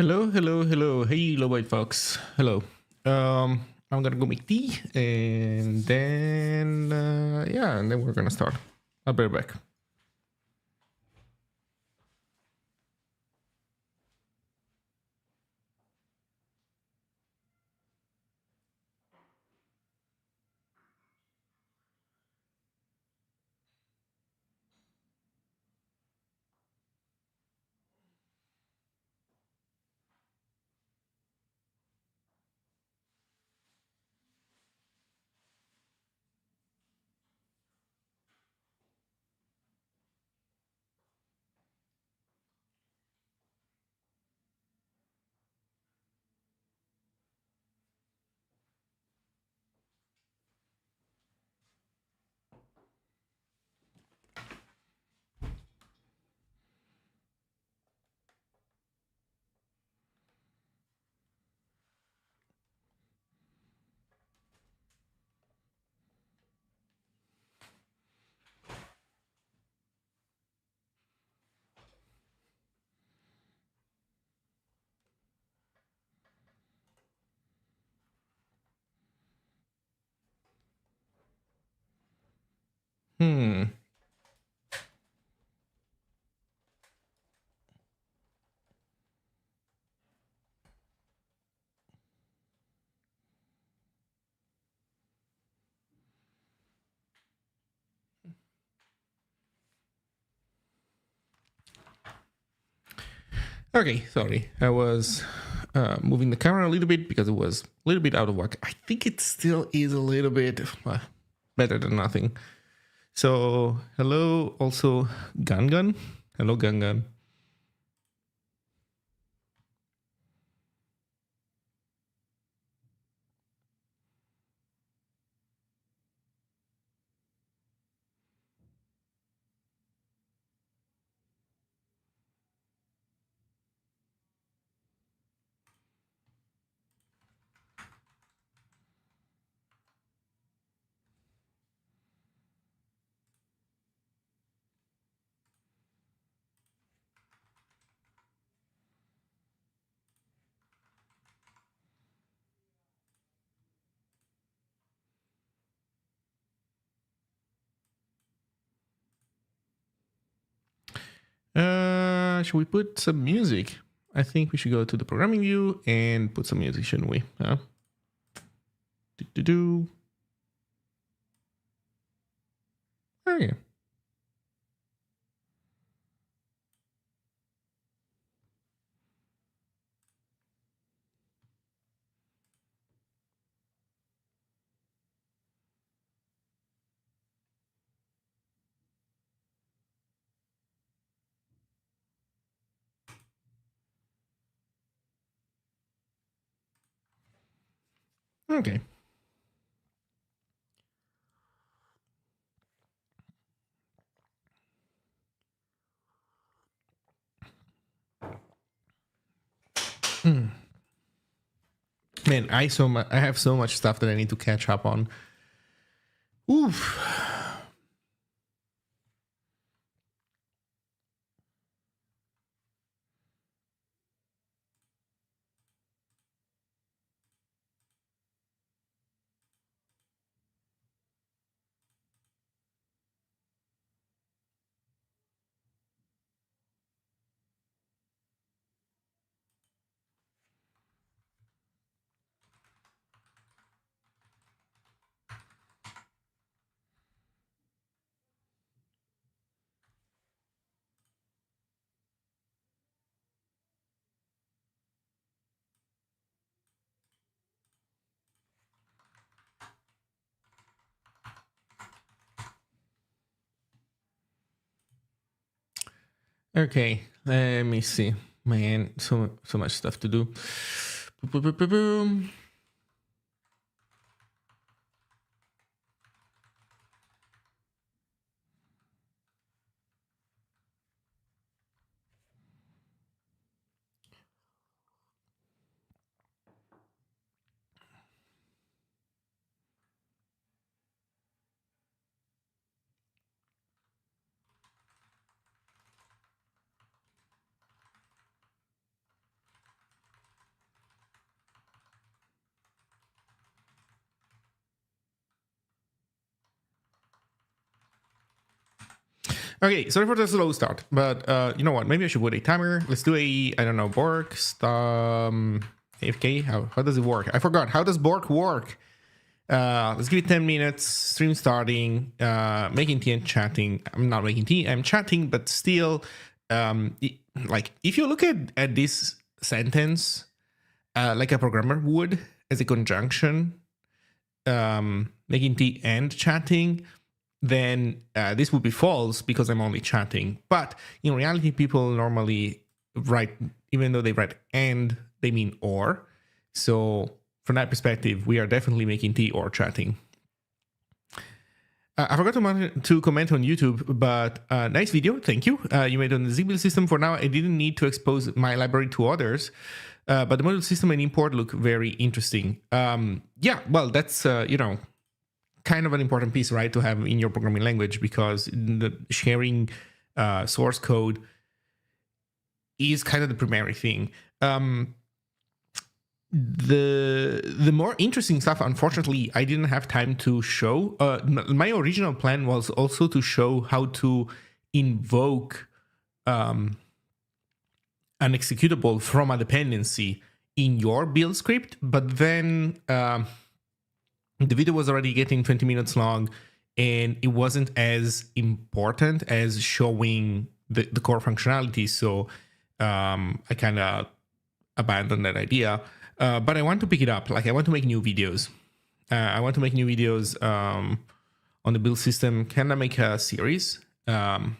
Hello, hello, hello. Hey, low white folks. Hello. I'm gonna go make tea, and then yeah, and then we're gonna start. I'll be right back. Hmm. Okay, sorry. I was moving the camera a little bit because it was a little bit out of whack. I think it still is a little bit better than nothing. So, hello, also Gun Gun. Hello, Gun Gun. Should we put some music? I think we should go to the programming view and put some music, shouldn't we? Huh? Do. Oh yeah. Okay. Man, I have so much stuff that I need to catch up on. Oof. Okay, let me see. Man, so much stuff to do. Boom. Okay, sorry for the slow start, but you know what? Maybe I should put a timer. Let's do a, I don't know, Borg, AFK. How does it work? I forgot. How does Borg work? Let's give it 10 minutes. Stream starting. Making tea and chatting. I'm not making tea. I'm chatting, but still, like if you look at this sentence, like a programmer would as a conjunction, making tea and chatting, then this would be false because I'm only chatting. But in reality, people normally write, even though they write and, they mean or. So from that perspective, we are definitely making tea or chatting. I forgot to comment on YouTube, but nice video, thank you. You made on the Zig build system. For now, I didn't need to expose my library to others, but the module system and import look very interesting. Yeah, well, that's, you know, kind of an important piece, right, to have in your programming language, because the sharing source code is kind of the primary thing. The more interesting stuff, unfortunately, I didn't have time to show. My original plan was also to show how to invoke an executable from a dependency in your build script, but then the video was already getting 20 minutes long, and it wasn't as important as showing the core functionality. So I kind of abandoned that idea. But I want to pick it up. Like, I want to make new videos. I want to make new videos on the build system. Can I make a series? And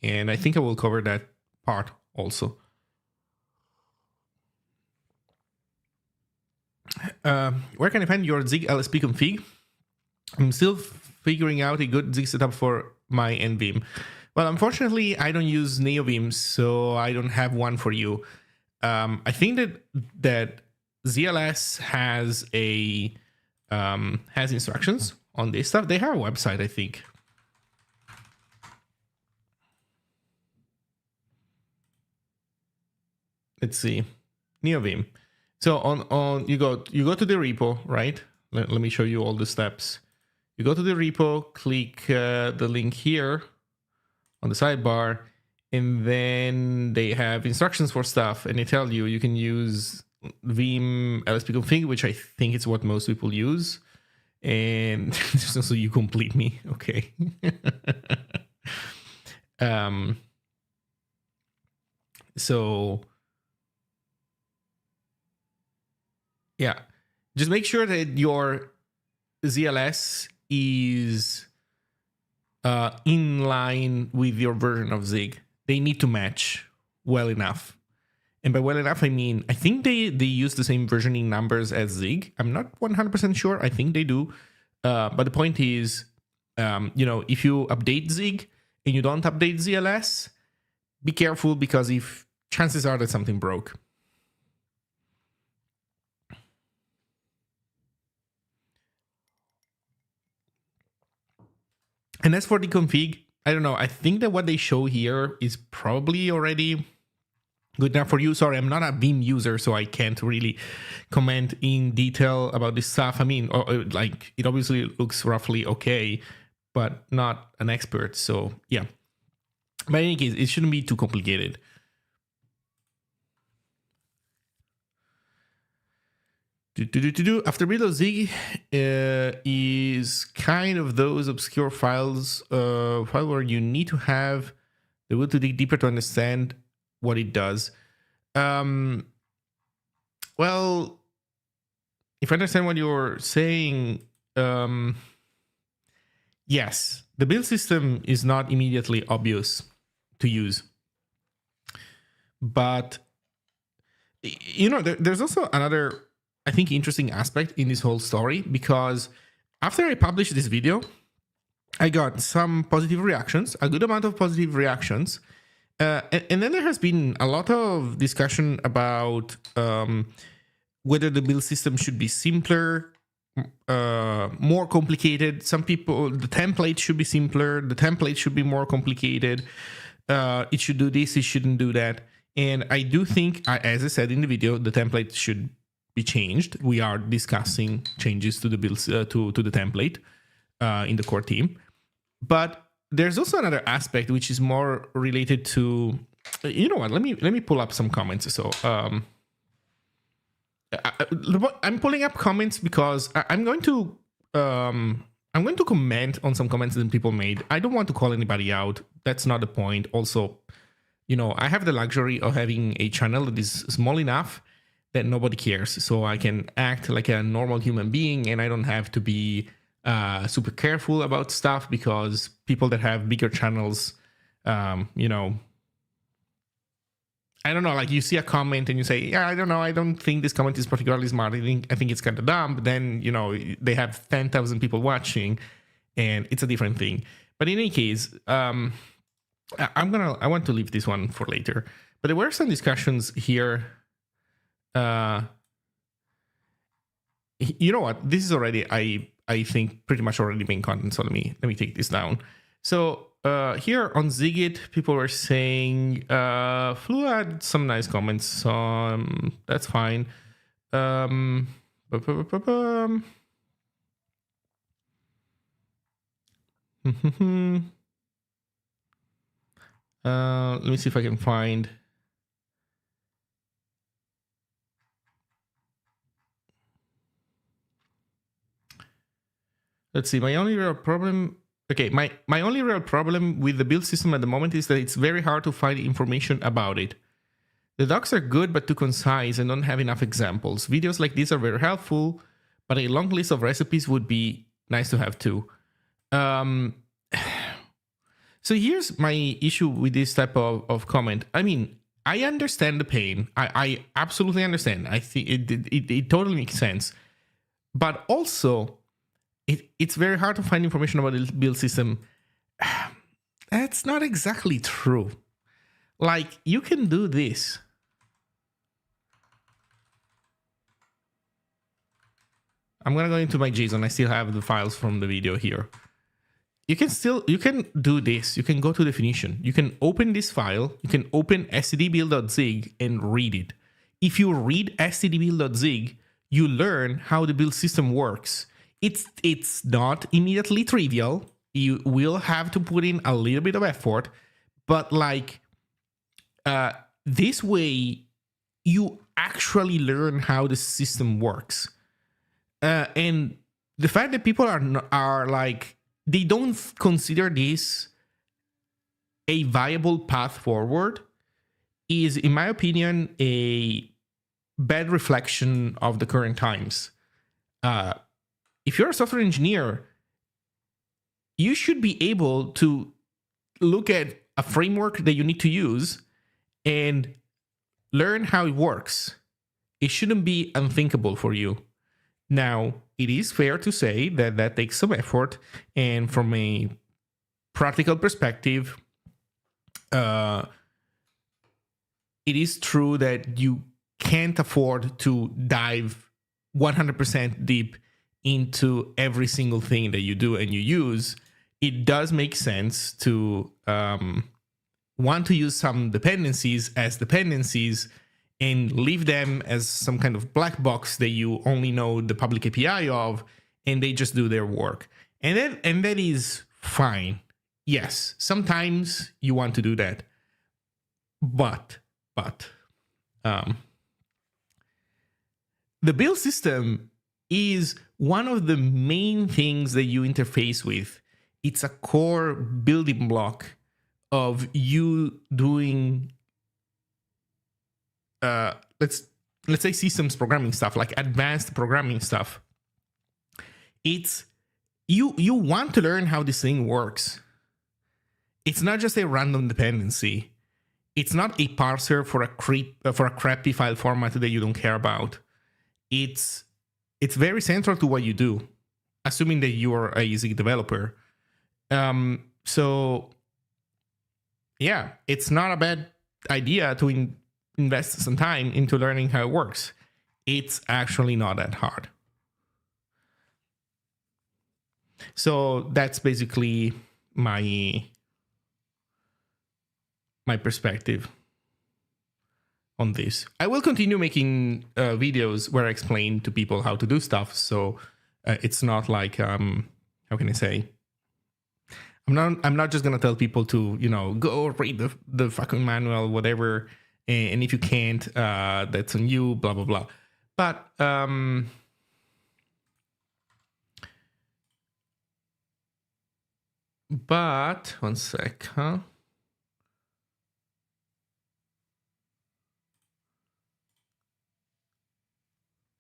I think I will cover that part also. Where can I find your Zig LSP config? I'm still figuring out a good Zig setup for my NVim. Well, unfortunately, I don't use NeoVim, so I don't have one for you. I think that ZLS has has instructions on this stuff. They have a website, I think. Let's see, NeoVim. So on you go to the repo, right? Let me show you all the steps. You go to the repo, click the link here on the sidebar, and then they have instructions for stuff, and they tell you you can use Vim LSP config, which I think is what most people use. And just so you complete me, okay. So yeah, just make sure that your ZLS is in line with your version of Zig. They need to match well enough. And by well enough, I mean, I think they use the same versioning numbers as Zig. I'm not 100% sure. I think they do. But the point is, you know, if you update Zig and you don't update ZLS, be careful, because if chances are that something broke. And as for the config, I don't know. I think that what they show here is probably already good enough for you. Sorry, I'm not a Vim user, so I can't really comment in detail about this stuff. I mean, like, it obviously looks roughly okay, but not an expert. So yeah. But in any case, it shouldn't be too complicated. After build of Zig is kind of those obscure files, file where you need to have the will to dig deeper to understand what it does. Well, if I understand what you're saying, yes, the build system is not immediately obvious to use. But, you know, there's also another, I think, interesting aspect in this whole story, because after I published this video, I got some positive reactions, a good amount of positive reactions. And then there has been a lot of discussion about whether the build system should be simpler, more complicated. Some people, the template should be simpler, the template should be more complicated. It should do this, it shouldn't do that. And I do think, as I said in the video, the template should be changed. We are discussing changes to the build to the template in the core team. But there's also another aspect which is more related to, you know what? Let me pull up some comments. So I'm pulling up comments because I'm going to comment on some comments that people made. I don't want to call anybody out. That's not the point. Also, you know, I have the luxury of having a channel that is small enough that nobody cares. So I can act like a normal human being, and I don't have to be super careful about stuff, because people that have bigger channels, you know, I don't know, like you see a comment and you say, yeah, I don't know, I don't think this comment is particularly smart. I think it's kind of dumb. But then, you know, they have 10,000 people watching, and it's a different thing. But in any case, I want to leave this one for later. But there were some discussions here. You know what? This is already, I think, pretty much already main content. So let me take this down. So here on Zigit, people were saying, Flu had some nice comments, so that's fine. Let me see if I can find. Let's see, my only real problem. Okay, my only real problem with the build system at the moment is that it's very hard to find information about it. The docs are good but too concise and don't have enough examples. Videos like this are very helpful, but a long list of recipes would be nice to have too. So here's my issue with this type of comment. I mean, I understand the pain. I absolutely understand. I think it totally makes sense. But also, it's very hard to find information about the build system. That's not exactly true. Like, you can do this. I'm gonna go into my JSON. I still have the files from the video here. You can do this. You can go to definition. You can open this file. You can open stdbuild.zig and read it. If you read stdbuild.zig, you learn how the build system works. It's not immediately trivial. You will have to put in a little bit of effort, but like this way, you actually learn how the system works. And the fact that people are like, they don't consider this a viable path forward is, in my opinion, a bad reflection of the current times. If you're a software engineer, you should be able to look at a framework that you need to use and learn how it works. It shouldn't be unthinkable for you. Now, it is fair to say that that takes some effort, and from a practical perspective, it is true that you can't afford to dive 100% deep into every single thing that you do and you use. It does make sense to want to use some dependencies as dependencies and leave them as some kind of black box that you only know the public API of, and they just do their work. And that is fine. Yes, sometimes you want to do that. But the build system is one of the main things that you interface with. It's a core building block of you doing let's say systems programming stuff, like advanced programming stuff. It's you want to learn how this thing works. It's not just a random dependency. It's not a parser for a crappy file format that you don't care about. It's very central to what you do, assuming that you are a Zig developer. So yeah, it's not a bad idea to invest some time into learning how it works. It's actually not that hard. So that's basically my perspective on this. I will continue making videos where I explain to people how to do stuff. So it's not like, how can I say? I'm not just gonna tell people to, you know, go read the fucking manual, whatever. And if you can't, that's on you, blah blah blah. But one sec, huh?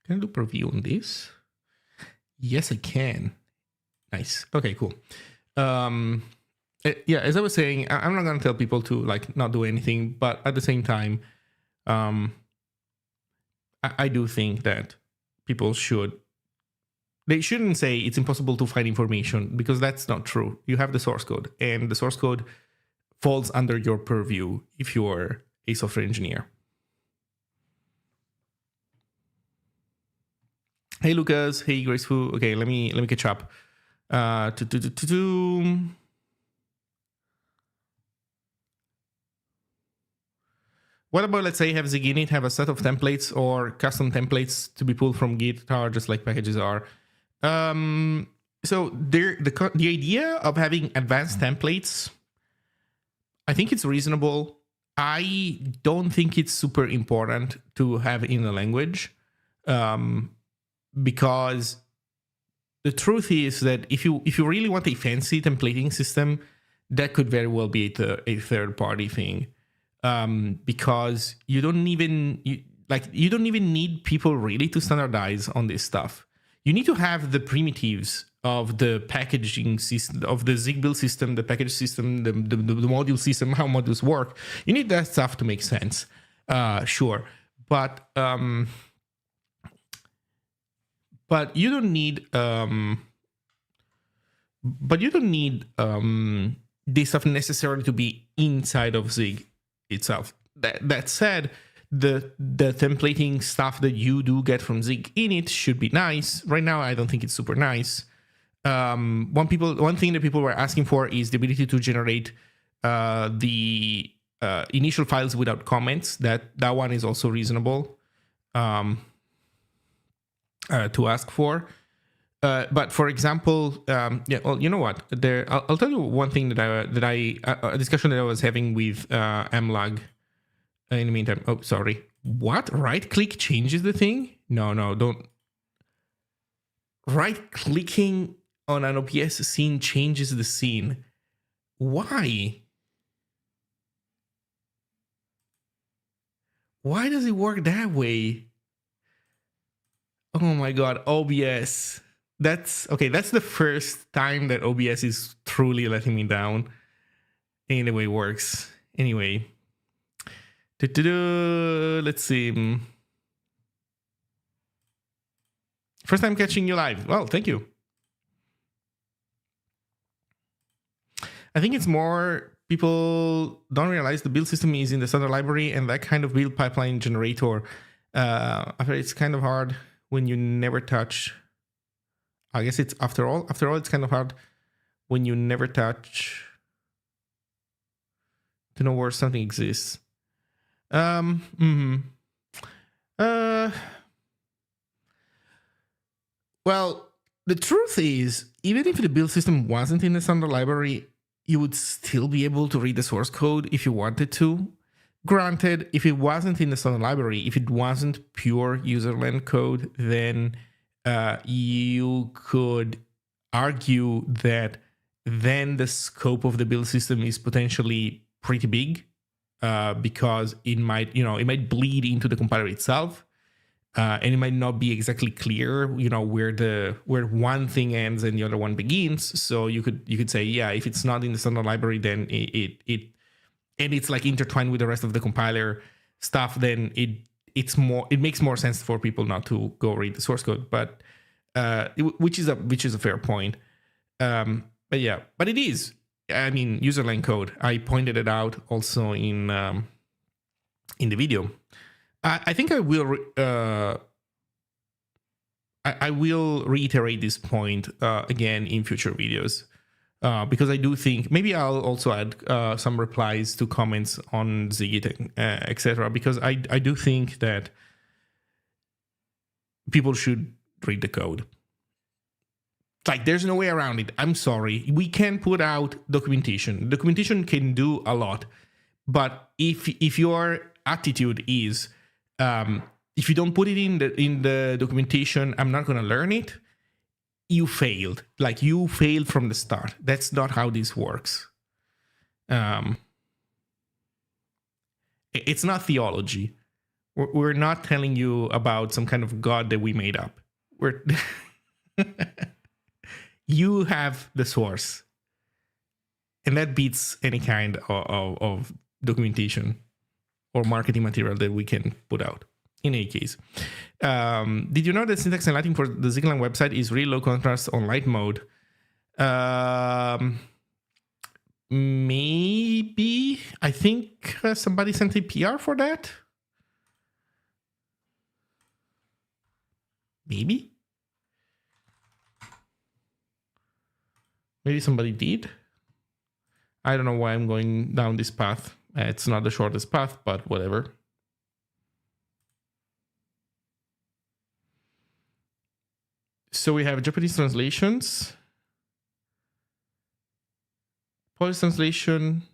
Can I do preview on this? Yes, I can. Nice. Okay, cool. Yeah, as I was saying, I'm not gonna tell people to like not do anything, but at the same time, I do think that people they shouldn't say it's impossible to find information, because that's not true. You have the source code, and the source code falls under your purview if you're a software engineer. Hey Lucas, hey Graceful. Okay, let me catch up. What about, let's say, have Zig init have a set of templates or custom templates to be pulled from Git, just like packages are. So the idea of having advanced templates, I think it's reasonable. I don't think it's super important to have in a language, because the truth is that if you really want a fancy templating system, that could very well be a third party thing, because you don't even need people really to standardize on this stuff. You need to have the primitives of the packaging system, of the Zig build system, the package system, the module system, how modules work. You need that stuff to make sense, sure, but you don't need this stuff necessarily to be inside of Zig itself. That said, the templating stuff that you do get from Zig init should be nice. Right now, I don't think it's super nice. One thing that people were asking for is the ability to generate the initial files without comments. That one is also reasonable to ask for. But for example, yeah, well, you know what? I'll tell you one thing that I a discussion that I was having with MLAG. In the meantime, oh, sorry. What? Right-click changes the thing? No, don't. Right-clicking on an OBS scene changes the scene. Why? Why does it work that way? Oh my god, OBS. That's the first time that OBS is truly letting me down in the way it works. Anyway. Let's see. First time catching you live. Well, thank you. I think it's more people don't realize the build system is in the standard library, and that kind of build pipeline generator. It's kind of hard when you never touch. I guess it's after all, it's kind of hard when you never touch to know where something exists. Well, the truth is, even if the build system wasn't in the standard library, you would still be able to read the source code if you wanted to. Granted, if it wasn't in the standard library, if it wasn't pure userland code, then you could argue that then the scope of the build system is potentially pretty big, because it might bleed into the compiler itself, and it might not be exactly clear, where one thing ends and the other one begins. So you could say, yeah, if it's not in the standard library, then it's like intertwined with the rest of the compiler stuff, then it makes more sense for people not to go read the source code, but which is a fair point. But it is, I mean, userland code. I pointed it out also in the video. I think I will I will reiterate this point again in future videos, because I do think maybe I'll also add some replies to comments on Zig, etc. Because I do think that people should read the code. Like, there's no way around it. I'm sorry. We can put out documentation. Documentation can do a lot. But if your attitude is, if you don't put it in the documentation, I'm not going to learn it, you failed. Like, you failed from the start. That's not how this works. It's not theology. We're not telling you about some kind of God that we made up. You have the source. And that beats any kind of documentation or marketing material that we can put out. In any case, did you know that syntax and lighting for the Zig website is really low contrast on light mode? Maybe. I think somebody sent a PR for that. Maybe. Maybe somebody did. I don't know why I'm going down this path. It's not the shortest path, but whatever. So we have Japanese translations, Polish translation,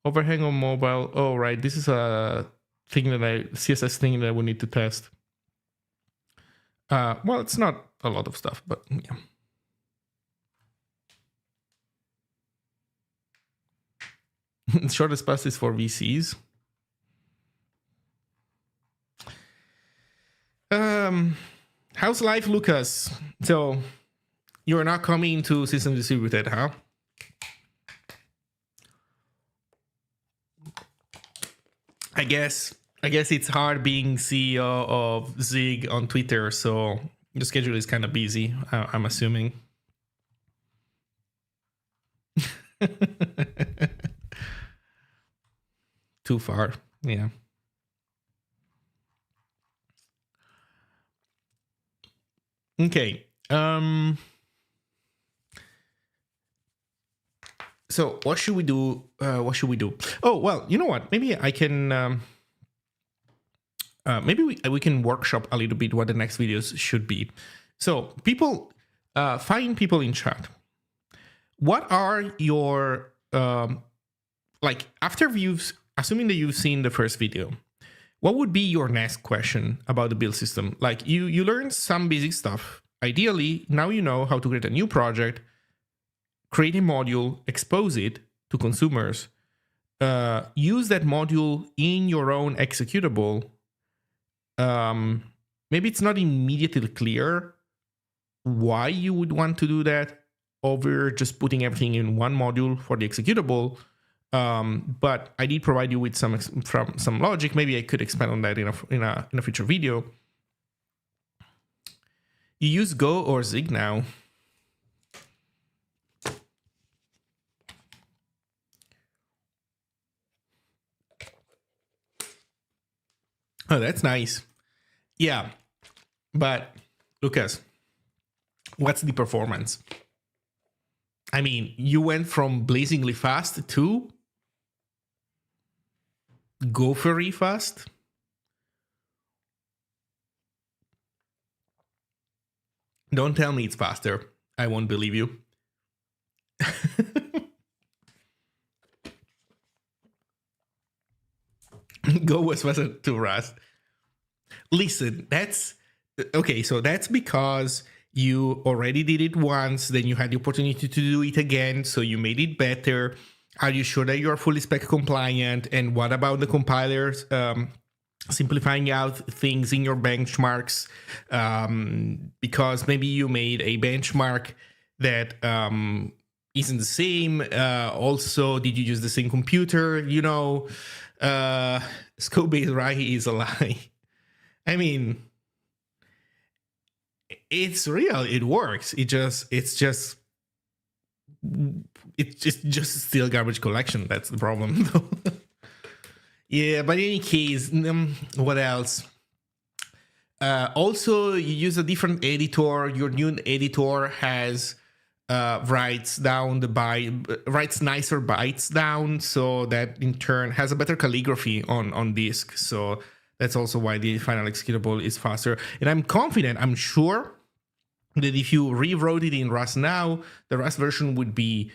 overhang on mobile. Oh, right. This is a thing that CSS thing that we need to test. Well, it's not a lot of stuff, but yeah. Shortest path is for VCs. How's life, Lucas? So you're not coming to System Distributed, huh? I guess it's hard being CEO of Zig on Twitter, so the schedule is kind of busy, I'm assuming. Too far, yeah. Okay. So what should we do? Oh, well, you know what? Maybe I can. Maybe we can workshop a little bit what the next videos should be. So people, find people in chat. What are your like after views? Assuming that you've seen the first video, what would be your next question about the build system? Like you learned some basic stuff. Ideally, now you know how to create a new project, create a module, expose it to consumers, use that module in your own executable. Maybe it's not immediately clear why you would want to do that over just putting everything in one module for the executable. But I did provide you with some logic. Maybe I could expand on that in a future video. You use Go or Zig now? Oh, that's nice. Yeah, but Lucas, what's the performance? I mean, you went from blazingly fast to gophery fast. Don't tell me it's faster. I won't believe you. Go was faster to Rust. Listen, that's okay. So that's because you already did it once, then you had the opportunity to do it again, so you made it better. Are you sure that you're fully spec compliant? And what about the compilers simplifying out things in your benchmarks? Because maybe you made a benchmark that isn't the same. Also, did you use the same computer? You know, scope-based right is a lie. I mean, it's real. It works. It's just still garbage collection. That's the problem, though. Yeah, but in any case, what else? Also, you use a different editor. Your new editor has writes nicer bytes down, so that in turn has a better calligraphy on disk. So that's also why the final executable is faster. And I'm confident, I'm sure that if you rewrote it in Rust now, the Rust version would be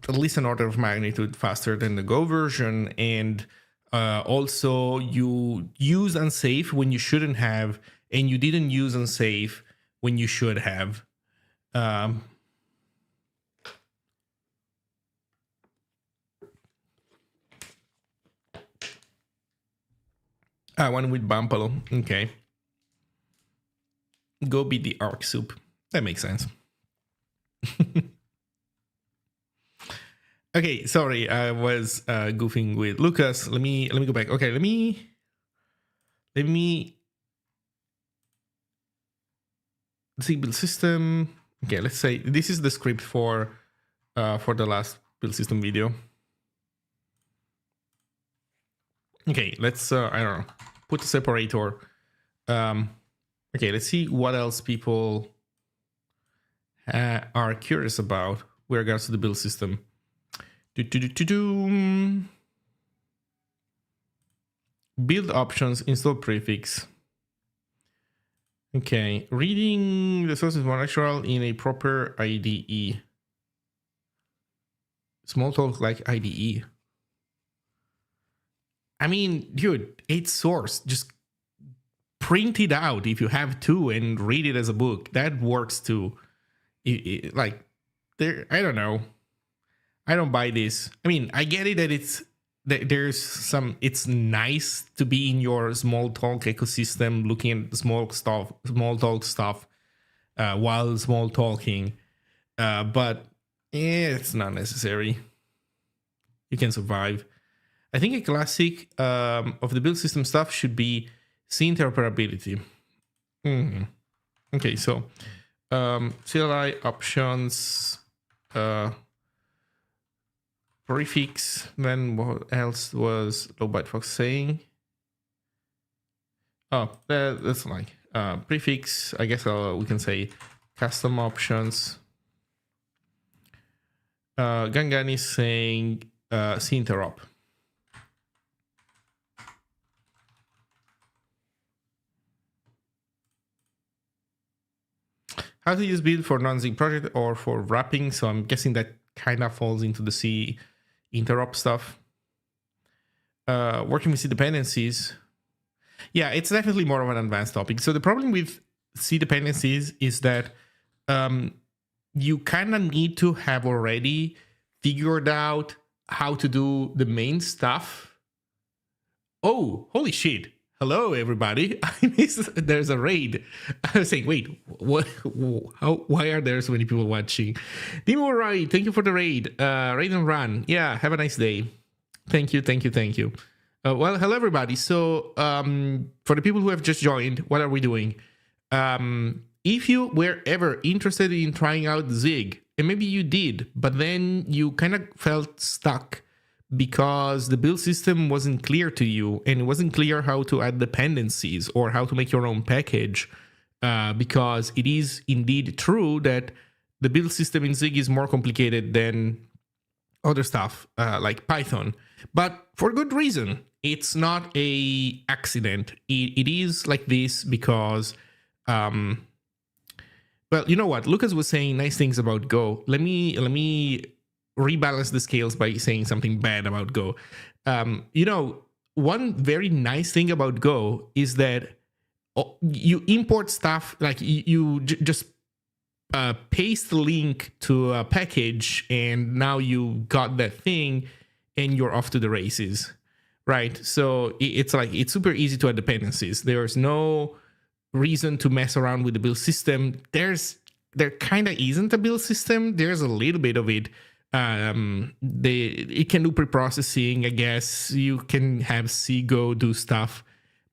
at least an order of magnitude faster than the Go version. And also you use unsafe when you shouldn't have, and you didn't use unsafe when you should have. One with Bumpalo. Okay. Go beat the Arc Soup. That makes sense. Okay, sorry, I was goofing with Lucas. Let me go back. Okay, let me see build system. Okay, let's say this is the script for the last build system video. Okay, let's I don't know, put a separator. Okay, let's see what else people are curious about with regards to the build system. Build options, install prefix. Okay, reading the source is more natural in a proper IDE. Smalltalk like IDE. I mean, dude, it's source. Just print it out if you have to and read it as a book. That works too. Like, there, I don't know. I don't buy this. I mean, I get it that there's some. It's nice to be in your Smalltalk ecosystem, looking at Smalltalk stuff, while small talking. But it's not necessary. You can survive. I think a classic of the build system stuff should be C interoperability. Okay, so CLI options, prefix. Then what else was Low Byte Fox saying? Oh, that's like prefix. I guess we can say custom options. Gangan is saying C interop. How to use build for non-Zig project or for wrapping. So I'm guessing that kind of falls into the C interop stuff. Working with C dependencies. Yeah, it's definitely more of an advanced topic. So the problem with C dependencies is that you kind of need to have already figured out how to do the main stuff. Oh, holy shit. Hello, everybody. I missed. There's a raid. I was saying, wait, what? Why are there so many people watching? Dimo Rai, thank you for the raid. Raid and run. Yeah, have a nice day. Thank you. Well, hello, everybody. So, for the people who have just joined, what are we doing? If you were ever interested in trying out Zig, and maybe you did, but then you kind of felt stuck because the build system wasn't clear to you and it wasn't clear how to add dependencies or how to make your own package, because it is indeed true that the build system in Zig is more complicated than other stuff like Python, but for good reason. It's not a accident. It is like this because, well, you know what? Lucas was saying nice things about Go. Let me rebalance the scales by saying something bad about Go. You know, one very nice thing about Go is that you import stuff, like you just paste the link to a package and now you got that thing and you're off to the races, right? So it's like, it's super easy to add dependencies. There's no reason to mess around with the build system. There kind of isn't a build system. There's a little bit of it. It can do pre-processing, I guess. You can have Cgo do stuff,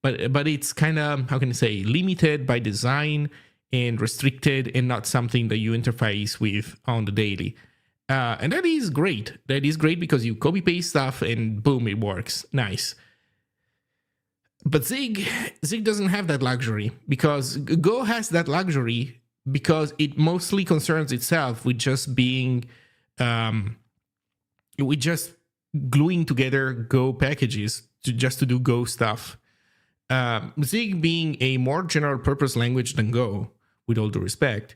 but it's kind of, how can I say, limited by design and restricted and not something that you interface with on the daily. And that is great. That is great because you copy paste stuff and boom, it works. Nice. But Zig doesn't have that luxury, because Go has that luxury because it mostly concerns itself with just being with just gluing together Go packages to do Go stuff. Zig being a more general purpose language than Go, with all due respect,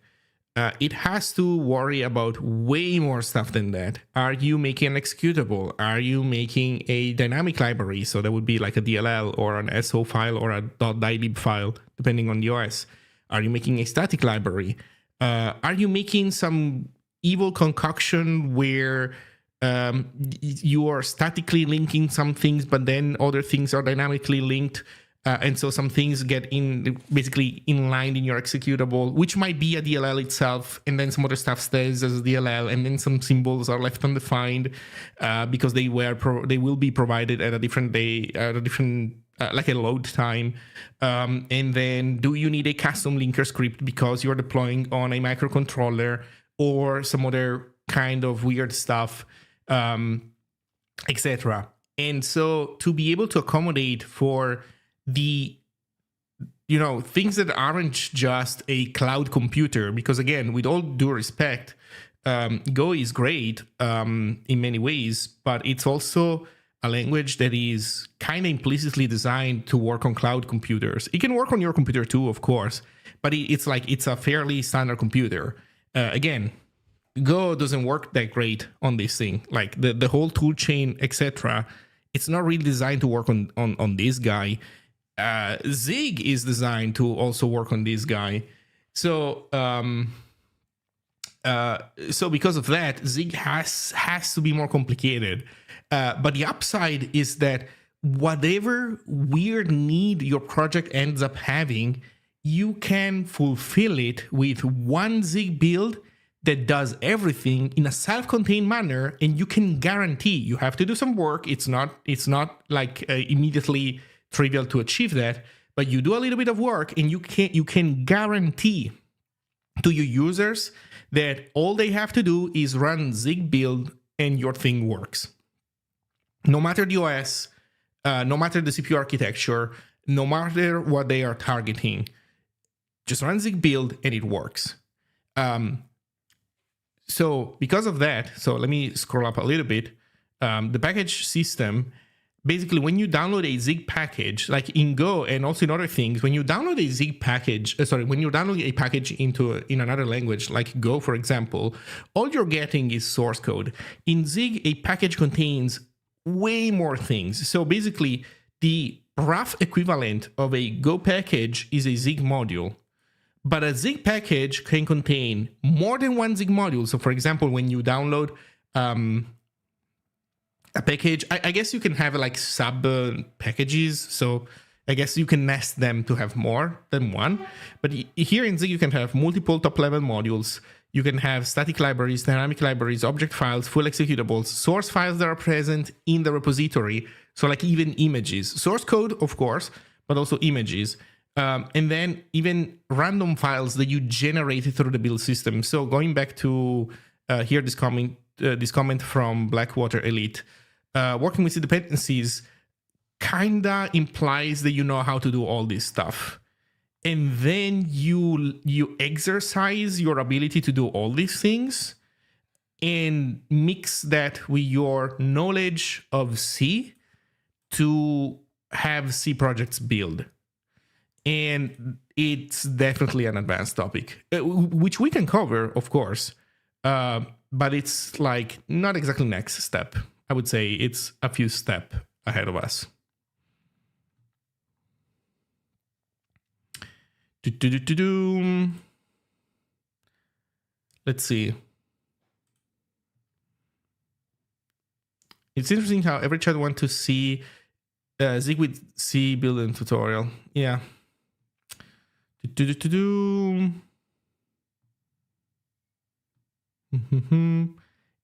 it has to worry about way more stuff than that. Are you making an executable? Are you making a dynamic library? So that would be like a DLL or an SO file or a .dylib file, depending on the OS. Are you making a static library? Are you making some evil concoction where you are statically linking some things, but then other things are dynamically linked? And so some things get basically inlined in your executable, which might be a DLL itself, and then some other stuff stays as a DLL, and then some symbols are left undefined because they will be provided at a different day, at a different like a load time. And then do you need a custom linker script because you're deploying on a microcontroller or some other kind of weird stuff, etc. And so to be able to accommodate for the things that aren't just a cloud computer, because again, with all due respect, Go is great in many ways, but it's also a language that is kind of implicitly designed to work on cloud computers. It can work on your computer too, of course, but it's a fairly standard computer. Again, Go doesn't work that great on this thing. Like the whole tool chain, etc. It's not really designed to work on this guy. Zig is designed to also work on this guy. So because of that, Zig has to be more complicated. But the upside is that whatever weird need your project ends up having, you can fulfill it with one Zig build that does everything in a self-contained manner, and you can guarantee you have to do some work. It's not like immediately trivial to achieve that, but you do a little bit of work, and you can guarantee to your users that all they have to do is run Zig build and your thing works. No matter the OS, no matter the CPU architecture, no matter what they are targeting, just run Zig build and it works. So because of that, so let me scroll up a little bit. The package system, basically when you download a Zig package, like in Go and also in other things, when you download a Zig package, when you download a package in another language, like Go, for example, all you're getting is source code. In Zig, a package contains way more things. So basically, the rough equivalent of a Go package is a Zig module. But a Zig package can contain more than one Zig module. So for example, when you download a package, I guess you can have like sub packages. So I guess you can nest them to have more than one. But here in Zig, you can have multiple top-level modules. You can have static libraries, dynamic libraries, object files, full executables, source files that are present in the repository. So like even images, source code, of course, but also images. And then even random files that you generated through the build system. So going back to here, this comment from Blackwater Elite, working with dependencies kinda implies that you know how to do all this stuff. And then you exercise your ability to do all these things and mix that with your knowledge of C to have C projects build. And it's definitely an advanced topic, which we can cover, of course, but it's like not exactly next step. I would say it's a few steps ahead of us. Let's see. It's interesting how every chat wants to see Zig with C building tutorial. Yeah.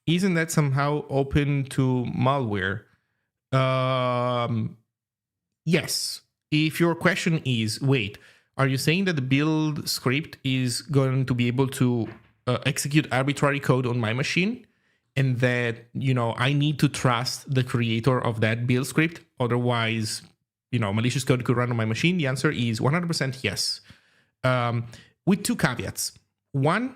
Isn't that somehow open to malware? Yes. If your question is, wait, are you saying that the build script is going to be able to execute arbitrary code on my machine? And that, I need to trust the creator of that build script. Otherwise, malicious code could run on my machine. The answer is 100% yes. With two caveats. One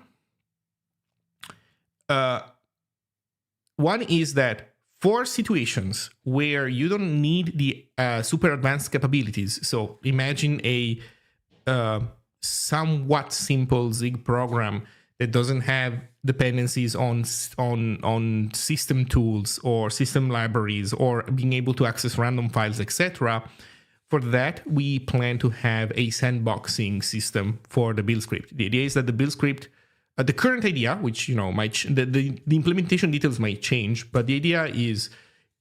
is that for situations where you don't need the super advanced capabilities, so imagine a somewhat simple Zig program that doesn't have dependencies on system tools or system libraries or being able to access random files, etc. For that, we plan to have a sandboxing system for the build script. The idea is that the build script, the current idea, which might the implementation details might change, but the idea is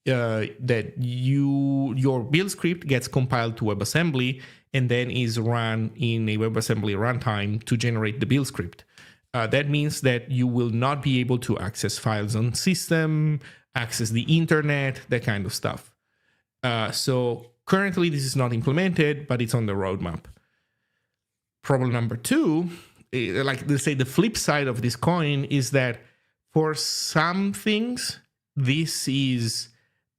that your build script gets compiled to WebAssembly and then is run in a WebAssembly runtime to generate the build script. That means that you will not be able to access files on system, access the internet, that kind of stuff. So currently this is not implemented, but it's on the roadmap. Problem number 2, like let's say the flip side of this coin, is that for some things, this is,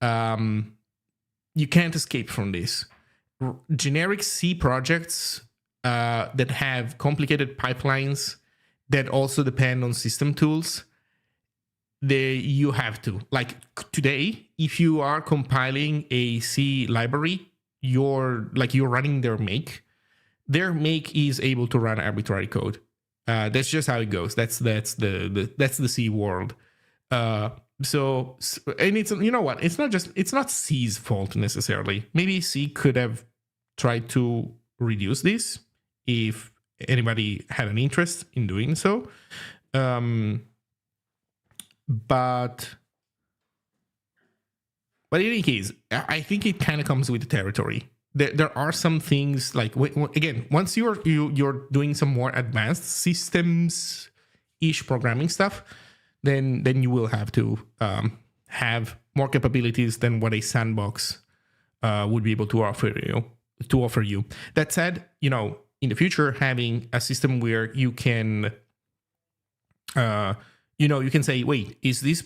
you can't escape from this. Generic C projects that have complicated pipelines that also depend on system tools, you have to. Like today, if you are compiling a C library, you're running their make. Their make is able to run arbitrary code. That's just how it goes. That's the C world. So, and it's, you know what? It's not C's fault necessarily. Maybe C could have tried to reduce this if anybody had an interest in doing so. But in any case, I think it kind of comes with the territory. There are some things like, again, once you're doing some more advanced systems-ish programming stuff, then you will have to have more capabilities than what a sandbox would be able to offer you. That said, in the future, having a system where you can, you can say, wait, does this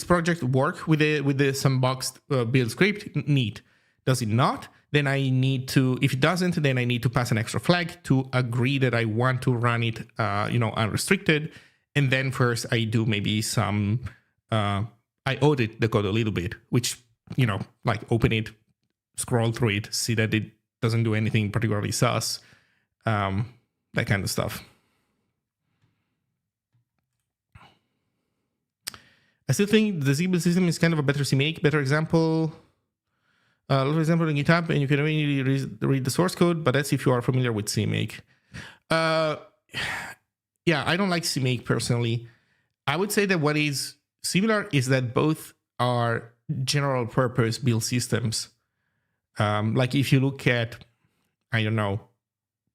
project work with the sandboxed build script? Neat. Does it not? Then I need to, if it doesn't, then I need to pass an extra flag to agree that I want to run it, unrestricted. And then first I do maybe some, I audit the code a little bit, which, like open it, scroll through it, see that it doesn't do anything particularly sus, that kind of stuff. I still think the Zig system is kind of a better CMake, better example. For example, in GitHub, and you can only read the source code, but that's if you are familiar with CMake. Yeah, I don't like CMake personally. I would say that what is similar is that both are general purpose build systems. Like if you look at, I don't know,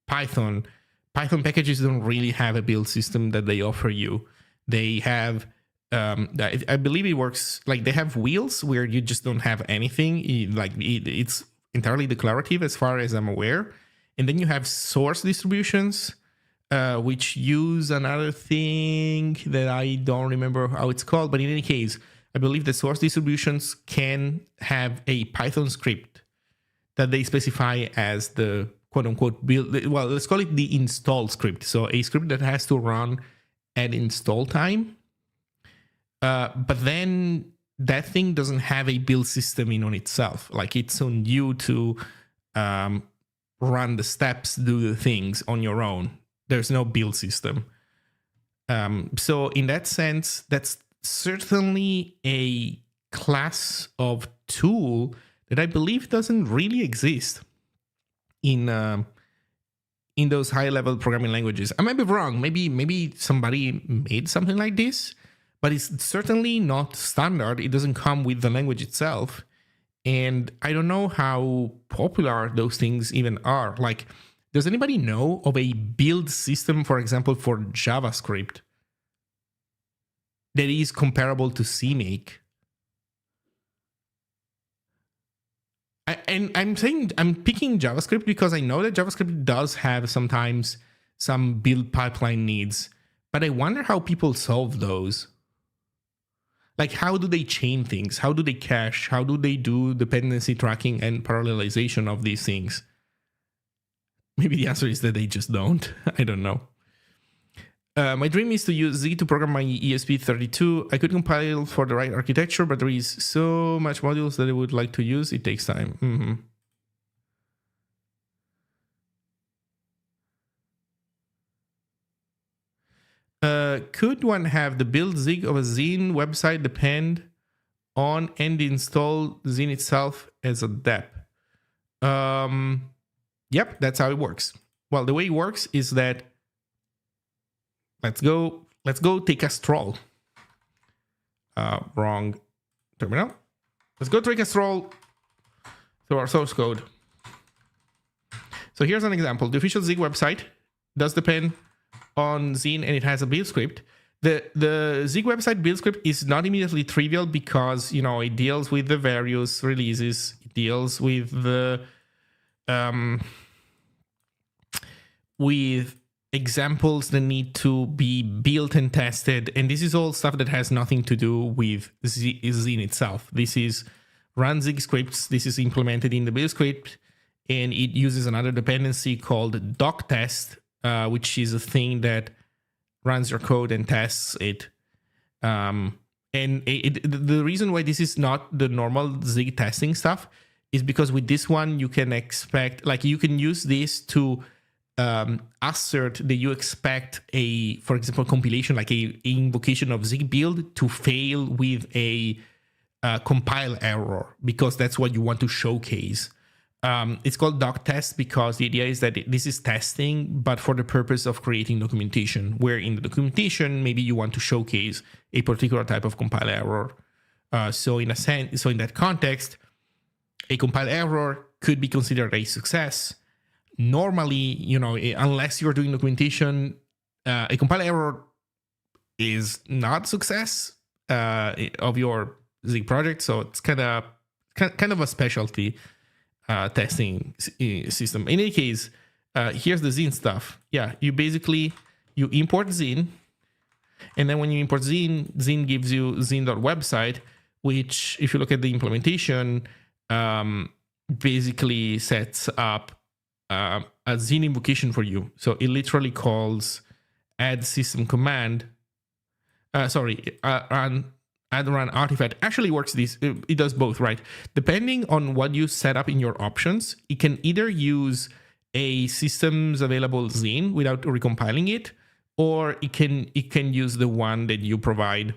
Python packages don't really have a build system that they offer you. They have, I believe it works, like they have wheels where you just don't have anything. It's entirely declarative as far as I'm aware. And then you have source distributions, which use another thing that I don't remember how it's called. But in any case, I believe the source distributions can have a Python script that they specify as the quote unquote build. Well, let's call it the install script. So a script that has to run at install time. But then that thing doesn't have a build system in on itself. Like it's on you to run the steps, do the things on your own. There's no build system. So in that sense, that's certainly a class of tool that I believe doesn't really exist in those high-level programming languages. I might be wrong. Maybe somebody made something like this, but it's certainly not standard. It doesn't come with the language itself. And I don't know how popular those things even are. Like, does anybody know of a build system, for example, for JavaScript that is comparable to CMake? And I'm picking JavaScript because I know that JavaScript does have sometimes some build pipeline needs, but I wonder how people solve those. Like, how do they chain things? How do they cache? How do they do dependency tracking and parallelization of these things? Maybe the answer is that they just don't. I don't know. My dream is to use Zig to program my ESP32. I could compile for the right architecture, but there is so much modules that I would like to use. It takes time. Could one have the build Zig of a Zine website depend on and install Zine itself as a dep? Yep, that's how it works. Well, the way it works is that let's go take a stroll. Wrong terminal. Let's go take a stroll through our source code. So here's an example. The official Zig website does depend on Zine, and it has a build script. The Zig website build script is not immediately trivial because, you know, it deals with the various releases. It deals with the with examples that need to be built and tested, and this is all stuff that has nothing to do with Zine itself. This is run Zig scripts. This is implemented in the build script, and it uses another dependency called doc test, which is a thing that runs your code and tests it. And the reason why this is not the normal Zig testing stuff is because with this one you can expect, like, you can use this to assert that you expect a, for example, compilation, like a invocation of Zig build to fail with a compile error, because that's what you want to showcase. It's called doc test because the idea is that this is testing, but for the purpose of creating documentation, where in the documentation, maybe you want to showcase a particular type of compile error. So in that context, a compile error could be considered a success. Normally, you know, unless you're doing documentation, a compile error is not success of your Zig project. So it's kind of a specialty testing system. In any case, here's the Zine stuff. Yeah, you import Zine, and then when you import Zine, Zine gives you zine.website, which, if you look at the implementation, basically sets up a Zine invocation for you. So it literally calls add system command. Add run artifact actually works this. It does both, right? Depending on what you set up in your options, it can either use a systems available Zine without recompiling it, or it can use the one that you provide.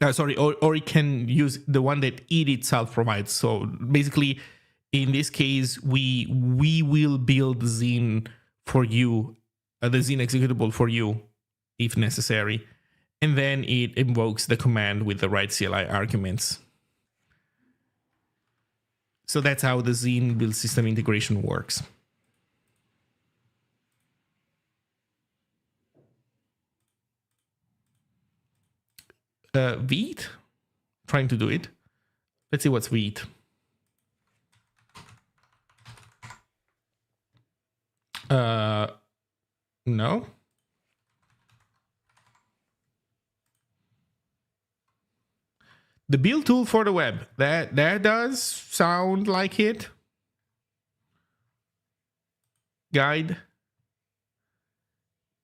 Or it can use the one that it itself provides. So basically, in this case, we will build Zine for you, the Zine executable for you, if necessary. And then it invokes the command with the right CLI arguments. So that's how the Zine build system integration works. Vite, trying to do it. Let's see what's Vite. No. The build tool for the web. That does sound like it. Guide.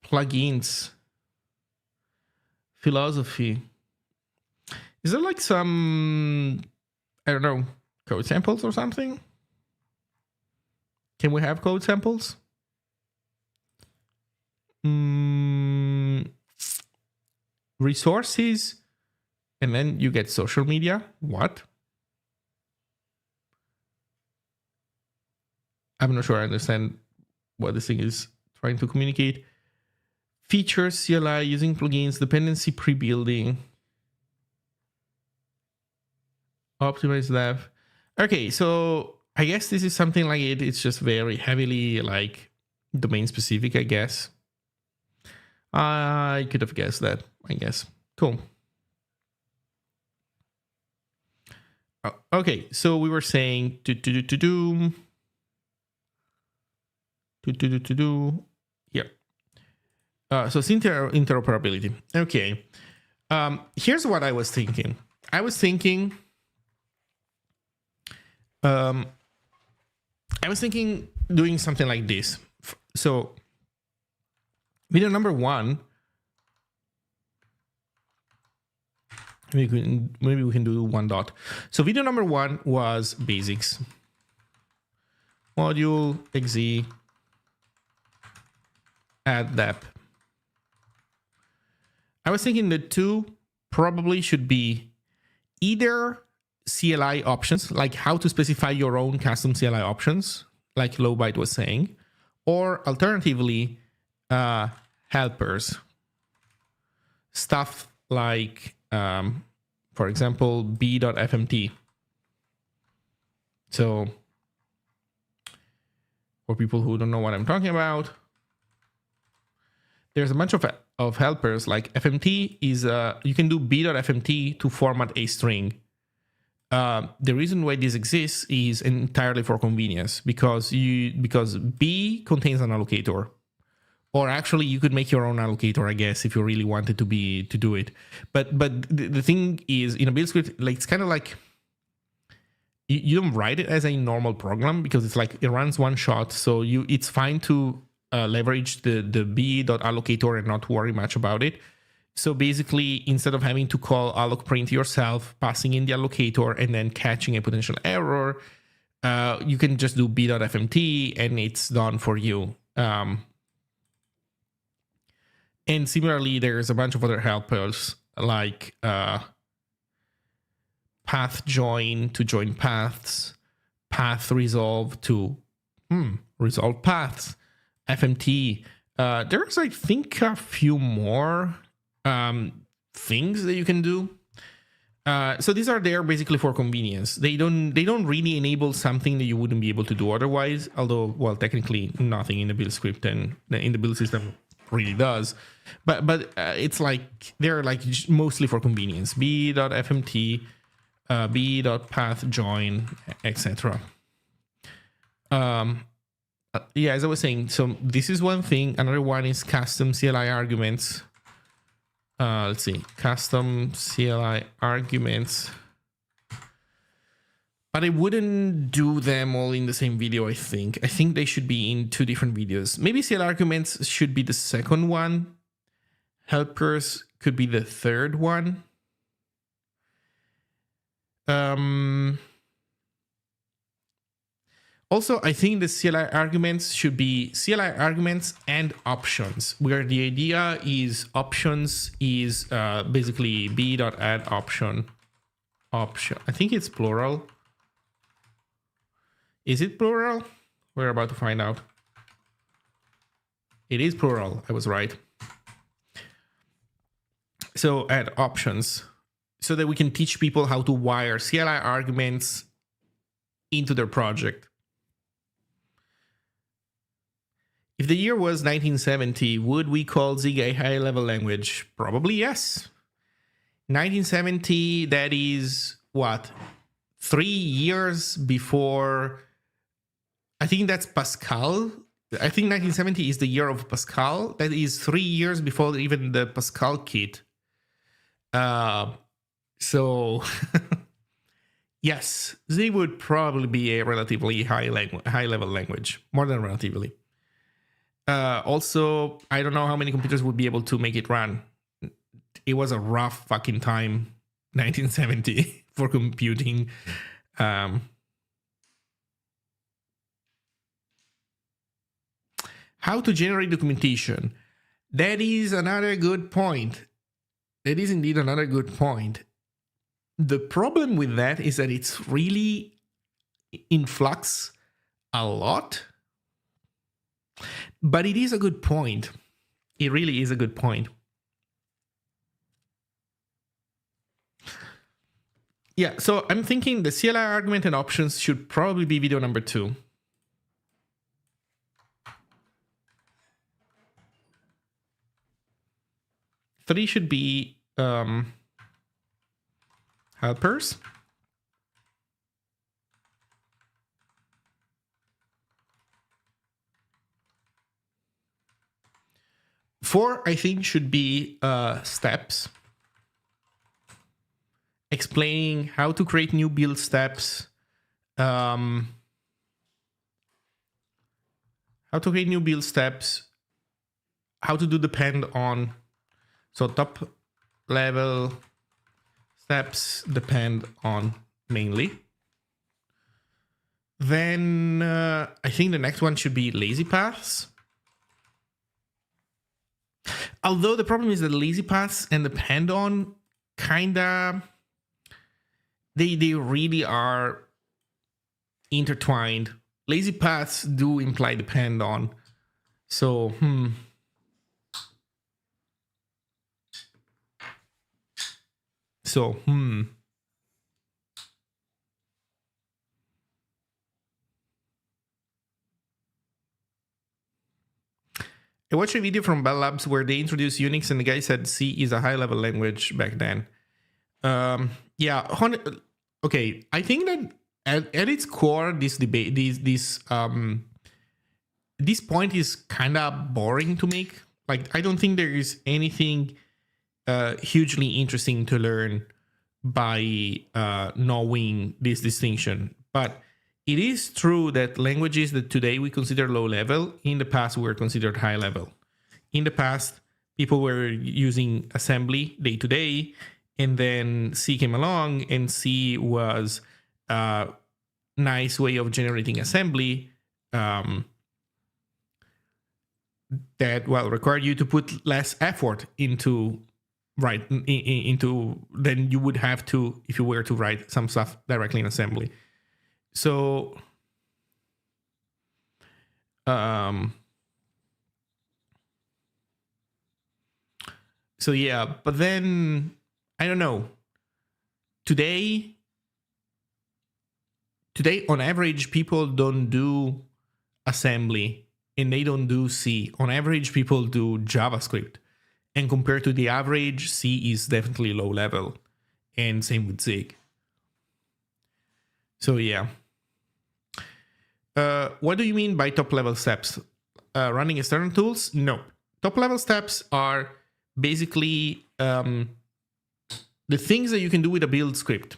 Plugins. Philosophy. Is there like some, I don't know, code samples or something? Can we have code samples? Resources. And then you get social media. What? I'm not sure I understand what this thing is trying to communicate. Features, CLI, using plugins, dependency pre-building. Optimize dev. Okay, so I guess this is something like it. It's just very heavily like domain specific, I guess. I could have guessed that, I guess. Cool. Okay, so we were saying yeah. So it's interoperability. Okay. Here's what I was thinking. I was thinking doing something like this. So video number one. Maybe we can do one dot. So video number one was basics. Module exe add dep. I was thinking the two probably should be either CLI options, like how to specify your own custom CLI options, like Lowbyte was saying, or alternatively, helpers. Stuff like, for example, b.fmt. So for people who don't know what I'm talking about, there's a bunch of helpers like fmt is, you can do b.fmt to format a string. The reason why this exists is entirely for convenience, because B contains an allocator, or actually you could make your own allocator, I guess, if you really wanted to do it. But the thing is, in a build script, like it's kind of like you don't write it as a normal program, because it's like it runs one shot, so it's fine to leverage the b.allocator and not worry much about it. So basically, instead of having to call alloc print yourself, passing in the allocator, and then catching a potential error, you can just do b.fmt and it's done for you. And similarly, there's a bunch of other helpers like path join to join paths, path resolve to resolve paths, fmt. There's, I think, a few more things that you can do. So these are there basically for convenience. They don't really enable something that you wouldn't be able to do otherwise, although, well, technically nothing in the build script and in the build system really does, but it's like they're like mostly for convenience. b.fmt, b.path join, etc. Yeah, as I was saying, so this is one thing. Another one is custom CLI arguments. Let's see, custom CLI arguments. But I wouldn't do them all in the same video, I think. I think they should be in two different videos. Maybe CLI arguments should be the second one. Helpers could be the third one. Also, I think the CLI arguments should be CLI arguments and options, where the idea is options is basically b.add option. I think it's plural. Is it plural? We're about to find out. It is plural. I was right. So add options so that we can teach people how to wire CLI arguments into their project. If the year was 1970, would we call Zig a high-level language? Probably yes. 1970, that is, what, 3 years before... I think that's Pascal. I think 1970 is the year of Pascal. That is 3 years before even the Pascal kit. So, yes, Zig would probably be a relatively high-level language, more than relatively. Also, I don't know how many computers would be able to make it run. It was a rough fucking time, 1970, for computing. How to generate documentation. That is another good point. That is indeed another good point. The problem with that is that it's really in flux a lot. But it is a good point. It really is a good point. Yeah, so I'm thinking the CLI argument and options should probably be video number 2. Three should be helpers. Four, I think, should be steps. Explaining how to create new build steps. How to create new build steps. How to do depend on. So top level steps depend on mainly. Then I think the next one should be lazy paths. Although the problem is that lazy paths and depend on kinda, they really are intertwined. Lazy paths do imply depend on. So, I watched a video from Bell Labs where they introduced Unix, and the guy said C is a high-level language back then. Yeah, okay. I think that at its core, this debate, this point is kind of boring to make. Like, I don't think there is anything hugely interesting to learn by knowing this distinction. But it is true that languages that today we consider low level, in the past were considered high level. In the past, people were using assembly day to day, and then C came along, and C was a nice way of generating assembly that, well, required you to put less effort into than you would have to if you were to write some stuff directly in assembly. So, so yeah, but then I don't know. Today, on average, people don't do assembly and they don't do C. On average, people do JavaScript. And compared to the average, C is definitely low level. And same with Zig. So yeah. What do you mean by top level steps? Running external tools? No. Top level steps are basically the things that you can do with a build script.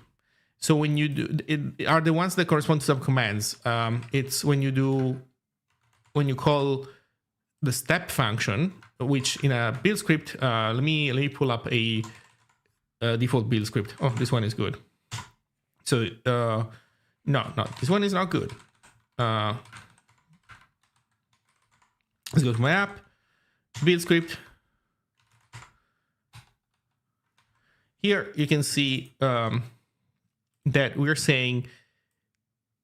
So when you do, it are the ones that correspond to some commands. It's when you call the step function, which in a build script, let me pull up a default build script. Oh, this one is good. So no, this one is not good. Let's go to my app, build script. Here you can see that we're saying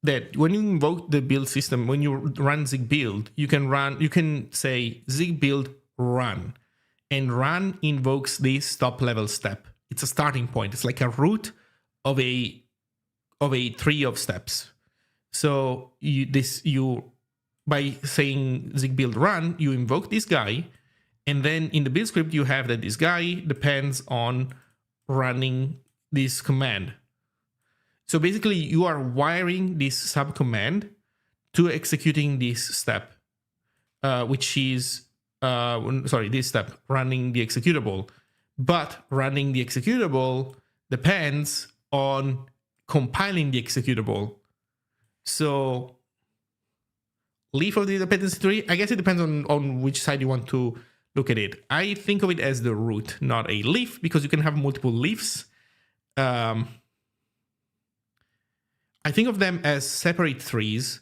that when you invoke the build system, when you run zig build, you can say zig build run, and run invokes this top level step. It's a starting point. It's like a root of a tree of steps. So by saying zig build run, you invoke this guy, and then in the build script you have that this guy depends on running this command. So basically you are wiring this subcommand to executing this step, which is this step, running the executable. But running the executable depends on compiling the executable. So leaf of the dependency tree, I guess it depends on which side you want to look at it. I think of it as the root, not a leaf, because you can have multiple leaves. I think of them as separate trees,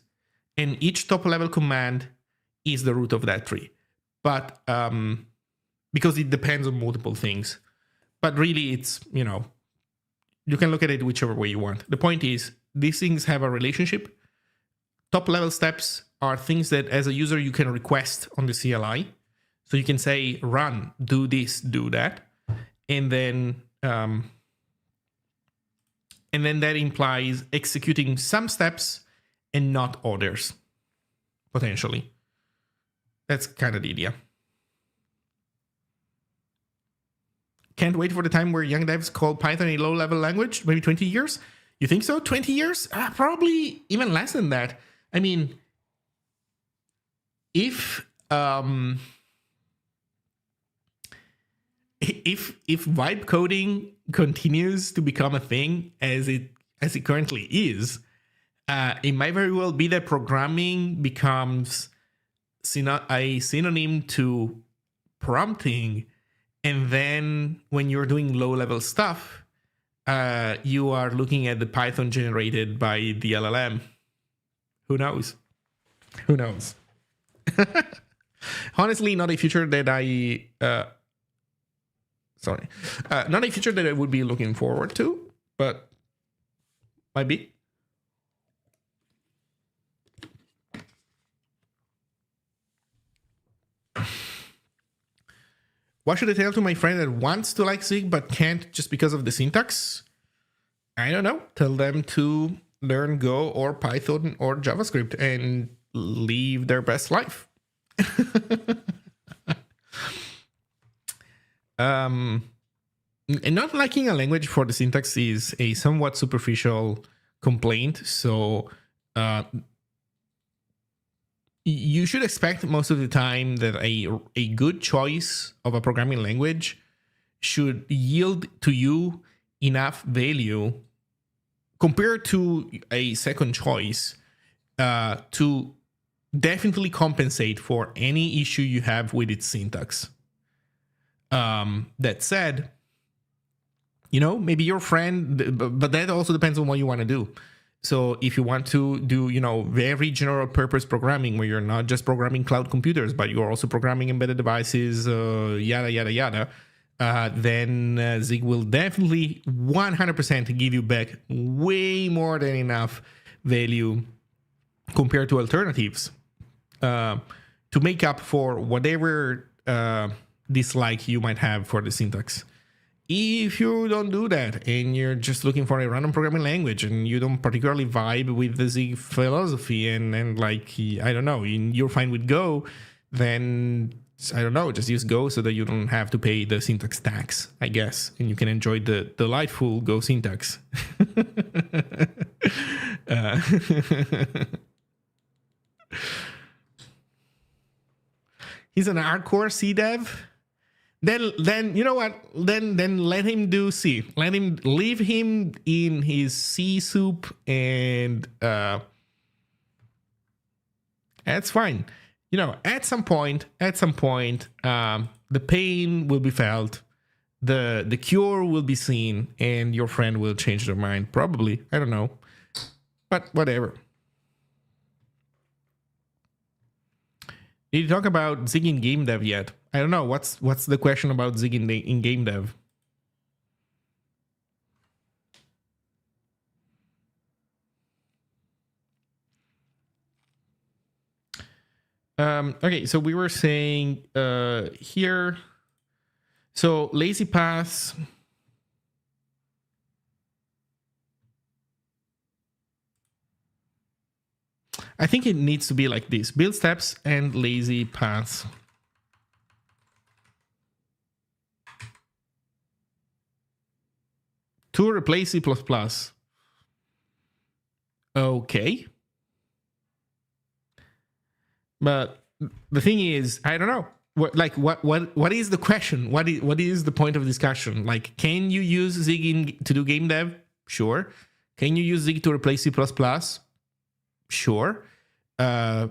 and each top level command is the root of that tree. But because it depends on multiple things. But really it's, you can look at it whichever way you want. The point is, these things have a relationship. Top level steps are things that as a user you can request on the CLI. So you can say, run, do this, do that. And then that implies executing some steps and not others, potentially. That's kind of the idea. Can't wait for the time where young devs call Python a low-level language. Maybe 20 years? You think so? 20 years? Probably even less than that. I mean, if vibe coding continues to become a thing as it currently is, it might very well be that programming becomes a synonym to prompting. And then when you're doing low-level stuff, you are looking at the Python generated by the LLM. Who knows? Who knows? Honestly, not a future that Sorry. Not a feature that I would be looking forward to, but might be. What should I tell to my friend that wants to like Zig but can't just because of the syntax? I don't know. Tell them to learn Go or Python or JavaScript and live their best life. And not liking a language for the syntax is a somewhat superficial complaint. So you should expect most of the time that a good choice of a programming language should yield to you enough value compared to a second choice to definitely compensate for any issue you have with its syntax. That said, maybe your friend, but that also depends on what you want to do. So if you want to do, very general purpose programming where you're not just programming cloud computers, but you're also programming embedded devices, yada, yada, yada, then Zig will definitely 100% give you back way more than enough value compared to alternatives to make up for whatever dislike you might have for the syntax. If you don't do that and you're just looking for a random programming language and you don't particularly vibe with the Zig philosophy and like, I don't know, you're fine with Go, then I don't know, just use Go so that you don't have to pay the syntax tax, I guess, and you can enjoy the delightful Go syntax. He's an hardcore C dev. Then you know what? Then let him do C. Leave him in his C soup, and that's fine. At some point, the pain will be felt, the cure will be seen, and your friend will change their mind. Probably, I don't know, but whatever. Did you talk about Zig in game dev yet? I don't know. What's the question about Zig in game dev? Okay, so we were saying here. So lazy paths. I think it needs to be like this: build steps and lazy paths. To replace C++. Okay. But the thing is, I don't know. What is the question? What is the point of discussion? Like, can you use Zig to do game dev? Sure. Can you use Zig to replace C++? Sure. Or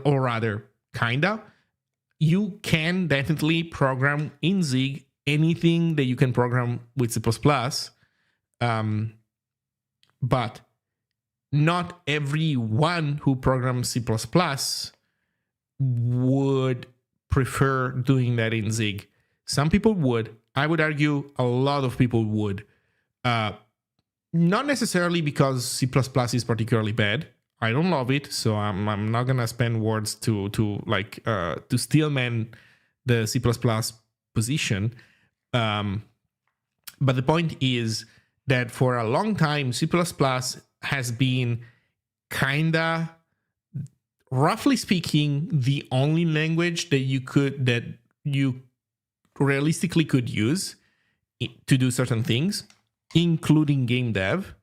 rather, kinda. You can definitely program in Zig anything that you can program with C++, but not everyone who programs C++ would prefer doing that in Zig. Some people would. I would argue a lot of people would. Not necessarily because C++ is particularly bad. I don't love it, so I'm not gonna spend words to steelman the C++ position. But the point is that for a long time, C++ has been kinda, roughly speaking, the only language that you realistically could use to do certain things, including game dev.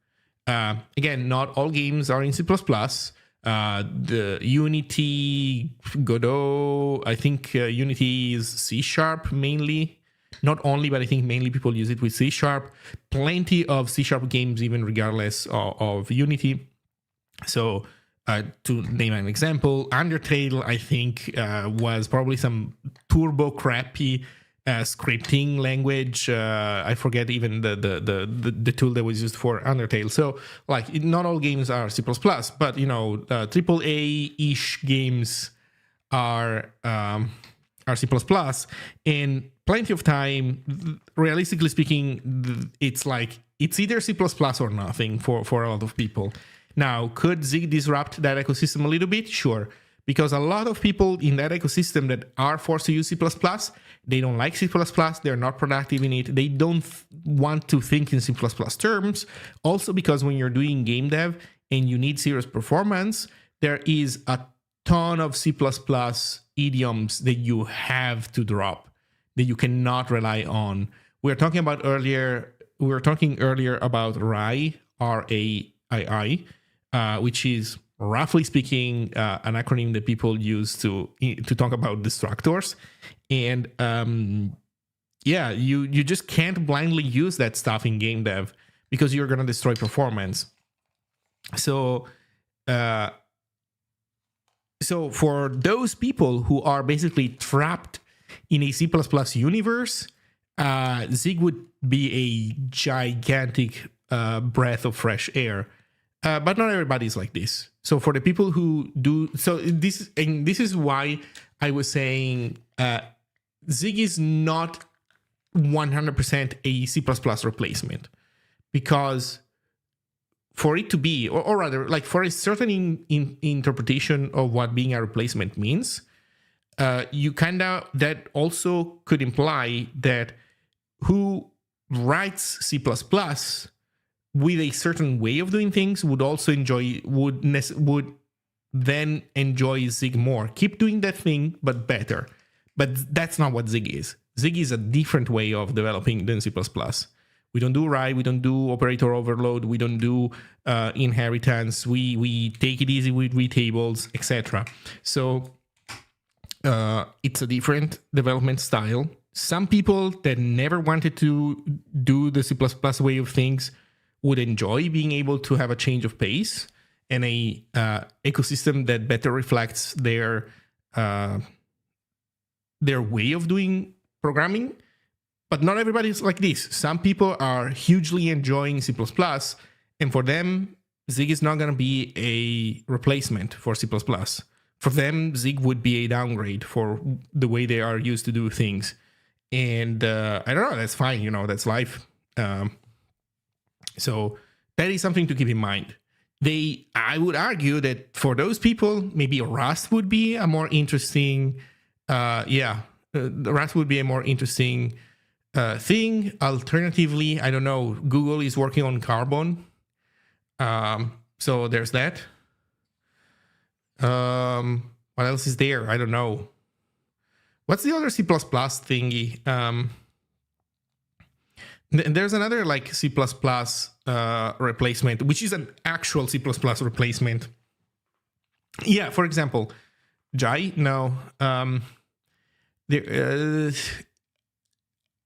Again, not all games are in C++. The Unity, Godot, I think Unity is C# mainly. Not only, but I think mainly people use it with C#. Plenty of C# games, even regardless of Unity. So to name an example, Undertale, I think, was probably some turbo crappy scripting language. I forget even the tool that was used for Undertale. So like, not all games are C++, but AAA-ish games are C++, and plenty of time. Realistically speaking, it's either C++ or nothing for a lot of people. Now, could Zig disrupt that ecosystem a little bit? Sure. Because a lot of people in that ecosystem that are forced to use C++, they don't like C++, they're not productive in it, they don't want to think in C++ terms. Also because when you're doing game dev and you need serious performance, there is a ton of C++ idioms that you have to drop, that you cannot rely on. We were talking earlier about RAII, RAII, which is roughly speaking an acronym that people use to talk about destructors. And you just can't blindly use that stuff in game dev because you're going to destroy performance. So for those people who are basically trapped in a C++ universe, Zig would be a gigantic breath of fresh air. But not everybody's like this. So for the people who do, this is why I was saying Zig is not 100% a C++ replacement, because for it to be, or rather, like for a certain interpretation of what being a replacement means, that also could imply that who writes C++ with a certain way of doing things would then enjoy Zig more. Keep doing that thing, but better. But that's not what Zig is. Zig is a different way of developing than C++. We don't do RAII, we don't do operator overload, we don't do inheritance, we take it easy with retables, etc. So it's a different development style. Some people that never wanted to do the C++ way of things would enjoy being able to have a change of pace and a ecosystem that better reflects their way of doing programming. But not everybody is like this. Some people are hugely enjoying C++, and for them, Zig is not going to be a replacement for C++. For them, Zig would be a downgrade for the way they are used to do things. And I don't know, that's fine, that's life. So that is something to keep in mind. I would argue that for those people, maybe Rust would be a more interesting, Rust would be a more interesting thing. Alternatively, I don't know, Google is working on Carbon. So there's that. What else is there? I don't know. What's the other C++ thingy? There's another like C++ replacement, which is an actual C++ replacement. Yeah, for example, Jai. No, there.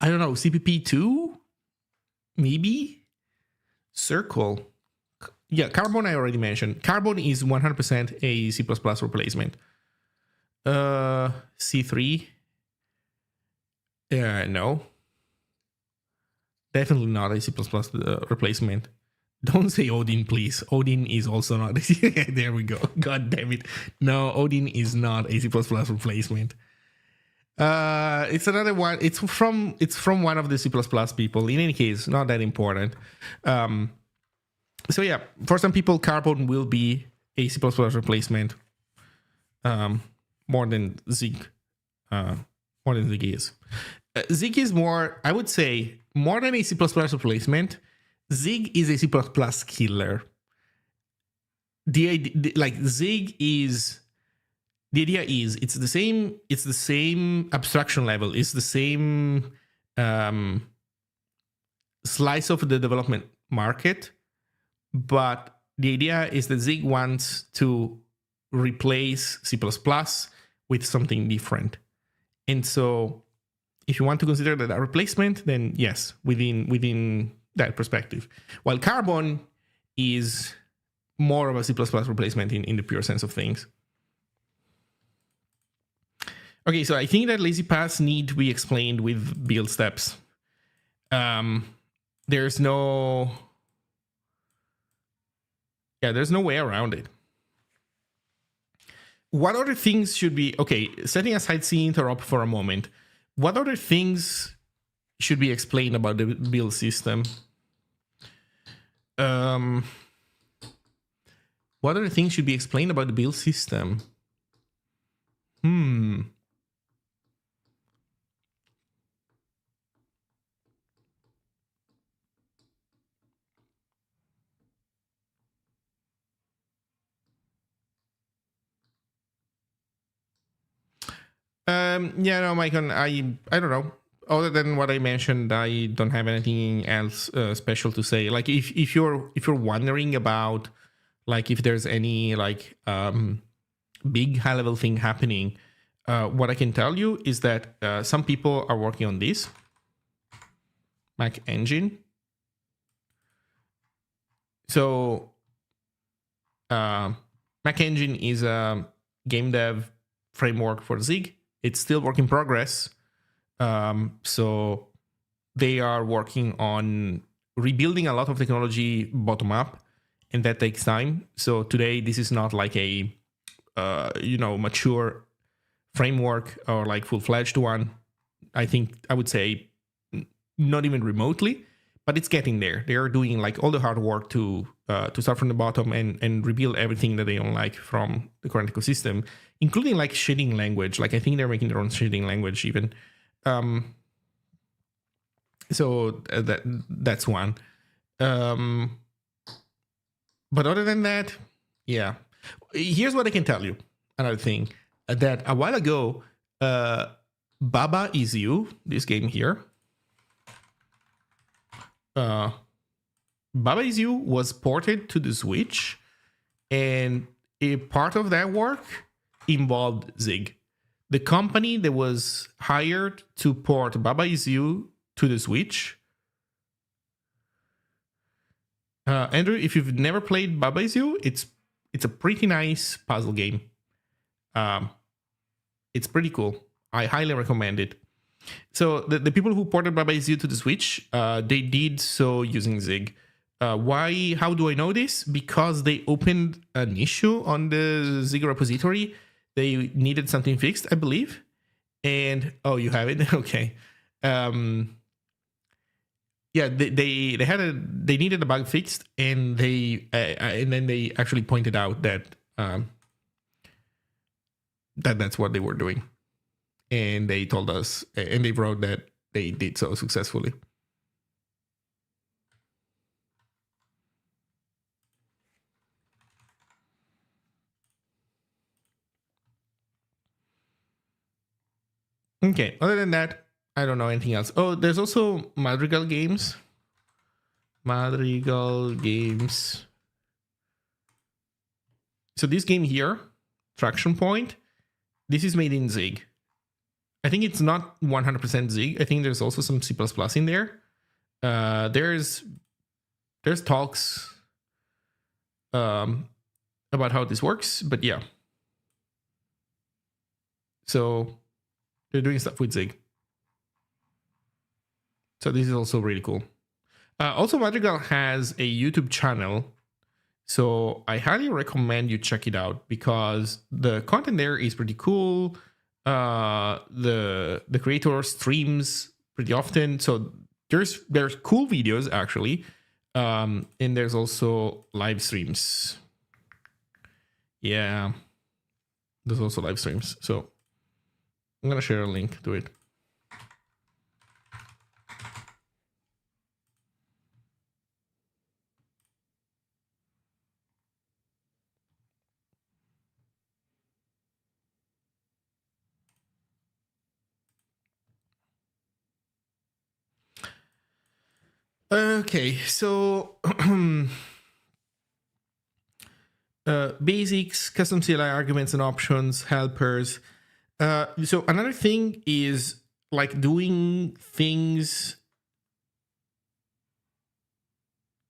I don't know, CPP2, maybe. Circle. Yeah, Carbon I already mentioned. Carbon is 100% a C++ replacement. C3. No. Definitely not a C++ replacement. Don't say Odin, please. Odin is also not. There we go. God damn it. No, Odin is not a C++ replacement. It's another one. It's from one of the C++ people. In any case, not that important. So yeah, for some people, Carbon will be a C++ replacement. More than Zig. More than Zig is. Zig is more, I would say, more than a C++ replacement. Zig is a C++ killer. Zig is. The idea is it's the same abstraction level. It's the same slice of the development market. But the idea is that Zig wants to replace C++ with something different. And so if you want to consider that a replacement, then yes, within that perspective. While Carbon is more of a C++ replacement in the pure sense of things. Okay, so I think that lazy paths need to be explained with build steps. There's no way around it. What other things should be, okay, setting aside C interrupt for a moment. what other things should be explained about the build system? What other things should be explained about the build system? Yeah, no, Michael, I don't know. Other than what I mentioned, I don't have anything else special to say. Like, if you're wondering about, like, if there's any like big high level thing happening, what I can tell you is that some people are working on this Mac engine. So Mac engine is a game dev framework for Zig. It's still work in progress. So they are working on rebuilding a lot of technology bottom up, and that takes time. So today, this is not like a mature framework or like full-fledged one. I think I would say not even remotely, but it's getting there. They are doing like all the hard work to start from the bottom and rebuild everything that they don't like from the current ecosystem, including like shading language. Like I think they're making their own shading language even. So that's one. But other than that, yeah. Here's what I can tell you. Another thing that a while ago, Baba Is You, this game here, Baba Is You was ported to the Switch, and a part of that work involved Zig. The company that was hired to port Baba Is You to the Switch. Andrew, if you've never played Baba Is You, it's a pretty nice puzzle game. It's pretty cool. I highly recommend it. So the people who ported Baba Is You to the Switch, they did so using Zig. Why? How do I know this? Because they opened an issue on the Zig repository. They needed something fixed, I believe. And oh, you have it. Okay. Yeah, they needed a bug fixed, and then they actually pointed out that that's what they were doing, and they told us, and they wrote that they did so successfully. Okay, other than that, I don't know anything else. Oh, there's also Madrigal Games. So this game here, Traction Point, this is made in Zig. I think it's not 100% Zig. I think there's also some C++ in there. There's talks about how this works, but yeah. So they're doing stuff with Zig. So this is also really cool. Also, Madrigal has a YouTube channel, so I highly recommend you check it out because the content there is pretty cool. The creator streams pretty often, so there's cool videos actually, and there's also live streams. Yeah, there's also live streams. So I'm gonna share a link to it. Okay, so basics, custom CLI arguments and options, helpers. So another thing is like doing things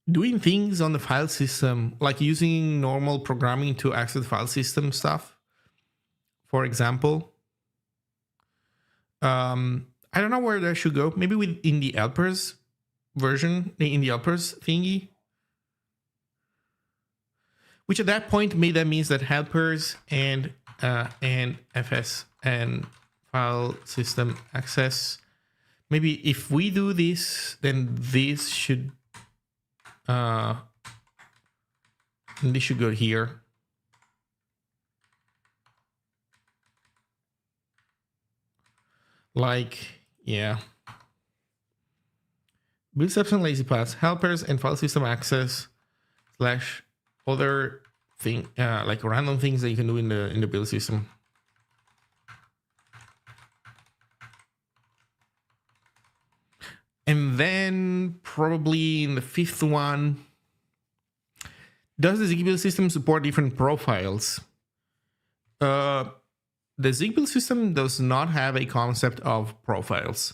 on the file system, like using normal programming to access the file system stuff. For example, I don't know where that should go. Maybe in the helpers version, in the helpers thingy, which at that point that means that helpers and fs and file system access. Maybe if we do this, then this should go here. Like, yeah. Build steps and lazy paths, helpers and file system access / other thing, like random things that you can do in the build system. And then probably in the fifth one, does the Zig build system support different profiles? The Zig build system does not have a concept of profiles.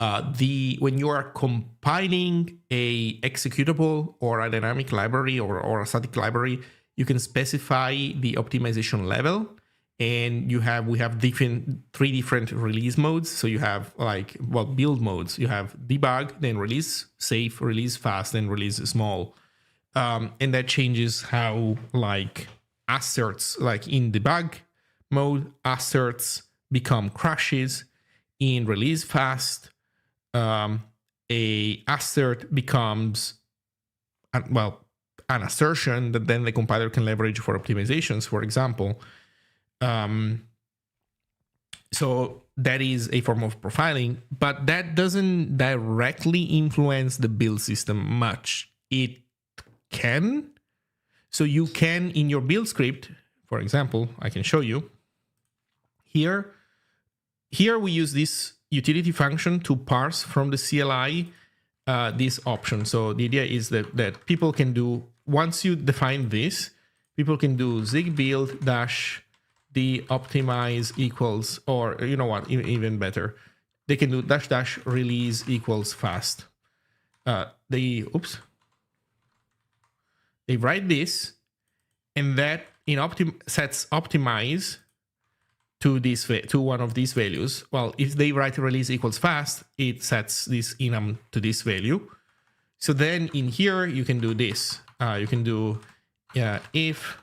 When you are compiling a executable or a dynamic library or a static library, you can specify the optimization level. And we have three different release modes. So you have build modes. You have debug, then release safe, release fast, then release small. And that changes how asserts, in debug mode, asserts become crashes. In release fast, a assert becomes an assertion that then the compiler can leverage for optimizations, for example. So that is a form of profiling, but that doesn't directly influence the build system much. It can. So you can, in your build script, for example, I can show you here. Here we use this utility function to parse from the CLI this option. So the idea is that people can do, once you define this, people can do zig build dash the optimize equals, or you know what, even better, they can do dash dash release equals fast. They write this, and that sets optimize to one of these values. Well, if they write release equals fast, it sets this enum to this value. So then in here you can do this. You can do if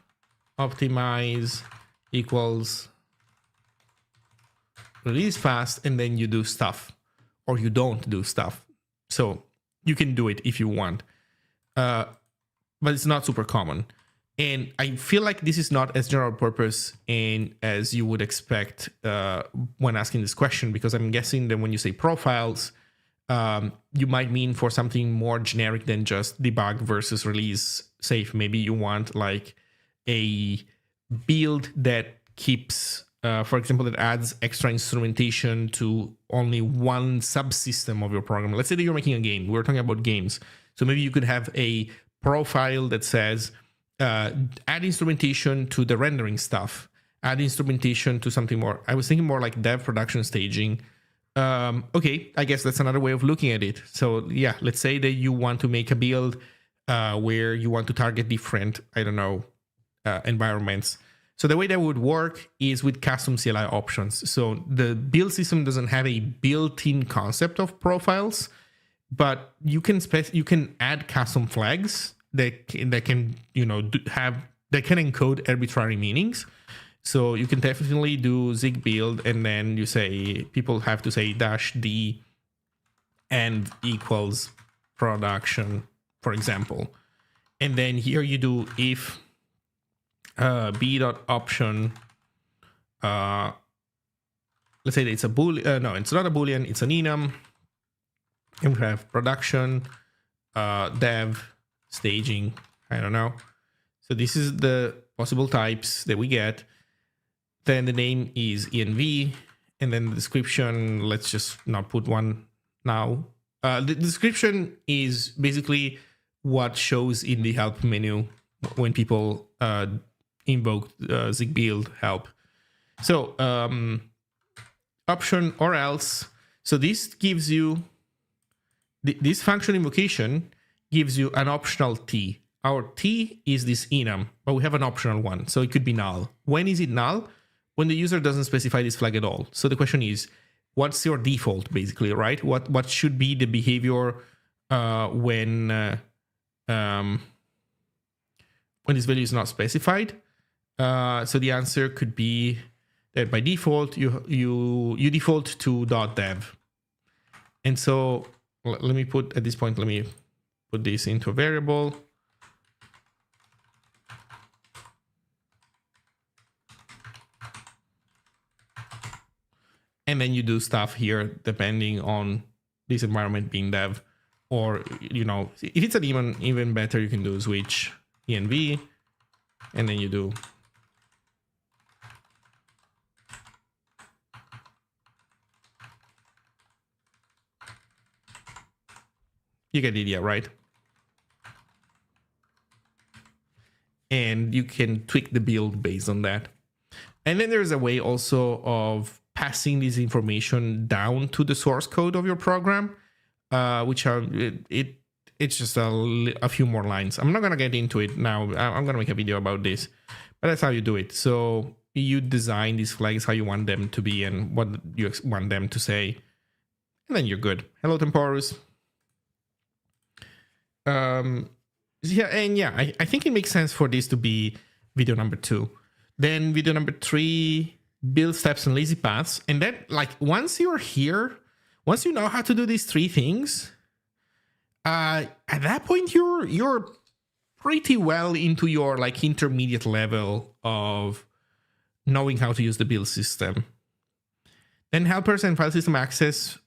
optimize equals release fast, and then you do stuff, or you don't do stuff. So you can do it if you want, but it's not super common. And I feel like this is not as general purpose and as you would expect when asking this question, because I'm guessing that when you say profiles, you might mean for something more generic than just debug versus release safe. Maybe you want a build that keeps, for example, that adds extra instrumentation to only one subsystem of your program. Let's say that you're making a game. We're talking about games. So maybe you could have a profile that says, add instrumentation to the rendering stuff, add instrumentation to something more. I was thinking more like dev production staging. Okay, I guess that's another way of looking at it. So yeah, let's say that you want to make a build where you want to target different, environments. So the way that would work is with custom CLI options. So the build system doesn't have a built-in concept of profiles, but you can add custom flags that can encode arbitrary meanings. So you can definitely do zig build, and then you say people have to say -d and equals production, for example. And then here you do if b.option, let's say that it's a boolean. No, it's not a boolean, it's an enum. And we have production, dev, staging, I don't know. So this is the possible types that we get. Then the name is env, and then the description, let's just not put one now. The description is basically what shows in the help menu when people invoke zig build help. So option or else. So this gives you, this function invocation gives you an optional t. Our t is this enum, but we have an optional one, so it could be null. When is it null? When the user doesn't specify this flag at all. So the question is, what's your default, basically, right? What should be the behavior when this value is not specified? So the answer could be that by default you default to .dev. And so let me put, at this point, let me put this into a variable. And then you do stuff here depending on this environment being dev, or, you know, if it's an even better, you can do switch env, and then you do you get the idea, right? And you can tweak the build based on that. And then there's a way also of passing this information down to the source code of your program, which are it's just a few more lines. I'm not gonna get into it now. I'm gonna make a video about this, but that's how you do it. So you design these flags how you want them to be and what you want them to say, and then you're good. Hello, Temporus. Yeah, and yeah, I think it makes sense for this to be video number 2. Then video number 3, build steps and lazy paths. And then, like, once you're here, once you know how to do these 3 things, at that point you're pretty well into your like intermediate level of knowing how to use the build system. Then helpers and file system access.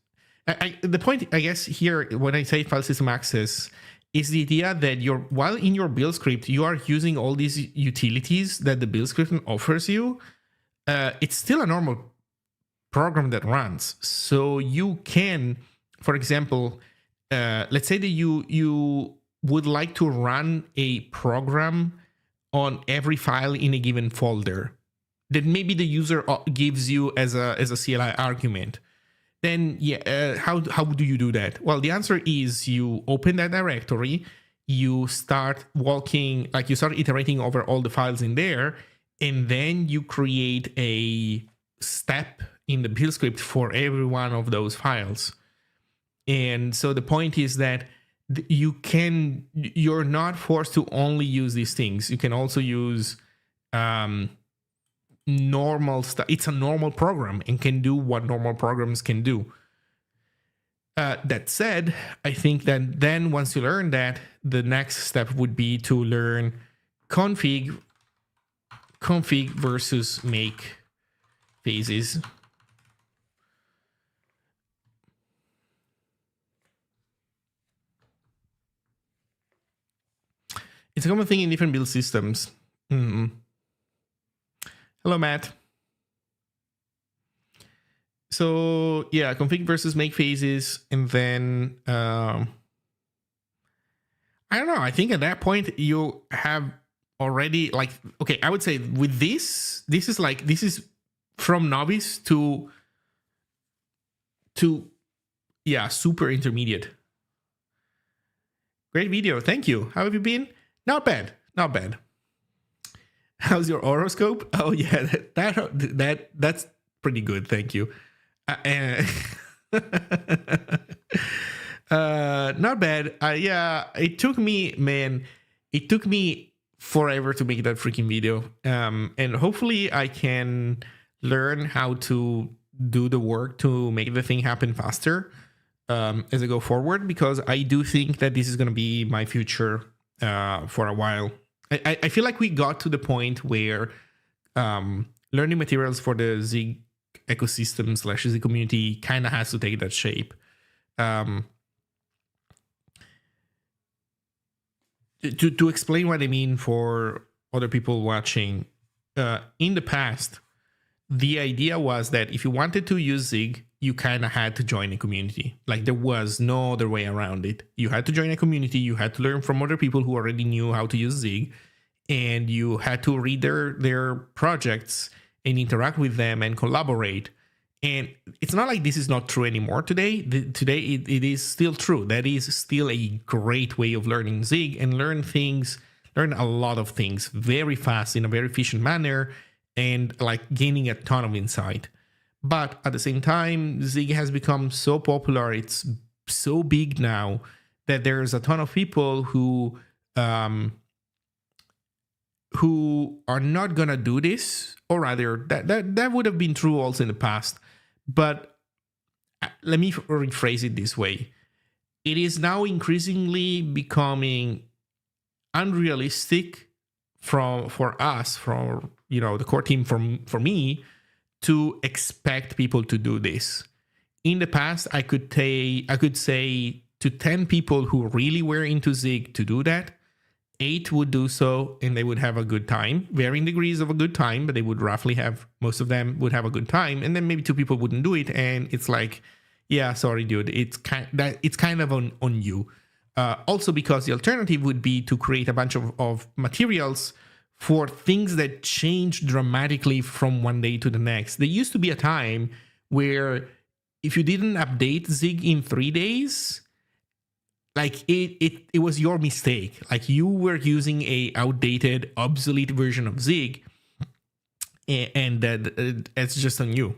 The point, I guess, here when I say file system access is the idea that while in your build script, you are using all these utilities that the build script offers you. It's still a normal program that runs. So you can, for example, let's say that you would like to run a program on every file in a given folder that maybe the user gives you as a CLI argument. Then yeah, how do you do that? Well, the answer is you open that directory, you start walking, like you start iterating over all the files in there, and then you create a step in the build script for every one of those files. And so the point is that you're not forced to only use these things. You can also use normal stuff. It's a normal program and can do what normal programs can do. That said, I think that then once you learn that, the next step would be to learn config versus make phases. It's a common thing in different build systems. Hello, Matt. So yeah, config versus make phases, and then I don't know. I think at that point you have already, like, okay, I would say with this is from novice to yeah, super intermediate. Great video, thank you. How have you been? Not bad, not bad. How's your horoscope? Oh yeah, that's pretty good. Thank you. Not bad. Yeah, it took me forever to make that freaking video. And hopefully I can learn how to do the work to make the thing happen faster as I go forward, because I do think that this is going to be my future for a while. I feel like we got to the point where learning materials for the Zig ecosystem / Zig community kind of has to take that shape. To explain what I mean for other people watching, in the past, the idea was that if you wanted to use Zig, you kind of had to join a community. Like, there was no other way around it. You had to join a community, you had to learn from other people who already knew how to use Zig, and you had to read their projects and interact with them and collaborate. And it's not like this is not true anymore today. Today it is still true. That is still a great way of learning Zig, and learn a lot of things very fast in a very efficient manner, and like gaining a ton of insight. But at the same time, Zig has become so popular, it's so big now, that there's a ton of people who who are not gonna do this, or rather, that would have been true also in the past. But let me rephrase it this way: it is now increasingly becoming unrealistic for us, for the core team, for me, to expect people to do this. In the past, I could say to 10 people who really were into Zig to do that, 8 would do so, and they would have a good time, varying degrees of a good time, but they would roughly have, most of them would have a good time, and then maybe 2 people wouldn't do it, and it's like, yeah, sorry, dude, it's kind of on you. Also, because the alternative would be to create a bunch of materials for things that change dramatically from one day to the next. There used to be a time where if you didn't update Zig in 3 days, like it was your mistake. Like you were using a outdated, obsolete version of Zig, and that it's just on you.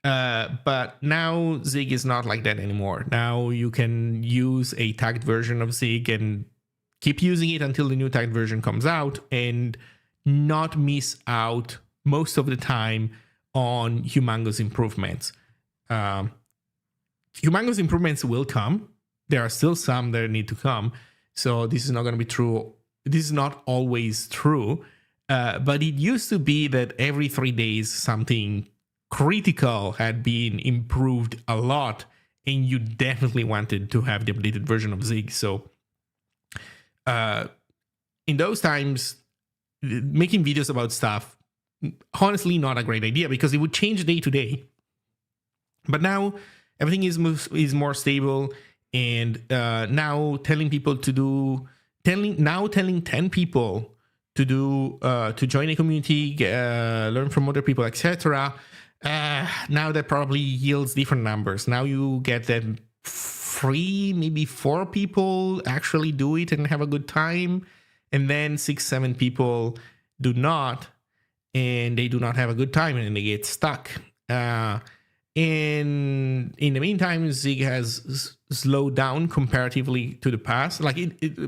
But now Zig is not like that anymore. Now you can use a tagged version of Zig and keep using it until the new tagged version comes out, and not miss out most of the time on humongous improvements. Humongous improvements will come. There are still some that need to come. So this is not going to be true. This is not always true. But it used to be that every 3 days something critical had been improved a lot, and you definitely wanted to have the updated version of Zig. So in those times, making videos about stuff, honestly, not a great idea, because it would change day to day. But now everything is more stable, and now telling 10 people to do to join a community, learn from other people, etc. Now that probably yields different numbers. Now you get that 3, maybe 4 people actually do it and have a good time, and then 6, 7 people do not, and they do not have a good time, and they get stuck. In the meantime, Zig has slowed down comparatively to the past. Like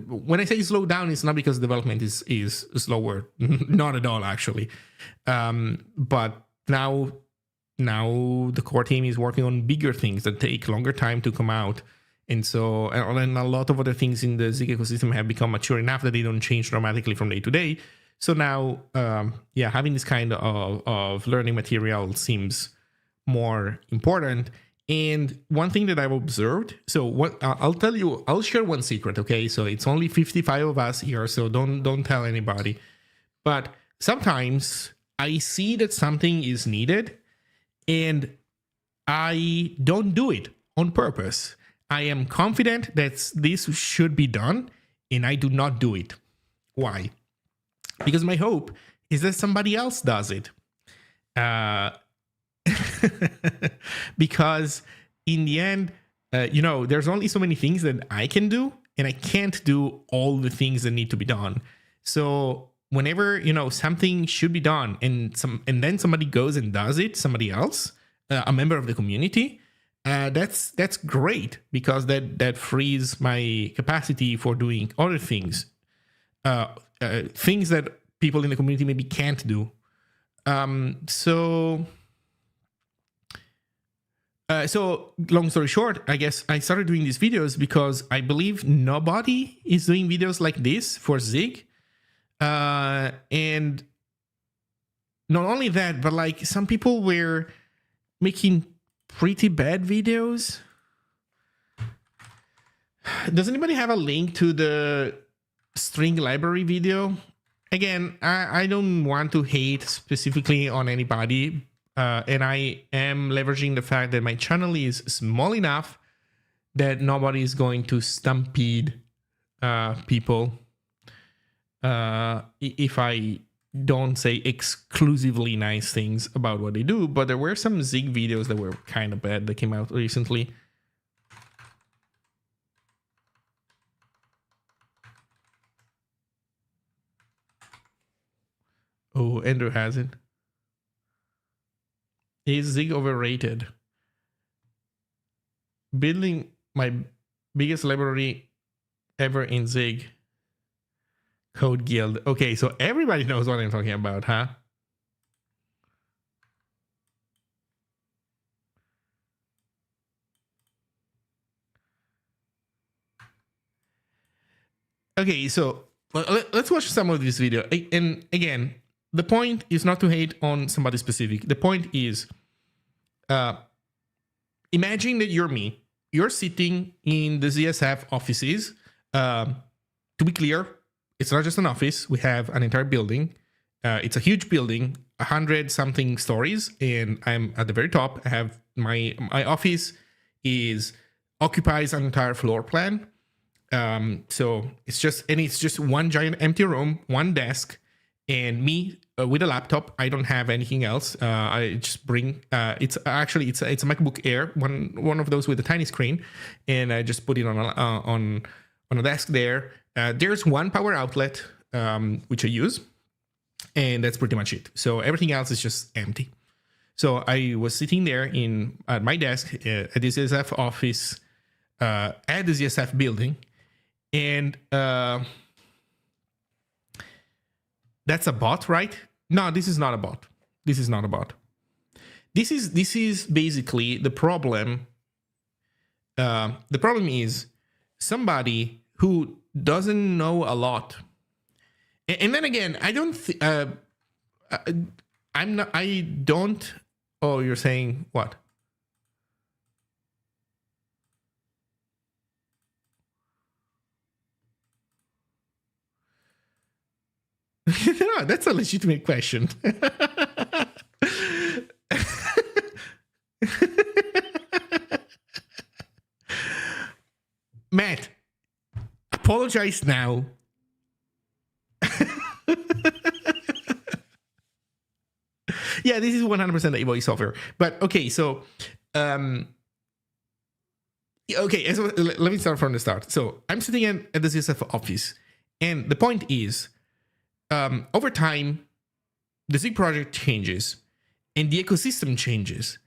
when I say slow down, it's not because development is slower, not at all actually. But now the core team is working on bigger things that take longer time to come out, and so and a lot of other things in the Zig ecosystem have become mature enough that they don't change dramatically from day to day. So now, having this kind of learning material seems more important. And one thing that I've observed, so what I'll share one secret, okay? So it's only 55 of us here, so don't tell anybody. But sometimes I see that something is needed, and I don't do it on purpose. I am confident that this should be done, and I do not do it. Why? Because my hope is that somebody else does it. Because in the end, there's only so many things that I can do, and I can't do all the things that need to be done. So whenever something should be done, and then somebody goes and does it, somebody else, a member of the community, that's great, because that frees my capacity for doing other things, things that people in the community maybe can't do. So long story short, I guess I started doing these videos because I believe nobody is doing videos like this for Zig. And not only that, but like some people were making pretty bad videos. Does anybody have a link to the string library video? Again, I don't want to hate specifically on anybody. And I am leveraging the fact that my channel is small enough that nobody is going to stampede people if I don't say exclusively nice things about what they do. But there were some Zig videos that were kind of bad that came out recently. Oh, Andrew has it. Is Zig overrated? Building my biggest library ever in Zig. Code Guild. Okay, so everybody knows what I'm talking about, huh? Okay, so let's watch some of this video. And again, the point is not to hate on somebody specific. The point is, imagine that you're me. You're sitting in the ZSF offices. To be clear, it's not just an office. We have an entire building. It's a huge building, 100-something stories, and I'm at the very top. I have my office occupies an entire floor plan. So it's just one giant empty room, one desk, and me with a laptop. I don't have anything else. I just bring it's a MacBook Air, one of those with a tiny screen, and I just put it on a desk there. There's one power outlet which I use, and that's pretty much it. So everything else is just empty. So I was sitting there at my desk at the ZSF office at the ZSF building. And that's a bot, right? No, this is not a bot. This is not a bot. This is basically the problem. The problem is somebody who doesn't know a lot. And then again, I don't. I'm not. I don't. Oh, you're saying what? No, that's a legitimate question. Matt, apologize now. Yeah, this is 100% a voiceover. But okay, so okay, so let me start from the start. So I'm sitting at the ZSF office, and the point is, over time, the Zig project changes, and the ecosystem changes.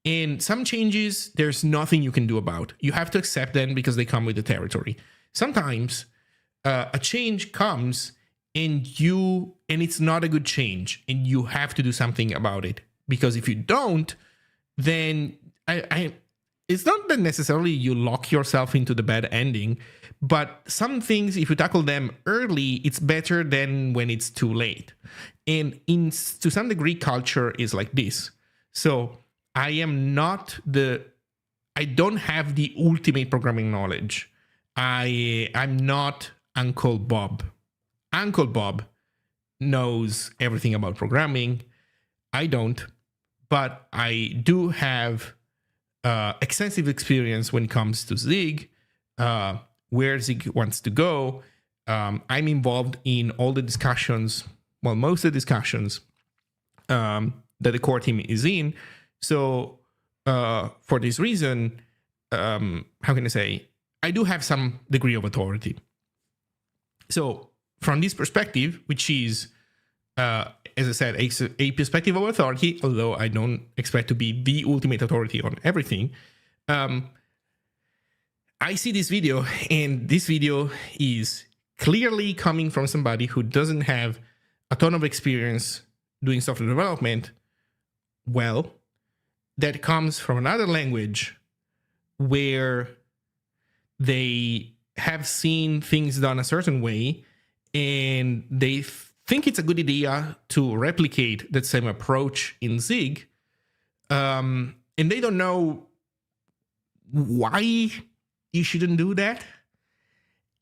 And some changes, there's nothing you can do about. You have to accept them because they come with the territory. Sometimes a change comes and it's not a good change, and you have to do something about it. Because if you don't, then it's not that necessarily you lock yourself into the bad ending, but some things, if you tackle them early, it's better than when it's too late. And to some degree, culture is like this. So I don't have the ultimate programming knowledge. I'm not Uncle Bob. Uncle Bob knows everything about programming. I don't, but I do have extensive experience when it comes to Zig, where Zig wants to go. I'm involved in all the discussions, well, most of the discussions that the core team is in. So for this reason, how can I say, I do have some degree of authority. So from this perspective, which is, as I said, a perspective of authority, although I don't expect to be the ultimate authority on everything, I see this video, and this video is clearly coming from somebody who doesn't have a ton of experience doing software development. Well, that comes from another language where they have seen things done a certain way, and they think it's a good idea to replicate that same approach in Zig, and they don't know why you shouldn't do that.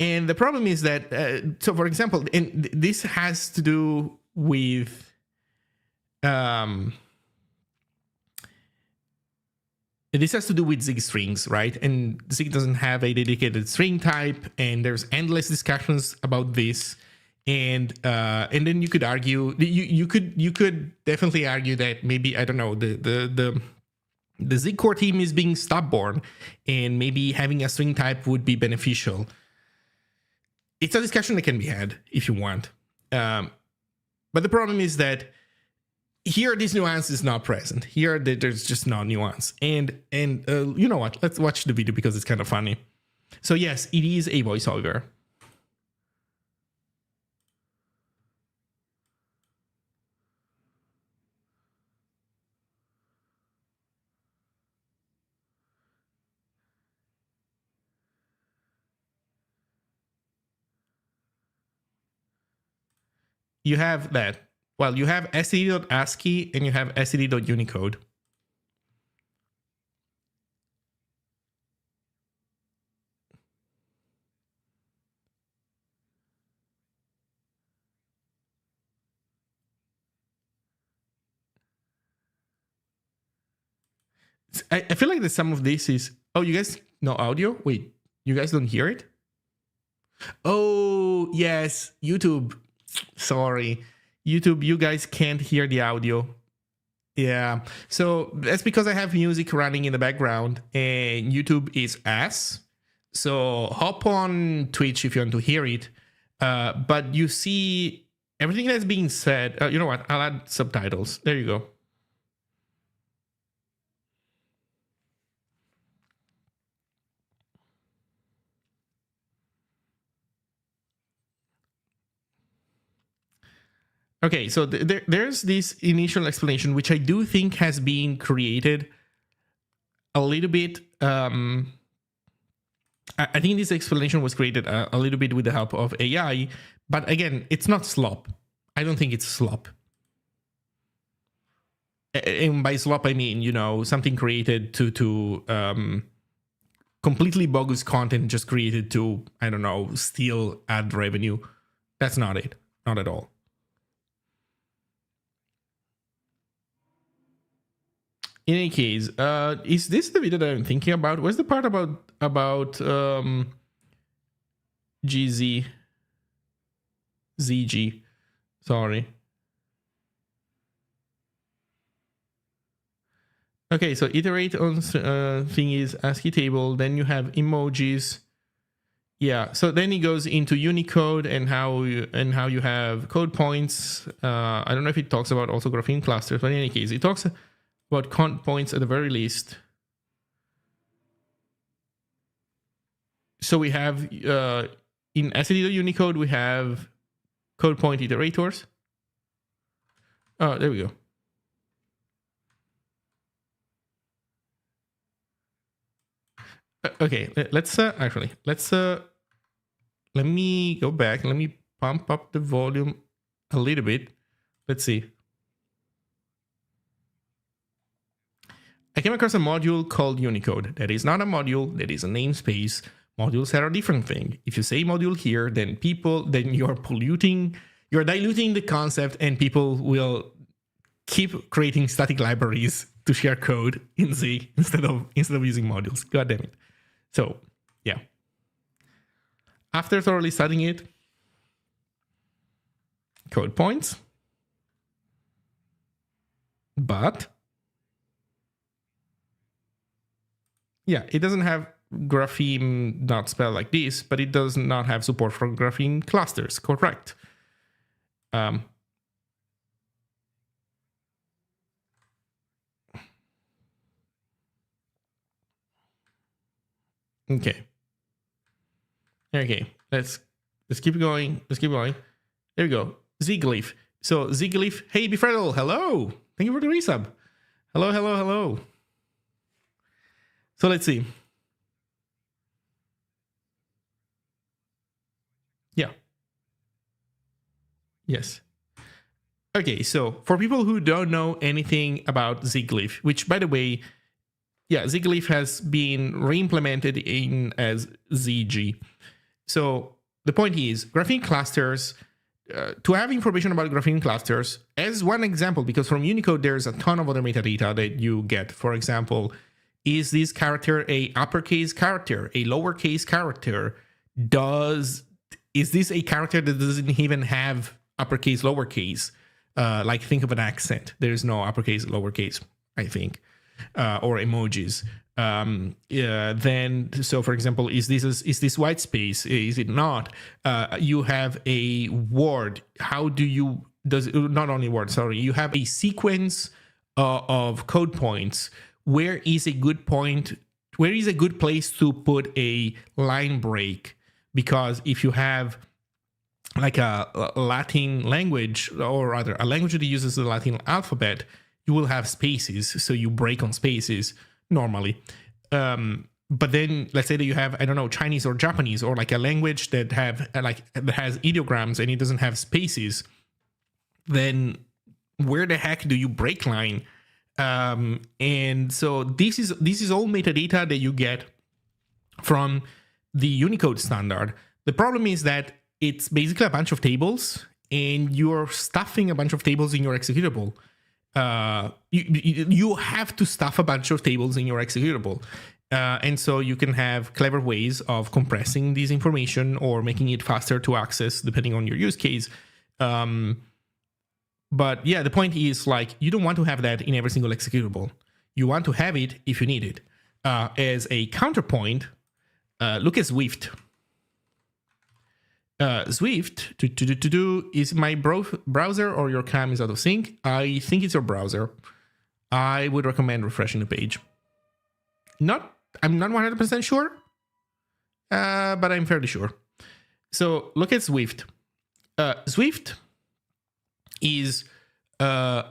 And the problem is that, so for example, and this has to do with Zig strings, right? And Zig doesn't have a dedicated string type, and there's endless discussions about this. And then you could argue, you could definitely argue that maybe, I don't know, the Zig core team is being stubborn, and maybe having a string type would be beneficial. It's a discussion that can be had if you want. But the problem is that here, this nuance is not present. Here, there's just no nuance. And you know what? Let's watch the video because it's kind of funny. So yes, it is a voiceover. you have that. Well, you have std.ascii and you have std.unicode. I feel like that some of this is... Oh, you guys... No audio? Wait, you guys don't hear it? Oh, yes. YouTube. Sorry. YouTube, you guys can't hear the audio. Yeah. So that's because I have music running in the background and YouTube is ass. So hop on Twitch if you want to hear it. But you see everything that's being said. You know what? I'll add subtitles. There you go. Okay, so there's this initial explanation, which I do think has been created a little bit. I think this explanation was created a little bit with the help of AI, but again, it's not slop. I don't think it's slop. And by slop, I mean, you know, something created to completely bogus content just created to, I don't know, steal ad revenue. That's not it. Not at all. In any case, is this the video that I'm thinking about? What's the part about ZG? Sorry. Okay, so iterate on thing is ASCII table. Then you have emojis. Yeah, so then it goes into Unicode and how you have code points. I don't know if it talks about also graphene clusters, but in any case, it talks about code points at the very least. So we have in SAD Unicode we have code point iterators. Oh, there we go. Okay, let's actually let me go back. Let me pump up the volume a little bit. Let's see. I came across a module called Unicode. That is not a module, that is a namespace. Modules are a different thing. If you say module here, then you're diluting the concept, and people will keep creating static libraries to share code in Zig instead of using modules. God damn it. So yeah. After thoroughly studying it, code points, but yeah, it doesn't have graphene not spelled like this, but it does not have support for graphene clusters. Correct. Okay. Let's keep going. There we go. Zig Live. So Zig Live. Hey, Befredel. Hello. Thank you for the resub. Hello. So let's see. Yeah. Yes. Okay, so for people who don't know anything about Zig Live, which by the way, yeah, Zig Live has been re-implemented in as ZG. So the point is, graphene clusters, to have information about graphene clusters, as one example, because from Unicode there's a ton of other metadata that you get. For example, is this character a uppercase character, a lowercase character? Is this a character that doesn't even have uppercase, lowercase? Like think of an accent. There's no uppercase, lowercase, I think. Or emojis. Then, so for example, is this white space? Is it not? You have a word. How do you not only word? Sorry, you have a sequence of code points. Where is a good point? Where is a good place to put a line break? Because if you have like a Latin language, or rather a language that uses the Latin alphabet, you will have spaces, so you break on spaces normally. But then let's say that you have, I don't know, Chinese or Japanese, or like a language that has ideograms and it doesn't have spaces. then where the heck do you break line? And so this is all metadata that you get from the Unicode standard. The problem is that it's basically a bunch of tables, and you're stuffing a bunch of tables in your executable. You have to stuff a bunch of tables in your executable. And so you can have clever ways of compressing this information or making it faster to access depending on your use case. But yeah, the point is, like, you don't want to have that in every single executable. You want to have it if you need it. As a counterpoint, look at Swift. Swift is my browser, or your cam is out of sync. I think it's your browser. I would recommend refreshing the page. I'm not 100% sure, but I'm fairly sure. So look at Swift. Swift is a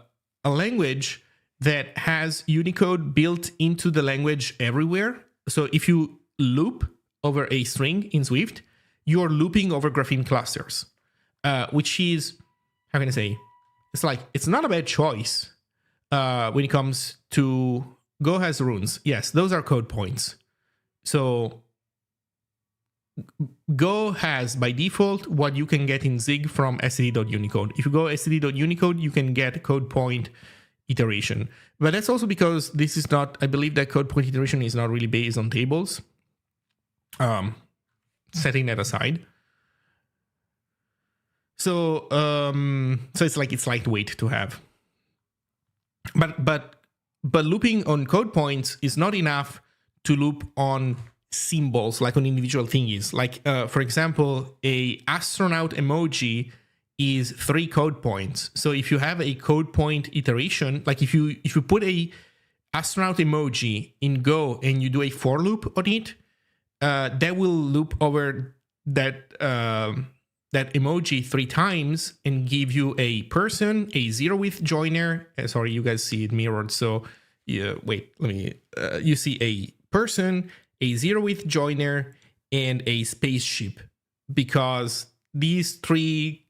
language that has Unicode built into the language everywhere. So if you loop over a string in Swift, you're looping over graphene clusters, which is, how can I say, it's not a bad choice when it comes to Go has runes. Yes, those are code points. So Go has, by default, what you can get in Zig from std.unicode. If you go std.unicode, you can get code point iteration. But that's also because this is not, I believe that code point iteration is not really based on tables. Setting that aside. So it's lightweight to have. But looping on code points is not enough to loop on symbols, like on individual thingies. Like, for example, a astronaut emoji is 3 code points. So if you have a code point iteration, like if you put a astronaut emoji in Go and you do a for loop on it, that will loop over that emoji 3 times and give you a person, a zero width joiner. Sorry, you guys see it mirrored. So yeah, wait, you see a person, a zero width joiner, and a spaceship, because these 3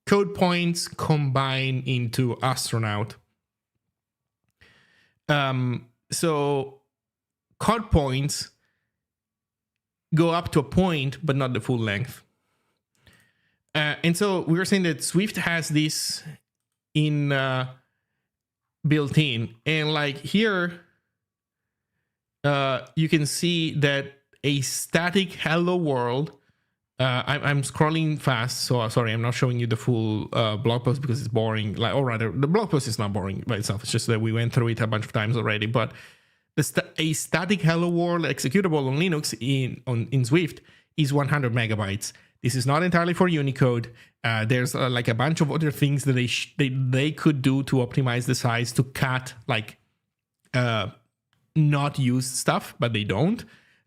code points combine into astronaut. So code points go up to a point, but not the full length. And so we were saying that Swift has this in built in, and like here, you can see that a static hello world. I'm scrolling fast, so sorry, I'm not showing you the full blog post because it's boring. Like, or rather, the blog post is not boring by itself. It's just that we went through it a bunch of times already. But a static hello world executable on Linux in Swift is 100 megabytes. This is not entirely for Unicode. There's like a bunch of other things that they could do to optimize the size to cut like not used stuff, but they don't.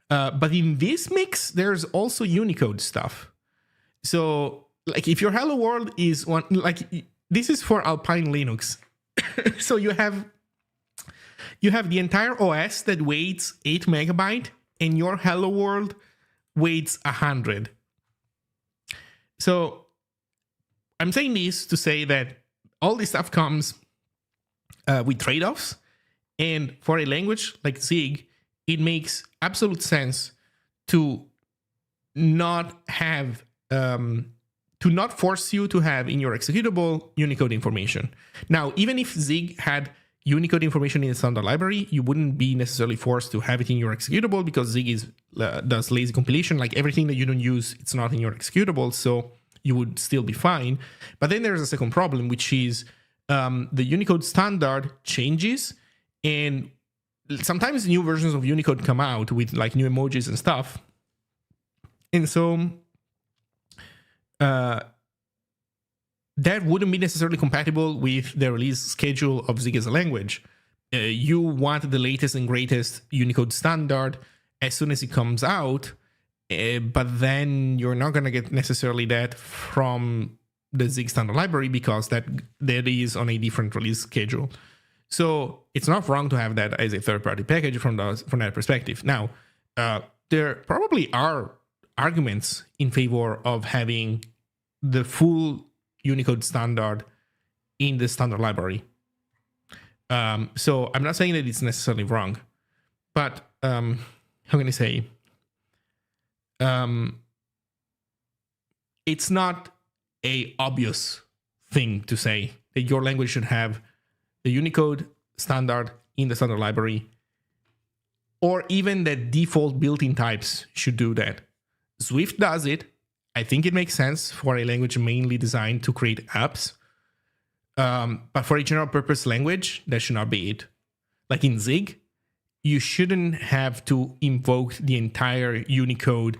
But in this mix, there's also Unicode stuff. So like if your hello world is one, like this is for Alpine Linux. So you have the entire OS that weighs 8 megabyte and your hello world weighs 100. So I'm saying this to say that all this stuff comes with trade-offs. And for a language like Zig, it makes absolute sense to not have, to not force you to have in your executable Unicode information. Now, even if Zig had Unicode information in the standard library, you wouldn't be necessarily forced to have it in your executable because Zig does lazy compilation. Like everything that you don't use, it's not in your executable, so you would still be fine. But then there's a second problem, which is the Unicode standard changes, and sometimes new versions of Unicode come out with like new emojis and stuff. And so that wouldn't be necessarily compatible with the release schedule of Zig as a language. You want the latest and greatest Unicode standard as soon as it comes out, but then you're not going to get necessarily that from the Zig standard library because that is on a different release schedule. So it's not wrong to have that as a third-party package from that perspective. Now, there probably are arguments in favor of having the full Unicode standard in the standard library. So I'm not saying that it's necessarily wrong, but how can I say? It's not a obvious thing to say that your language should have the Unicode standard in the standard library, or even that default built-in types should do that. Swift does it. I think it makes sense for a language mainly designed to create apps. But for a general purpose language, that should not be it. Like in Zig, you shouldn't have to invoke the entire Unicode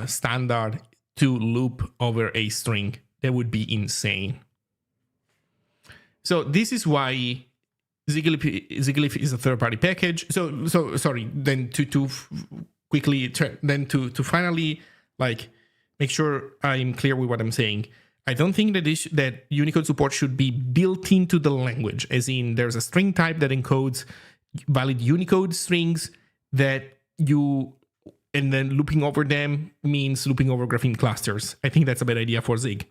standard to loop over a string. That would be insane. So this is why Zig Live is a third-party package. So sorry. Then to finally like make sure I'm clear with what I'm saying. I don't think that that Unicode support should be built into the language, as in there's a string type that encodes valid Unicode strings and then looping over them means looping over grapheme clusters. I think that's a bad idea for Zig.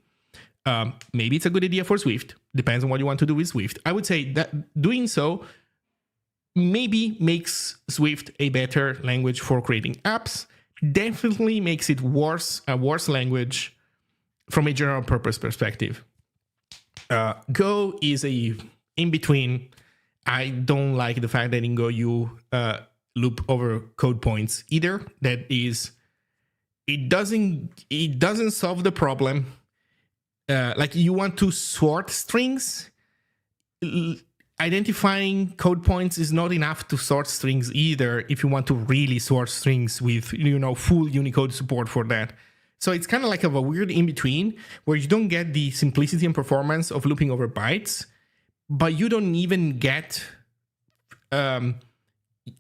Maybe it's a good idea for Swift. Depends on what you want to do with Swift. I would say that doing so maybe makes Swift a better language for creating apps. Definitely makes it a worse language from a general purpose perspective. Go is a in-between. I don't like the fact that in Go you loop over code points either. That is, it doesn't solve the problem. Like you want to sort strings, identifying code points is not enough to sort strings either if you want to really sort strings with full Unicode support for that. So it's kind of like a weird in-between where you don't get the simplicity and performance of looping over bytes, but you don't even get any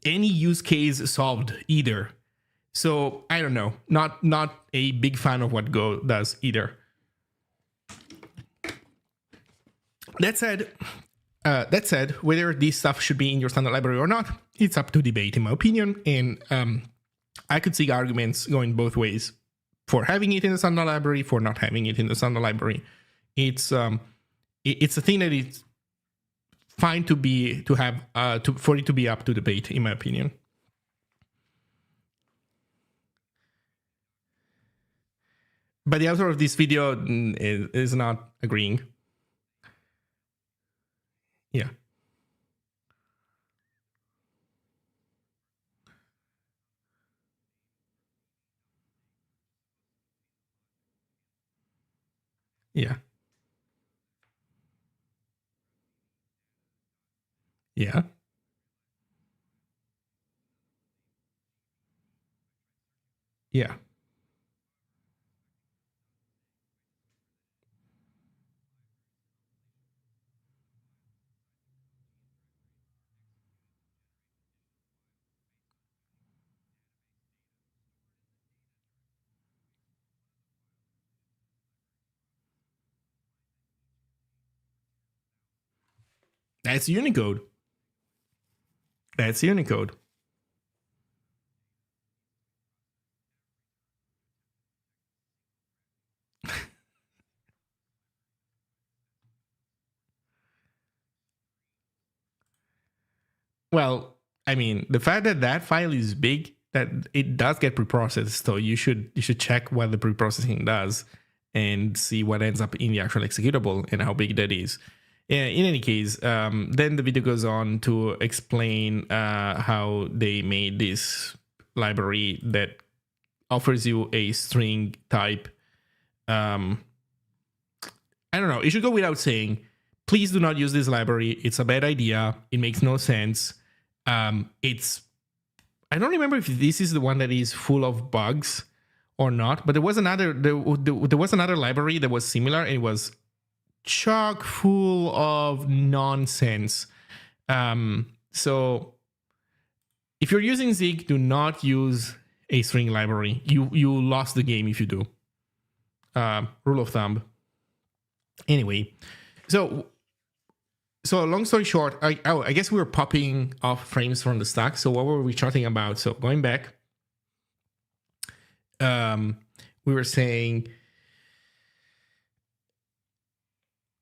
use case solved either. So I don't know, not a big fan of what Go does either. That said, whether this stuff should be in your standard library or not, it's up to debate, in my opinion. And I could see arguments going both ways for having it in the standard library, for not having it in the standard library. It's a thing that it's fine for it to be up to debate, in my opinion. But the author of this video is not agreeing. Yeah. Yeah. Yeah. Yeah. That's Unicode. That's Unicode. Well, I mean, the fact that that file is big, that it does get preprocessed, so you should check what the preprocessing does and see what ends up in the actual executable and how big that is. In any case, then the video goes on to explain how they made this library that offers you a string type. I don't know. It should go without saying, please do not use this library. It's a bad idea. It makes no sense. I don't remember if this is the one that is full of bugs or not, but there was another library that was similar, and it was chock full of nonsense. So if you're using Zig, do not use a string library. You lost the game if you do. Rule of thumb. Anyway, so long story short, I guess we were popping off frames from the stack. So what were we chatting about? So going back, we were saying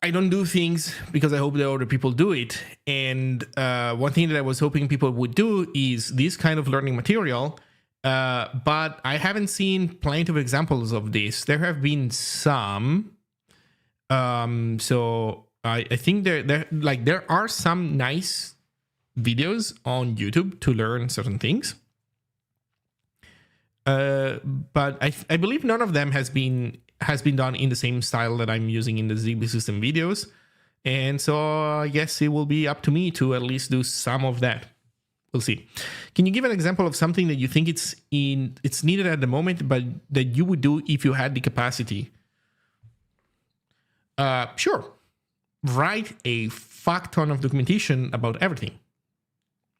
I don't do things because I hope that other people do it. And one thing that I was hoping people would do is this kind of learning material. But I haven't seen plenty of examples of this. There have been some. So I think there are some nice videos on YouTube to learn certain things. But I believe none of them has been done in the same style that I'm using in the Zig system videos. And so I guess it will be up to me to at least do some of that. We'll see. Can you give an example of something that you think it's needed at the moment, but that you would do if you had the capacity? Sure. Write a fuck ton of documentation about everything.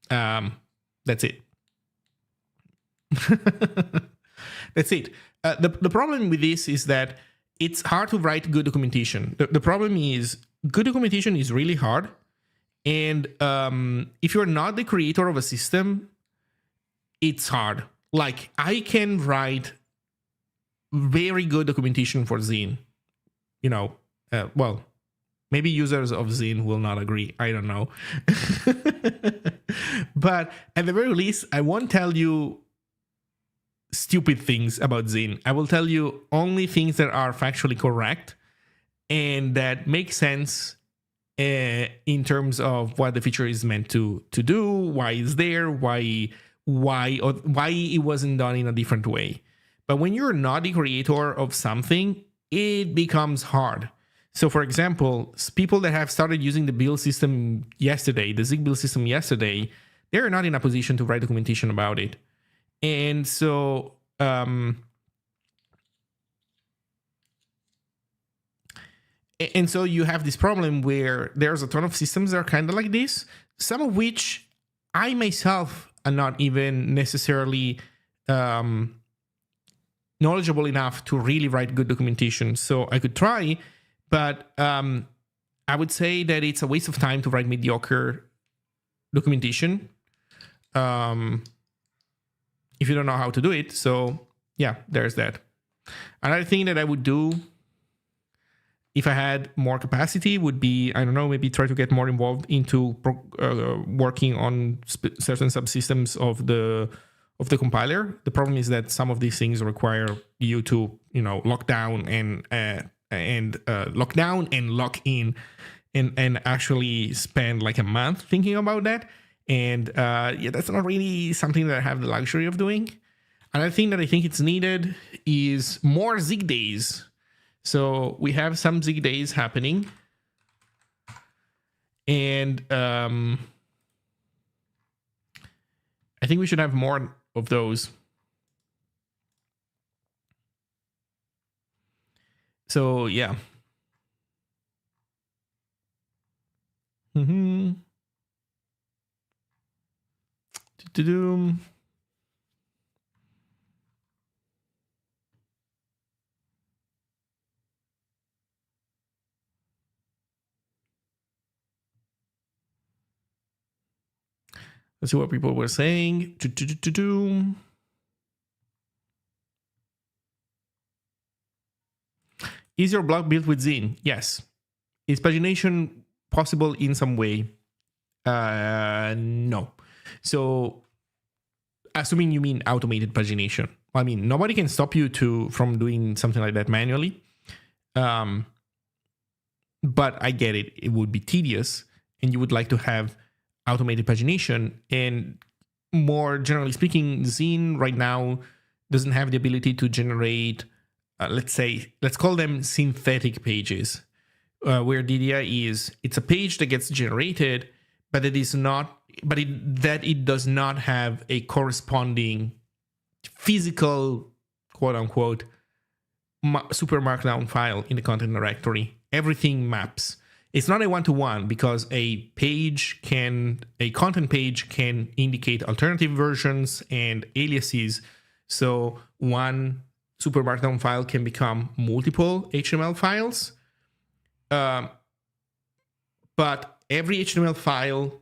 That's it. That's it. The problem with this is that it's hard to write good documentation. The problem is good documentation is really hard. And if you're not the creator of a system, it's hard. Like, I can write very good documentation for Zine. You know, well, maybe users of Zine will not agree. I don't know. But at the very least, I won't tell you stupid things about Zine. I will tell you only things that are factually correct and that make sense in terms of what the feature is meant to do, why it's there, why it wasn't done in a different way. But when you're not the creator of something, it becomes hard. So for example, people that have started using the build system yesterday, the Zig build system yesterday, they're not in a position to write documentation about it. And so you have this problem where there's a ton of systems that are kind of like this, some of which I myself am not even necessarily knowledgeable enough to really write good documentation. So I could try, but I would say that it's a waste of time to write mediocre documentation if you don't know how to do it. So yeah, there's that. Another thing that I would do if I had more capacity would be, I don't know, maybe try to get more involved into working on certain subsystems of the compiler. The problem is that some of these things require you to, lock down and lock down and lock in and actually spend like a month thinking about that. And yeah, that's not really something that I have the luxury of doing. Another thing that I think it's needed is more Zig days. So we have some Zig days happening. And I think we should have more of those. So yeah. Let's see what people were saying. Is your blog built with Zine? Yes. Is pagination possible in some way? No. So, assuming you mean automated pagination. I mean, nobody can stop you from doing something like that manually. But I get it. It would be tedious, and you would like to have automated pagination. And more generally speaking, Zine right now doesn't have the ability to generate, let's call them synthetic pages, where the idea is it's a page that gets generated, but it does not have a corresponding physical, quote unquote, super markdown file in the content directory. Everything maps. It's not a one-to-one because a content page can indicate alternative versions and aliases. So one super markdown file can become multiple HTML files. But every HTML file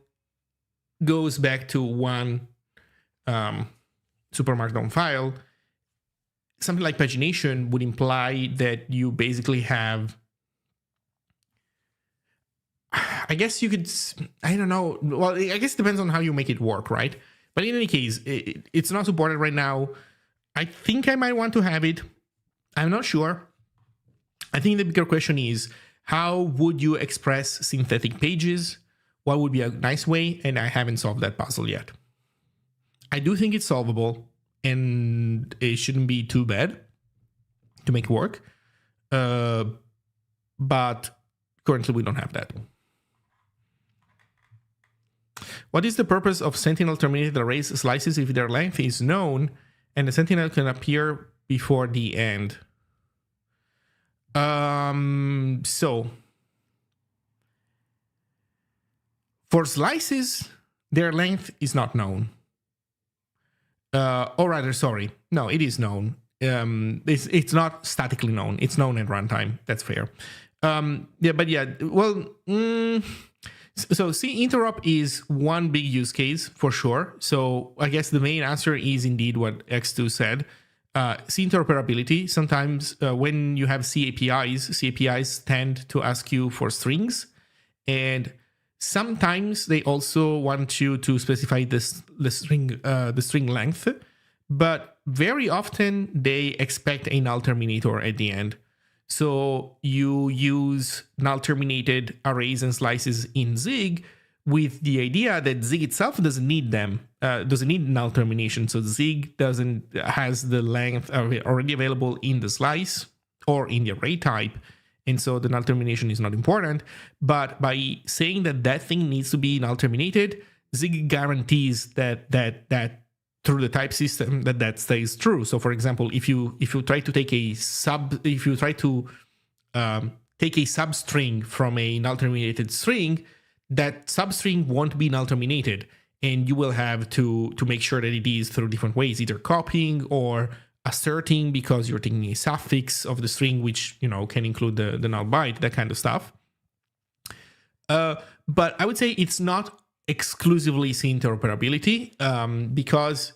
goes back to one super markdown file. Something like pagination would imply that you basically have I guess you could, I don't know. Well, I guess it depends on how you make it work, right? But in any case, it's not supported right now. I think I might want to have it. I'm not sure. I think the bigger question is, how would you express synthetic pages? What would be a nice way? And I haven't solved that puzzle yet. I do think it's solvable, and it shouldn't be too bad to make work. But currently we don't have that. What is the purpose of Sentinel terminated arrays slices if their length is known and the Sentinel can appear before the end? So for slices, their length is not known. Or rather, sorry, no, it is known. It's not statically known. It's known at runtime. That's fair. Yeah, but yeah, well, so C interrupt is one big use case for sure. So I guess the main answer is indeed what X2 said. C interoperability. Sometimes when you have C APIs tend to ask you for strings, and sometimes they also want you to specify the string length. But very often they expect a null terminator at the end. So you use null terminated arrays and slices in Zig with the idea that Zig itself doesn't need them, doesn't need null termination. So Zig has the length already available in the slice or in the array type. And so the null termination is not important. But by saying that thing needs to be null terminated, Zig guarantees that through the type system that stays true. So for example, if you try to take a substring from a null terminated string, that substring won't be null terminated, and you will have to make sure that it is through different ways, either copying or asserting, because you're taking a suffix of the string, which can include the null byte, that kind of stuff. But I would say it's not exclusively C interoperability, because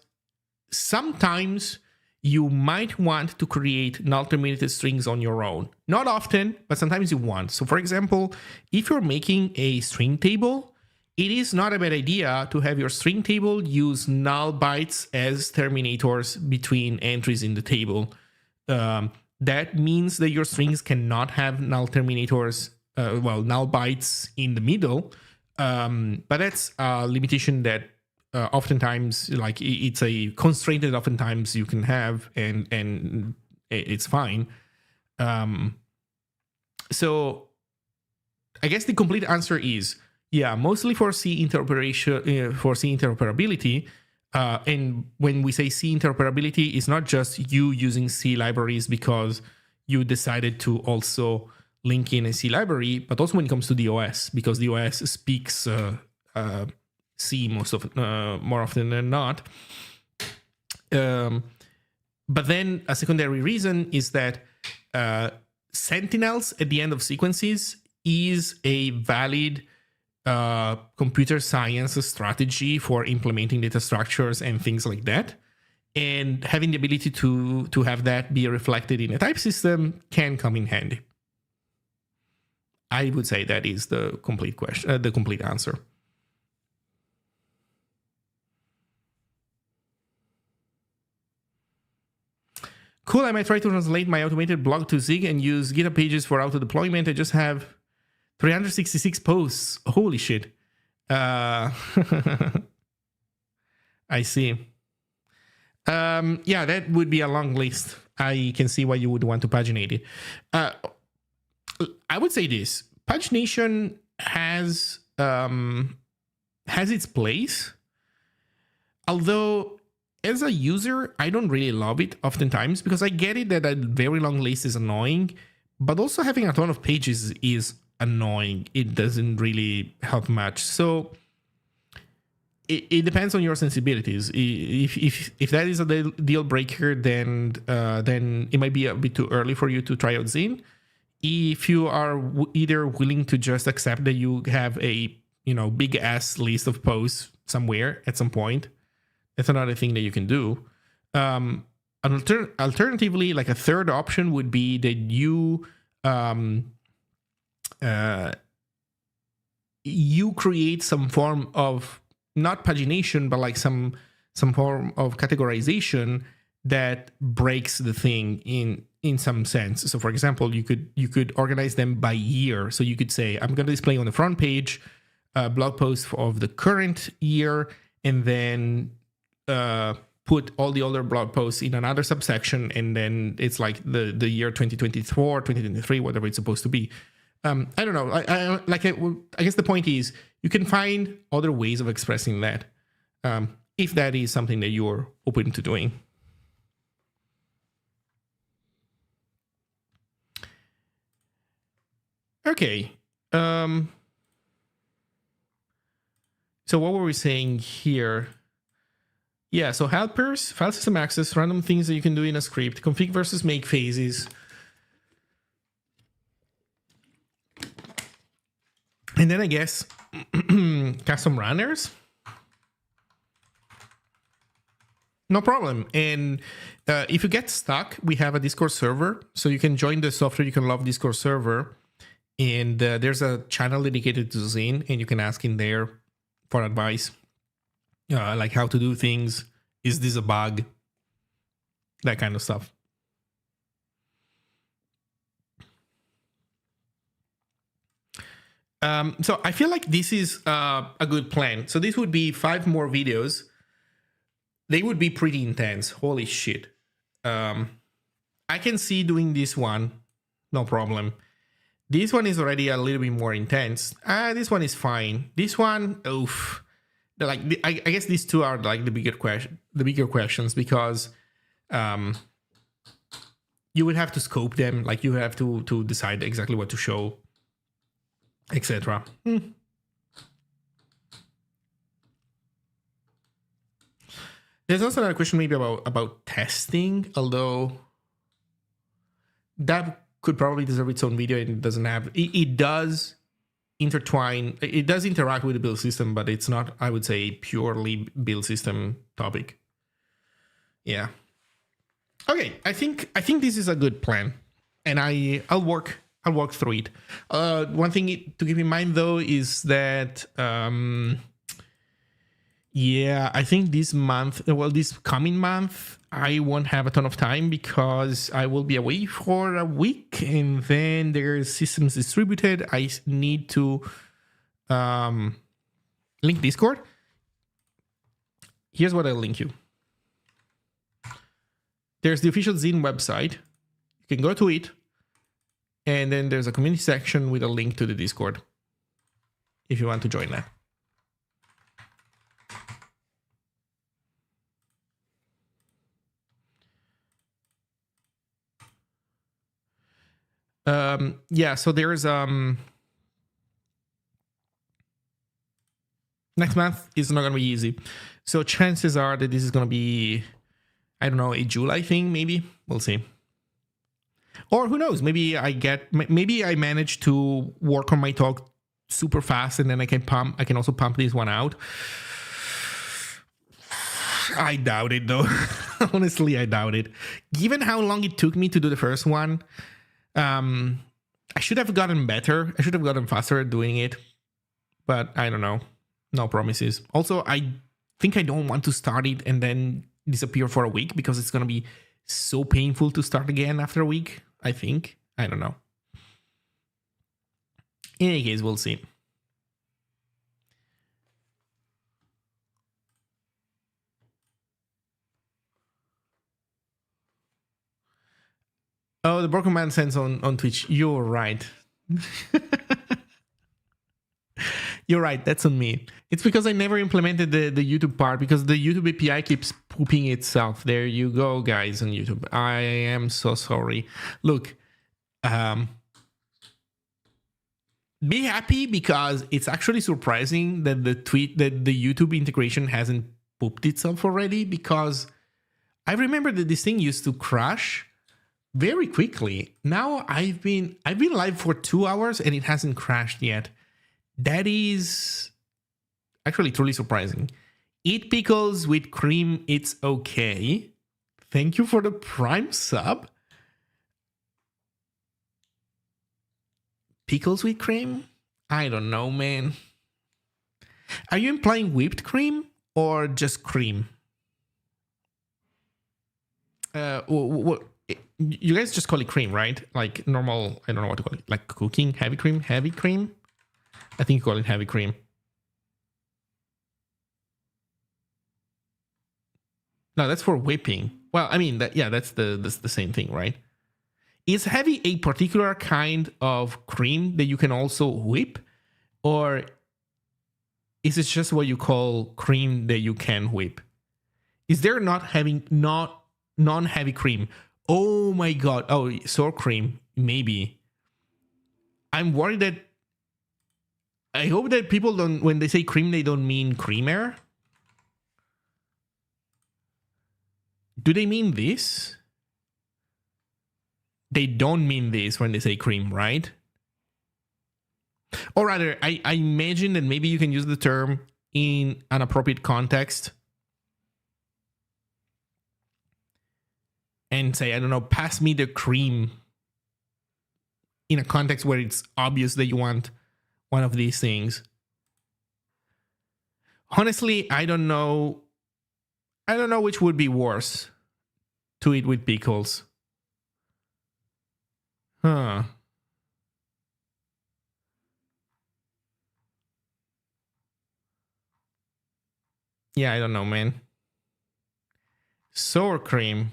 sometimes you might want to create null terminated strings on your own. Not often, but sometimes you want. So for example, if you're making a string table, it is not a bad idea to have your string table use null bytes as terminators between entries in the table. That means that your strings cannot have null terminators, null bytes in the middle. But that's a limitation that oftentimes, like, it's a constraint that oftentimes you can have, and it's fine. So I guess the complete answer is, yeah, mostly for C interoperability. And when we say C interoperability, it's not just you using C libraries because you decided to also link in a C library, but also when it comes to the OS, because the OS speaks C more often than not. But then a secondary reason is that sentinels at the end of sequences is a valid computer science strategy for implementing data structures and things like that. And having the ability to have that be reflected in a type system can come in handy. I would say that is the complete question, the complete answer. Cool, I might try to translate my automated blog to Zig and use GitHub pages for auto deployment. I just have 366 posts. Holy shit. I see. Yeah, that would be a long list. I can see why you would want to paginate it. I would say this: pagination has its place, although as a user, I don't really love it oftentimes, because I get it that a very long list is annoying, but also having a ton of pages is annoying. It doesn't really help much. So it depends on your sensibilities. If that is a deal breaker, then it might be a bit too early for you to try out Zine. If you are either willing to just accept that you have a big ass list of posts somewhere at some point, that's another thing that you can do. Alternatively, like a third option would be that you you create some form of not pagination, but like some form of categorization that breaks the thing in some sense. So for example, you could organize them by year. So you could say, I'm going to display on the front page blog post of the current year, and then put all the other blog posts in another subsection, and then it's like the year 2024, 2023, whatever it's supposed to be. I don't know. I guess the point is you can find other ways of expressing that, if that is something that you're open to doing. Okay. So what were we saying here? Yeah, so helpers, file system access, random things that you can do in a script, config versus make phases. And then I guess custom runners. No problem. And if you get stuck, we have a Discord server. So you can join the Software You Can Love Discord server. And there's a channel dedicated to Zine, and you can ask in there for advice. Like how to do things. Is this a bug? That kind of stuff. So I feel like this is a good plan. So this would be 5 more videos. They would be pretty intense. Holy shit. I can see doing this one. No problem. This one is already a little bit more intense. This one is fine. This one, oof. Like I guess these two are like the bigger questions, because you would have to scope them. Like you have to decide exactly what to show, etc. There's also another question maybe about testing, although that could probably deserve its own video, and it doesn't have. It does intertwine. It does interact with the build system, but it's not, I would say, purely build system topic. Yeah. Okay. I think this is a good plan, and I'll work through it. One thing to keep in mind though is that yeah, I think this coming month, I won't have a ton of time because I will be away for a week, and then there's systems distributed. I need to link Discord. Here's what I'll link you. There's the official Zine website. You can go to it, and then there's a community section with a link to the Discord if you want to join that. Yeah, so there's next month is not gonna be easy, so chances are that this is gonna be, I don't know, a July thing. Maybe we'll see, or who knows, maybe I manage to work on my talk super fast, and then I can also pump this one out. I doubt it though. Honestly, I doubt it, given how long it took me to do the first one. I should have gotten better. I should have gotten faster at doing it, but I don't know. No promises. Also, I think I don't want to start it and then disappear for a week, because it's going to be so painful to start again after a week, I think. I don't know. In any case, we'll see. Oh, the broken man sends on Twitch. You're right. You're right. That's on me. It's because I never implemented the YouTube part, because the YouTube API keeps pooping itself. There you go, guys, on YouTube. I am so sorry. Look, be happy, because it's actually surprising that the YouTube integration hasn't pooped itself already, because I remember that this thing used to crash very quickly. Now I've been live for 2 hours and it hasn't crashed yet. That is actually truly surprising. Eat pickles with cream, it's okay. Thank you for the Prime sub. Pickles with cream? I don't know, man. Are you implying whipped cream or just cream? What you guys just call it cream, right? Like normal, I don't know what to call it. Like cooking, heavy cream, heavy cream. I think you call it heavy cream. No, that's for whipping. Well, I mean that. Yeah, that's the same thing, right? Is heavy a particular kind of cream that you can also whip, or is it just what you call cream that you can whip? Is there not non-heavy cream? Oh my god! Oh, sour cream, maybe. I'm worried that. I hope that people don't, when they say cream, they don't mean creamer. Do they mean this? They don't mean this when they say cream, right? Or rather, I imagine that maybe you can use the term in an appropriate context and say, I don't know, pass me the cream in a context where it's obvious that you want one of these things. Honestly, I don't know which would be worse to eat with pickles. Huh. Yeah, I don't know, man. Sour cream.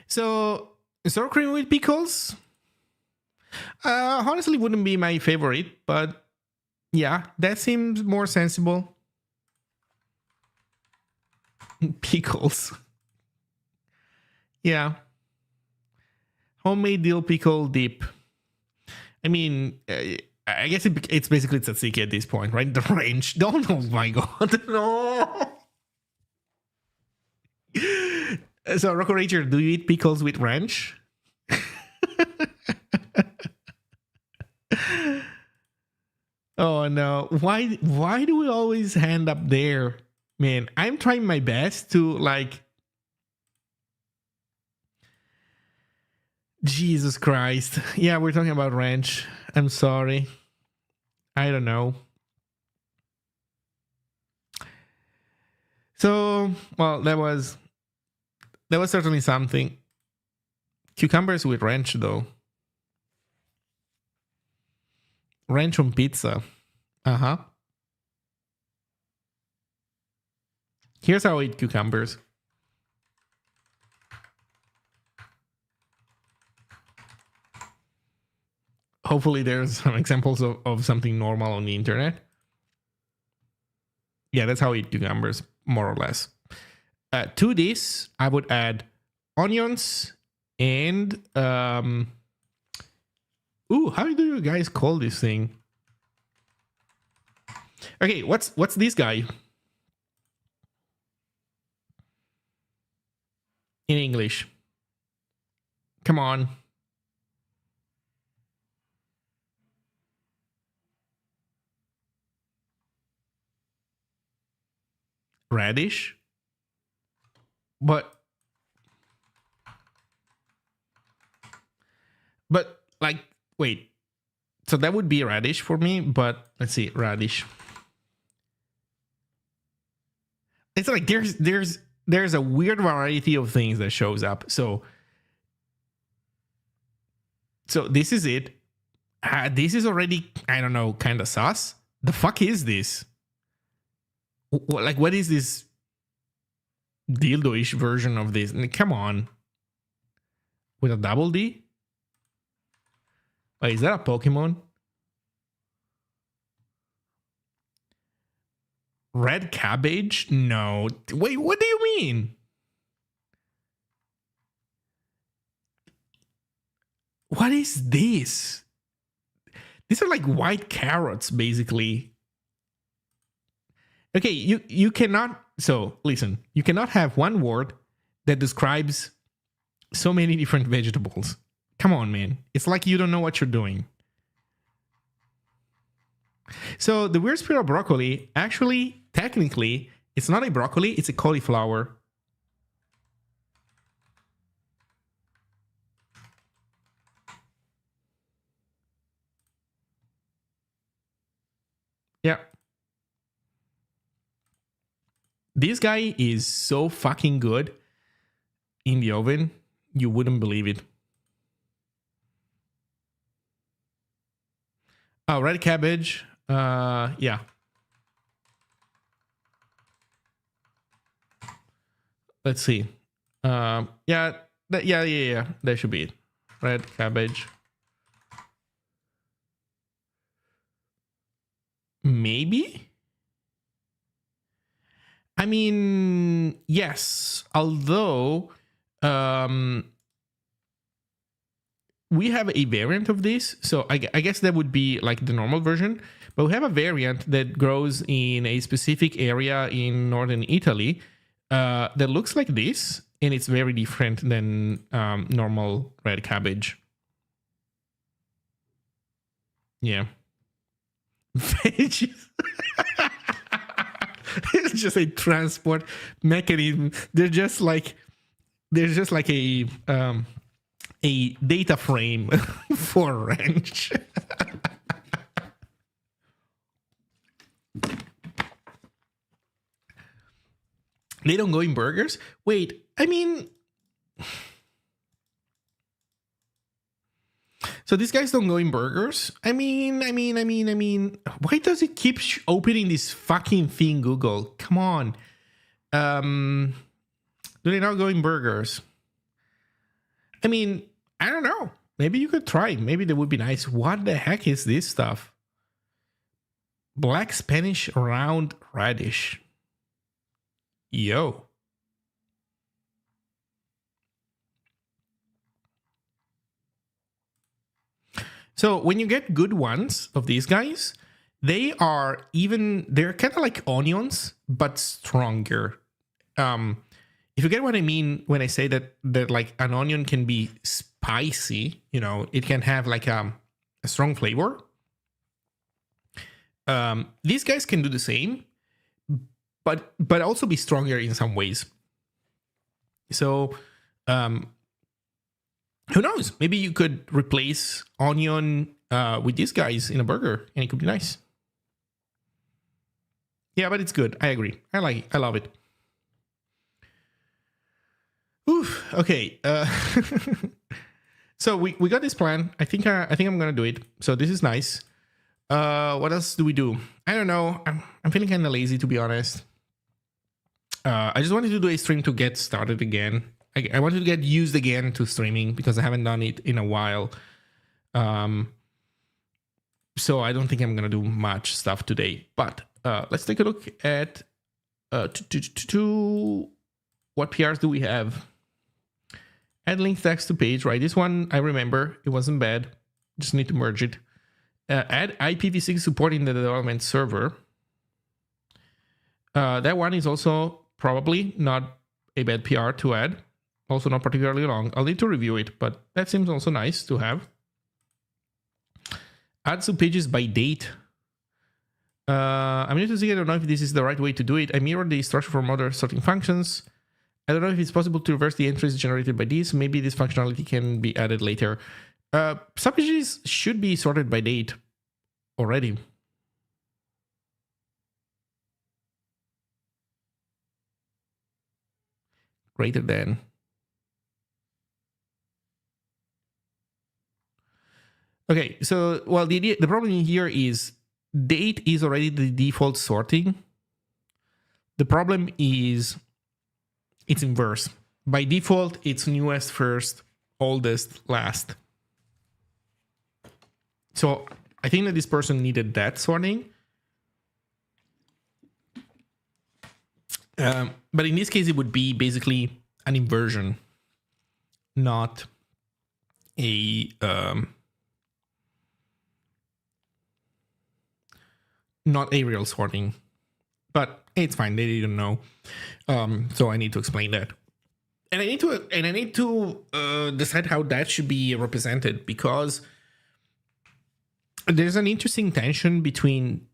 So, sour cream with pickles? Honestly, wouldn't be my favorite, but yeah, that seems more sensible. Pickles. Yeah. Homemade dill pickle dip. I mean, I guess it's basically tzatziki at this point, right? The range. Don't. Oh my god, no. So, Rocco Ranger, do you eat pickles with ranch? Oh no! Why do we always end up there, man? I'm trying my best to like. Jesus Christ! Yeah, we're talking about ranch. I'm sorry. I don't know. So, well, that was certainly something. Cucumbers with ranch, though. Ranch on pizza. Uh-huh. Here's how I eat cucumbers. Hopefully there's some examples of something normal on the internet. Yeah, that's how I eat cucumbers, more or less. To this, I would add onions and ooh, how do you guys call this thing? Okay, what's this guy in English? Come on. Radish? But like, wait. So that would be radish for me, but let's see, radish. It's like there's a weird variety of things that shows up. So this is it. This is already, I don't know, kind of sus. The fuck is this? Like, what is this dildo-ish version of this? Come on. With a double D? Wait, is that a Pokemon? Red cabbage? No. Wait, what do you mean? What is this? These are like white carrots, basically. Okay, you cannot. So listen, you cannot have one word that describes so many different vegetables. Come on, man. It's like you don't know what you're doing. So the weird spiral broccoli, actually, technically, it's not a broccoli, it's a cauliflower. Yeah. This guy is so fucking good in the oven. You wouldn't believe it. Oh, red cabbage. Yeah. Let's see. Yeah, yeah. That should be it. Red cabbage. Maybe? I mean, yes. Although, we have a variant of this. So I guess that would be like the normal version. But we have a variant that grows in a specific area in northern Italy that looks like this. And it's very different than normal red cabbage. Yeah. Veggies. It's just a transport mechanism. They're just like a data frame for ranch. They don't go in burgers? Wait, I mean, so these guys don't go in burgers? I mean, why does it keep opening this fucking thing, Google? Come on. Do they not go in burgers? I mean, I don't know. Maybe you could try. Maybe that would be nice. What the heck is this stuff? Black Spanish round radish. Yo. So when you get good ones of these guys, they're kind of like onions, but stronger. If you get what I mean when I say that like an onion can be spicy, you know, it can have like a strong flavor. These guys can do the same, but also be stronger in some ways. So, who knows? Maybe you could replace onion with these guys in a burger, and it could be nice. Yeah, but it's good. I agree. I like it. I love it. Oof. Okay. So we got this plan. I think I'm gonna do it. So this is nice. What else do we do? I don't know. I'm feeling kind of lazy, to be honest. I just wanted to do a stream to get started again. I wanted to get used again to streaming because I haven't done it in a while. So I don't think I'm gonna do much stuff today. But let's take a look at what PRs do we have. Add link text to page, right? This one I remember. It wasn't bad. Just need to merge it. Add IPv6 support in the development server. That one is also probably not a bad PR to add. Also not particularly long. I'll need to review it, but that seems also nice to have. Add subpages by date. I'm new to Zig. I don't know if this is the right way to do it. I mirrored the structure from other sorting functions. I don't know if it's possible to reverse the entries generated by this. Maybe this functionality can be added later. Subpages should be sorted by date already. Greater than. Okay, so well, the problem here is date is already the default sorting. The problem is it's inverse. By default, it's newest first, oldest last. So I think that this person needed that sorting. But in this case, it would be basically an inversion, not a real sorting. But it's fine. They didn't know, so I need to explain that, and I need to decide how that should be represented, because there's an interesting tension between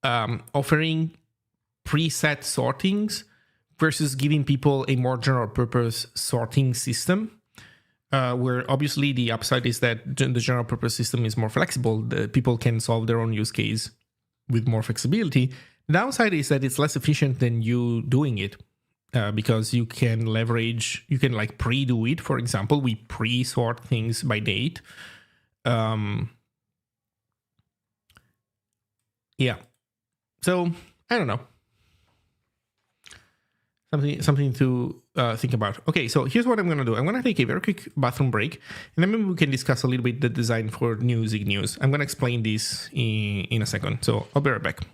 offering preset sortings versus giving people a more general purpose sorting system, where obviously the upside is that the general purpose system is more flexible. The people can solve their own use case with more flexibility. The downside is that it's less efficient than you doing it. Because you can leverage, you can like pre-do it. For example, we pre-sort things by date. Yeah. So I don't know. Something to think about. Okay, so here's what I'm going to do. I'm going to take a very quick bathroom break, and then maybe we can discuss a little bit the design for new Zig News. I'm going to explain this in a second. So I'll be right back.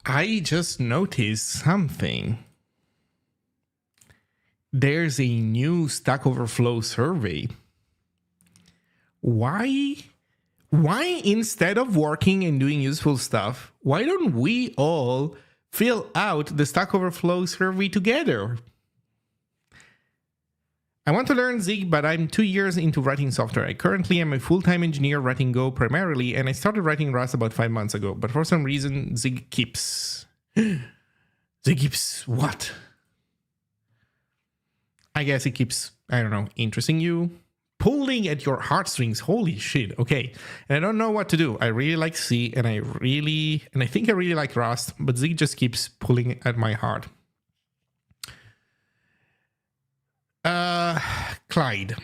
I just noticed something. There's a new Stack Overflow survey. Why instead of working and doing useful stuff, why don't we all fill out the Stack Overflow survey together? I want to learn Zig, but I'm 2 years into writing software. I currently am a full-time engineer writing Go primarily, and I started writing Rust about 5 months ago. But for some reason, Zig keeps... Zig keeps what? I guess it keeps, I don't know, interesting you? Pulling at your heartstrings. Holy shit. Okay. And I don't know what to do. I really like C, and I think I really like Rust, but Zig just keeps pulling at my heart. Clyde.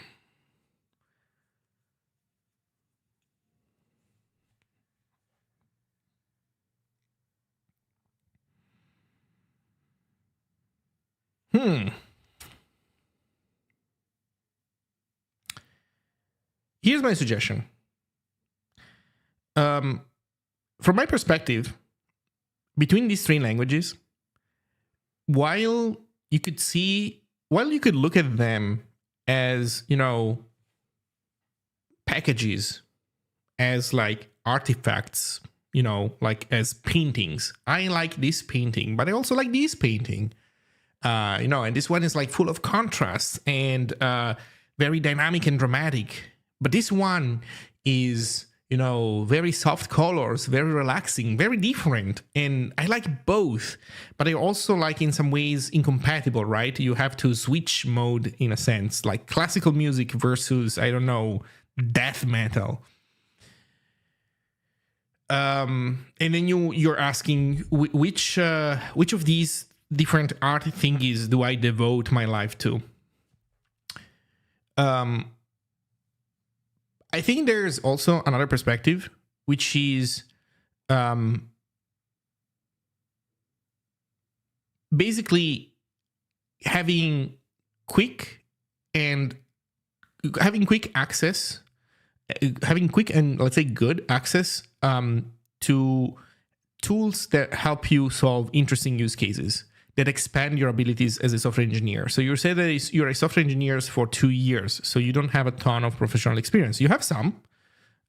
Here's my suggestion. From my perspective, between these three languages, while you could look at them as, you know, packages, as like artifacts, you know, like as paintings. I like this painting, but I also like this painting. You know, and this one is like full of contrasts, and very dynamic and dramatic. But this one is, very soft colors, very relaxing, very different. And I like both, but I also like in some ways incompatible, right? You have to switch mode in a sense, like classical music versus, I don't know, death metal. And then you're asking which of these different art thingies do I devote my life to? I think there's also another perspective, which is basically having quick access, having quick and, let's say, good access to tools that help you solve interesting use cases that expand your abilities as a software engineer. So you say that you're a software engineer for 2 years, so you don't have a ton of professional experience. You have some,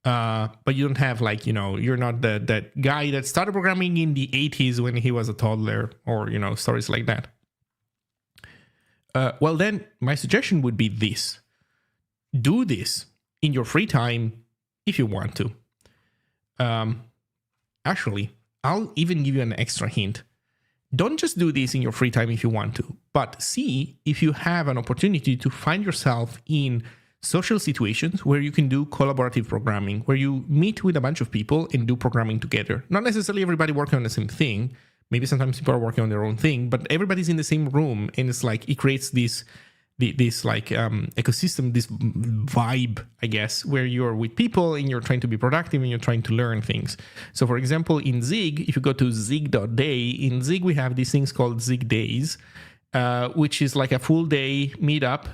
but you don't have, like, you're not that guy that started programming in the 80s when he was a toddler, or, stories like that. Well, then my suggestion would be this. Do this in your free time if you want to. Actually, I'll even give you an extra hint. Don't just do this in your free time if you want to, but see if you have an opportunity to find yourself in social situations where you can do collaborative programming, where you meet with a bunch of people and do programming together. Not necessarily everybody working on the same thing. Maybe sometimes people are working on their own thing, but everybody's in the same room, and it's like it creates this ecosystem, this vibe, I guess, where you're with people and you're trying to be productive and you're trying to learn things. So, for example, in Zig, if you go to zig.day, in Zig we have these things called Zig Days, which is like a full day meetup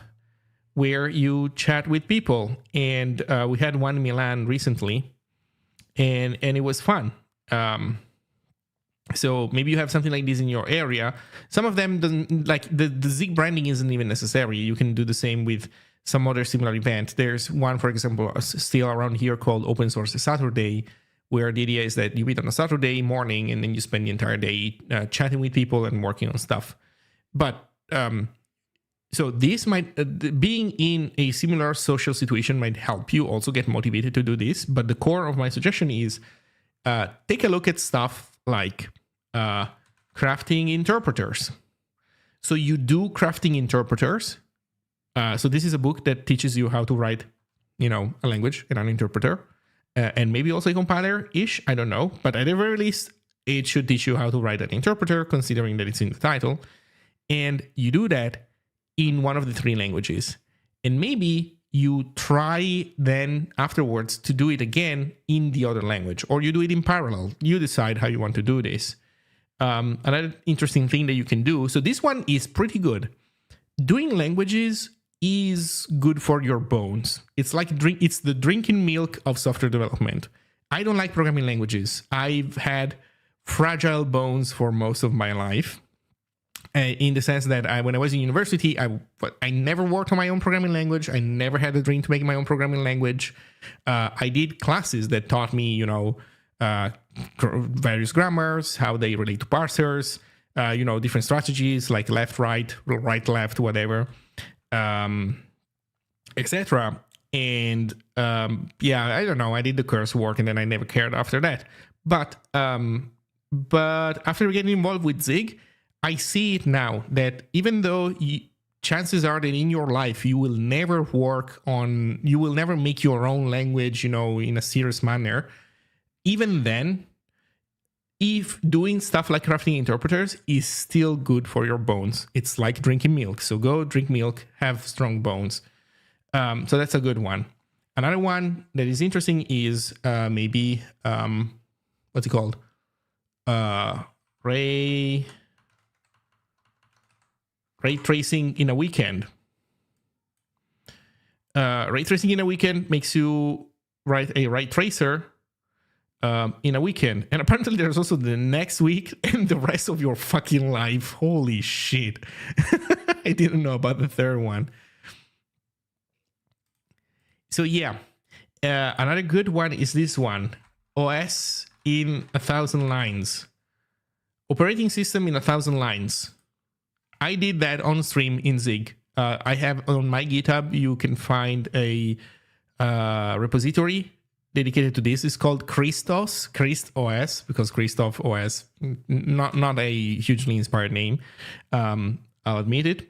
where you chat with people. And we had one in Milan recently, and it was fun. So maybe you have something like this in your area. Some of them doesn't, like the Zig branding isn't even necessary. You can do the same with some other similar event. There's one, for example, still around here called Open Source Saturday, where the idea is that you meet on a Saturday morning and then you spend the entire day chatting with people and working on stuff. But so this might, being in a similar social situation might help you also get motivated to do this. But the core of my suggestion is take a look at stuff like crafting interpreters. So you do crafting interpreters. So this is a book that teaches you how to write, a language and an interpreter, and maybe also a compiler-ish. I don't know, but at the very least, it should teach you how to write an interpreter, considering that it's in the title. And you do that in one of the 3 languages, and maybe you try then afterwards to do it again in the other language, or you do it in parallel. You decide how you want to do this. Another interesting thing that you can do. So this one is pretty good. Doing languages is good for your bones. It's like it's the drinking milk of software development. I don't like programming languages. I've had fragile bones for most of my life. In the sense that when I was in university, I never worked on my own programming language. I never had the dream to make my own programming language. I did classes that taught me, various grammars, how they relate to parsers, different strategies like left, right, left, whatever, etc. And I don't know. I did the coursework and then I never cared after that. But after getting involved with Zig, I see it now that even though chances are that in your life you will never make your own language, in a serious manner. Even then, if doing stuff like crafting interpreters is still good for your bones, it's like drinking milk. So go drink milk, have strong bones. So that's a good one. Another one that is interesting is maybe what's it called? Ray tracing in a weekend. Ray tracing in a weekend makes you write a ray tracer in a weekend. And apparently there's also the next week and the rest of your fucking life. Holy shit. I didn't know about the third one. So yeah, another good one is this one. OS in 1,000 lines. Operating system in 1,000 lines. I did that on stream in Zig. I have on my GitHub, you can find a repository dedicated to this. It's called Christ OS, because Christoph OS, not a hugely inspired name. I'll admit it.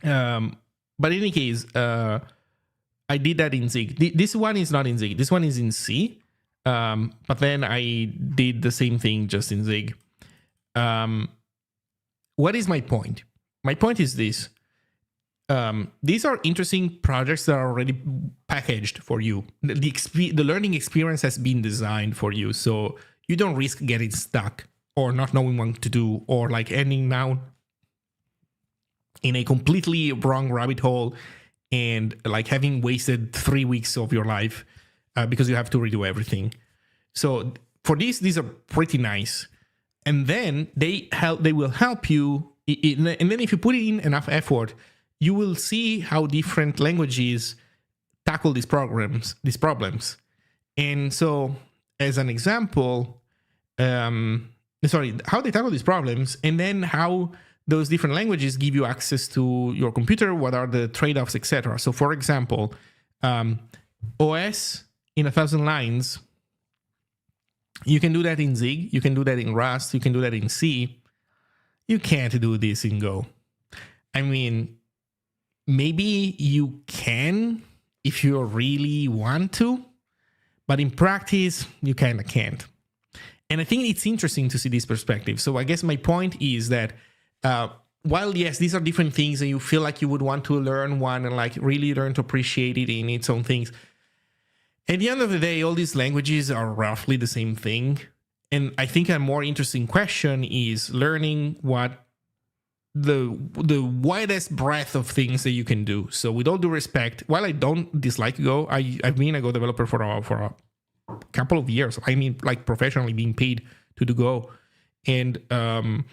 But in any case, I did that in Zig. This one is not in Zig. This one is in C. But then I did the same thing just in Zig. What is my point? My point is this. These are interesting projects that are already packaged for you. The learning experience has been designed for you, so you don't risk getting stuck or not knowing what to do, or like ending down in a completely wrong rabbit hole and like having wasted 3 weeks of your life because you have to redo everything. So for these are pretty nice. And then they will help you. And then if you put in enough effort, you will see how different languages tackle these problems. And so, as an example, how they tackle these problems, and then how those different languages give you access to your computer, what are the trade-offs, etc. So, for example, OS in 1,000 lines, you can do that in Zig, you can do that in Rust, you can do that in C. You can't do this in Go. I mean, maybe you can if you really want to, but in practice, you kind of can't. And I think it's interesting to see this perspective. So I guess my point is that while, yes, these are different things and you feel like you would want to learn one and like really learn to appreciate it in its own things, at the end of the day, all these languages are roughly the same thing. And I think a more interesting question is learning what the widest breadth of things that you can do. So with all due respect, while I don't dislike Go, I've been a Go developer for a couple of years. I mean, like professionally being paid to do Go, and I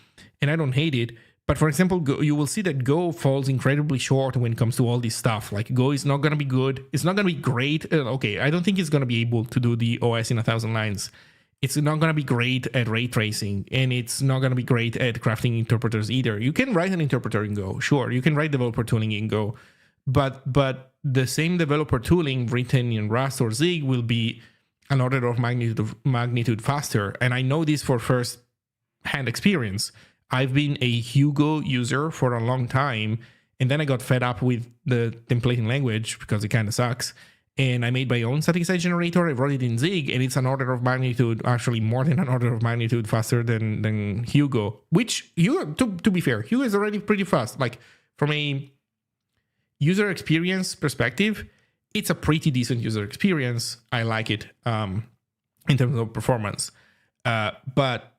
don't hate it. But for example, Go, you will see that Go falls incredibly short when it comes to all this stuff. Like Go is not going to be good. It's not going to be great. Okay, I don't think it's going to be able to do the OS in 1,000 lines. It's not going to be great at ray tracing, and it's not going to be great at crafting interpreters either. You can write an interpreter in Go, sure. You can write developer tooling in Go, but the same developer tooling written in Rust or Zig will be an order of magnitude faster. And I know this for first-hand experience. I've been a Hugo user for a long time, and then I got fed up with the templating language because it kind of sucks. And I made my own static site generator. I wrote it in Zig, and it's an order of magnitude, actually more than an order of magnitude faster than Hugo. Which, to be fair, Hugo is already pretty fast. Like, from a user experience perspective, it's a pretty decent user experience. I like it in terms of performance. But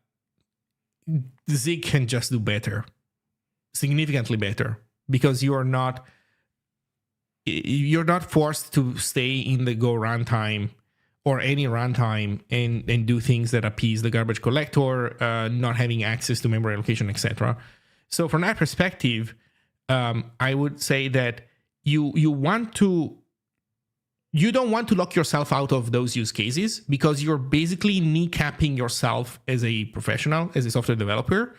Zig can just do better, significantly better, because you're not forced to stay in the Go runtime or any runtime and do things that appease the garbage collector, not having access to memory allocation, etc. So from that perspective, I would say that you don't want to lock yourself out of those use cases, because you're basically kneecapping yourself as a professional, as a software developer.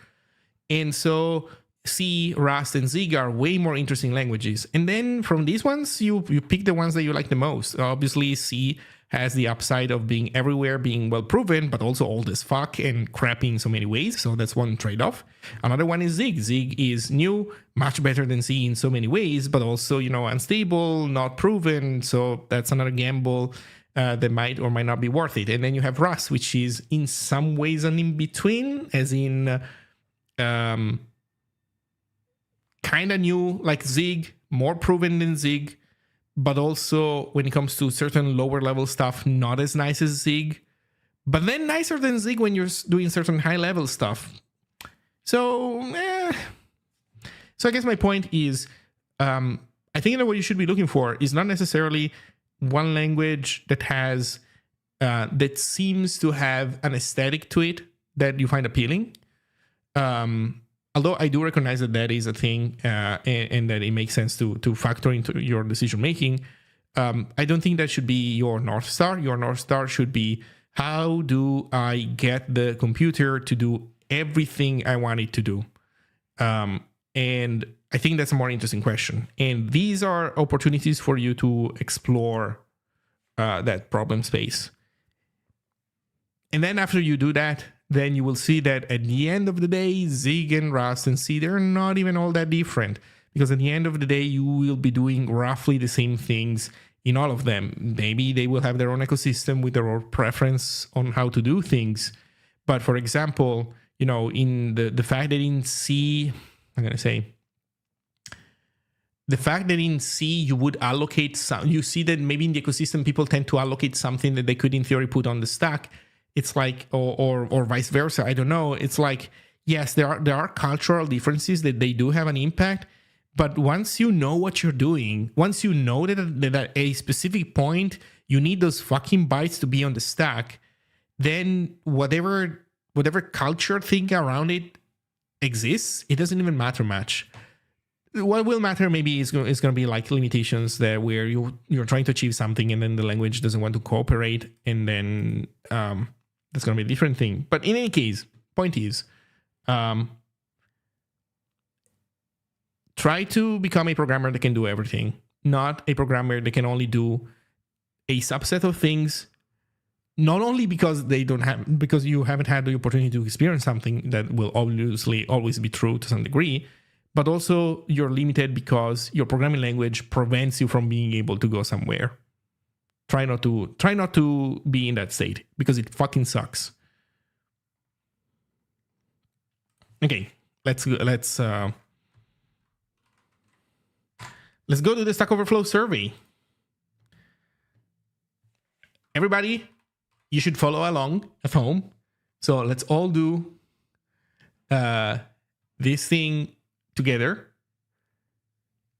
And so C, Rust, and Zig are way more interesting languages. And then from these ones, you pick the ones that you like the most. Obviously, C has the upside of being everywhere, being well proven, but also old as fuck and crappy in so many ways. So that's one trade-off. Another one is Zig. Zig is new, much better than C in so many ways, but also, unstable, not proven. So that's another gamble that might or might not be worth it. And then you have Rust, which is in some ways an in-between, as in kind of new like Zig, more proven than Zig, but also when it comes to certain lower level stuff, not as nice as Zig, but then nicer than Zig when you're doing certain high level stuff. So I guess my point is, I think that what you should be looking for is not necessarily one language that has, that seems to have an aesthetic to it that you find appealing. Although I do recognize that is a thing, and that it makes sense to factor into your decision making, I don't think that should be your North Star. Your North Star should be, how do I get the computer to do everything I want it to do? And I think that's a more interesting question. And these are opportunities for you to explore that problem space. And then after you do that, then you will see that at the end of the day, Zig and Rust and C, they're not even all that different. Because at the end of the day, you will be doing roughly the same things in all of them. Maybe they will have their own ecosystem with their own preference on how to do things. But for example, you know, in the fact that in C, I'm going to say, the fact that in C you would allocate some, you see that maybe in the ecosystem people tend to allocate something that they could in theory put on the stack. It's like, or vice versa. I don't know. It's like, yes, there are cultural differences that they do have an impact. But once you know what you're doing, once you know that at a specific point you need those fucking bytes to be on the stack, then whatever culture thing around it exists, it doesn't even matter much. What will matter maybe is going to be like limitations there where you're trying to achieve something and then the language doesn't want to cooperate, and then that's going to be a different thing. But in any case, point is, try to become a programmer that can do everything, not a programmer that can only do a subset of things. Not only because because you haven't had the opportunity to experience something that will obviously always be true to some degree, but also you're limited because your programming language prevents you from being able to go somewhere. Try not to be in that state because it fucking sucks. Okay, let's go to the Stack Overflow survey. Everybody, you should follow along at home. So let's all do this thing together.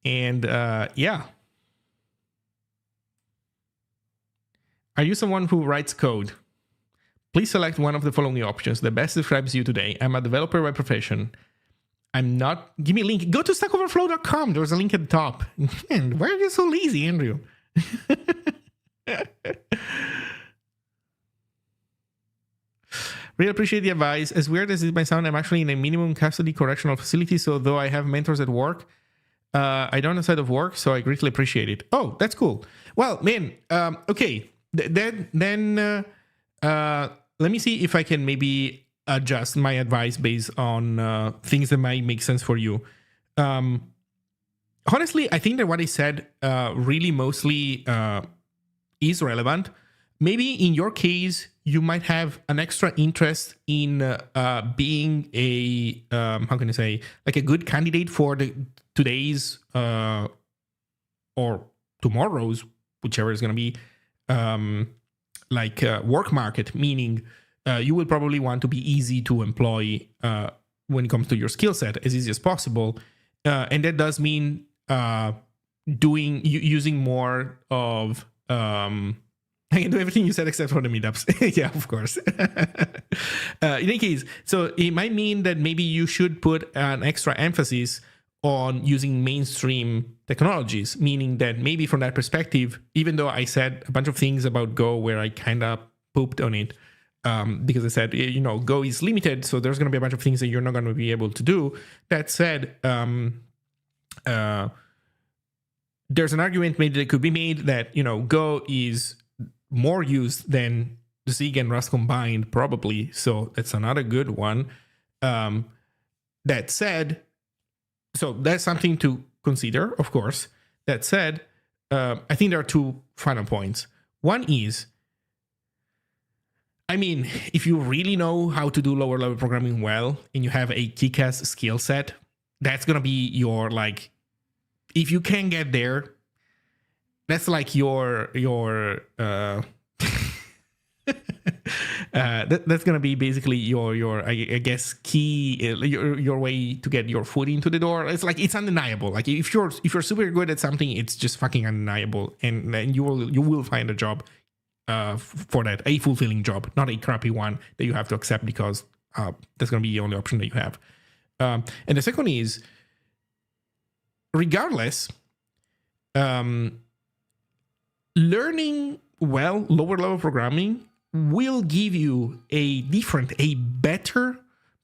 And yeah. Are you someone who writes code? Please select one of the following options. The best describes you today. I'm a developer by profession. I'm not. Give me a link. Go to stackoverflow.com. There's a link at the top. Man, why are you so lazy, Andrew? Really appreciate the advice. As weird as it might sound, I'm actually in a minimum custody correctional facility. So though I have mentors at work, I don't outside of work. So I greatly appreciate it. Oh, that's cool. Well, man. Okay. Then let me see if I can maybe adjust my advice based on things that might make sense for you. Honestly, I think that what I said really mostly is relevant. Maybe in your case, you might have an extra interest in being a, how can I say, like a good candidate for today's or tomorrow's, whichever is going to be, work market, meaning you will probably want to be easy to employ when it comes to your skill set, as easy as possible. And that does mean using more of... I can do everything you said except for the meetups. Yeah, of course. In any case, so it might mean that maybe you should put an extra emphasis on using mainstream technologies, meaning that maybe from that perspective, even though I said a bunch of things about Go where I kind of pooped on it, because I said, Go is limited, so there's going to be a bunch of things that you're not going to be able to do. That said, there's an argument maybe that could be made that, Go is more used than Zig and Rust combined, probably. So that's another good one. That said, so that's something to consider, of course. That said, I think there are two final points. One is, if you really know how to do lower level programming well and you have a kick-ass skill set, that's going to be your, if you can get there, that's like your that's gonna be basically your I guess key your way to get your foot into the door. It's undeniable. Like if you're super good at something, it's just fucking undeniable, and you will find a job for that, a fulfilling job, not a crappy one that you have to accept because that's gonna be the only option that you have. And the second is, regardless, learning well lower level programming will give you a better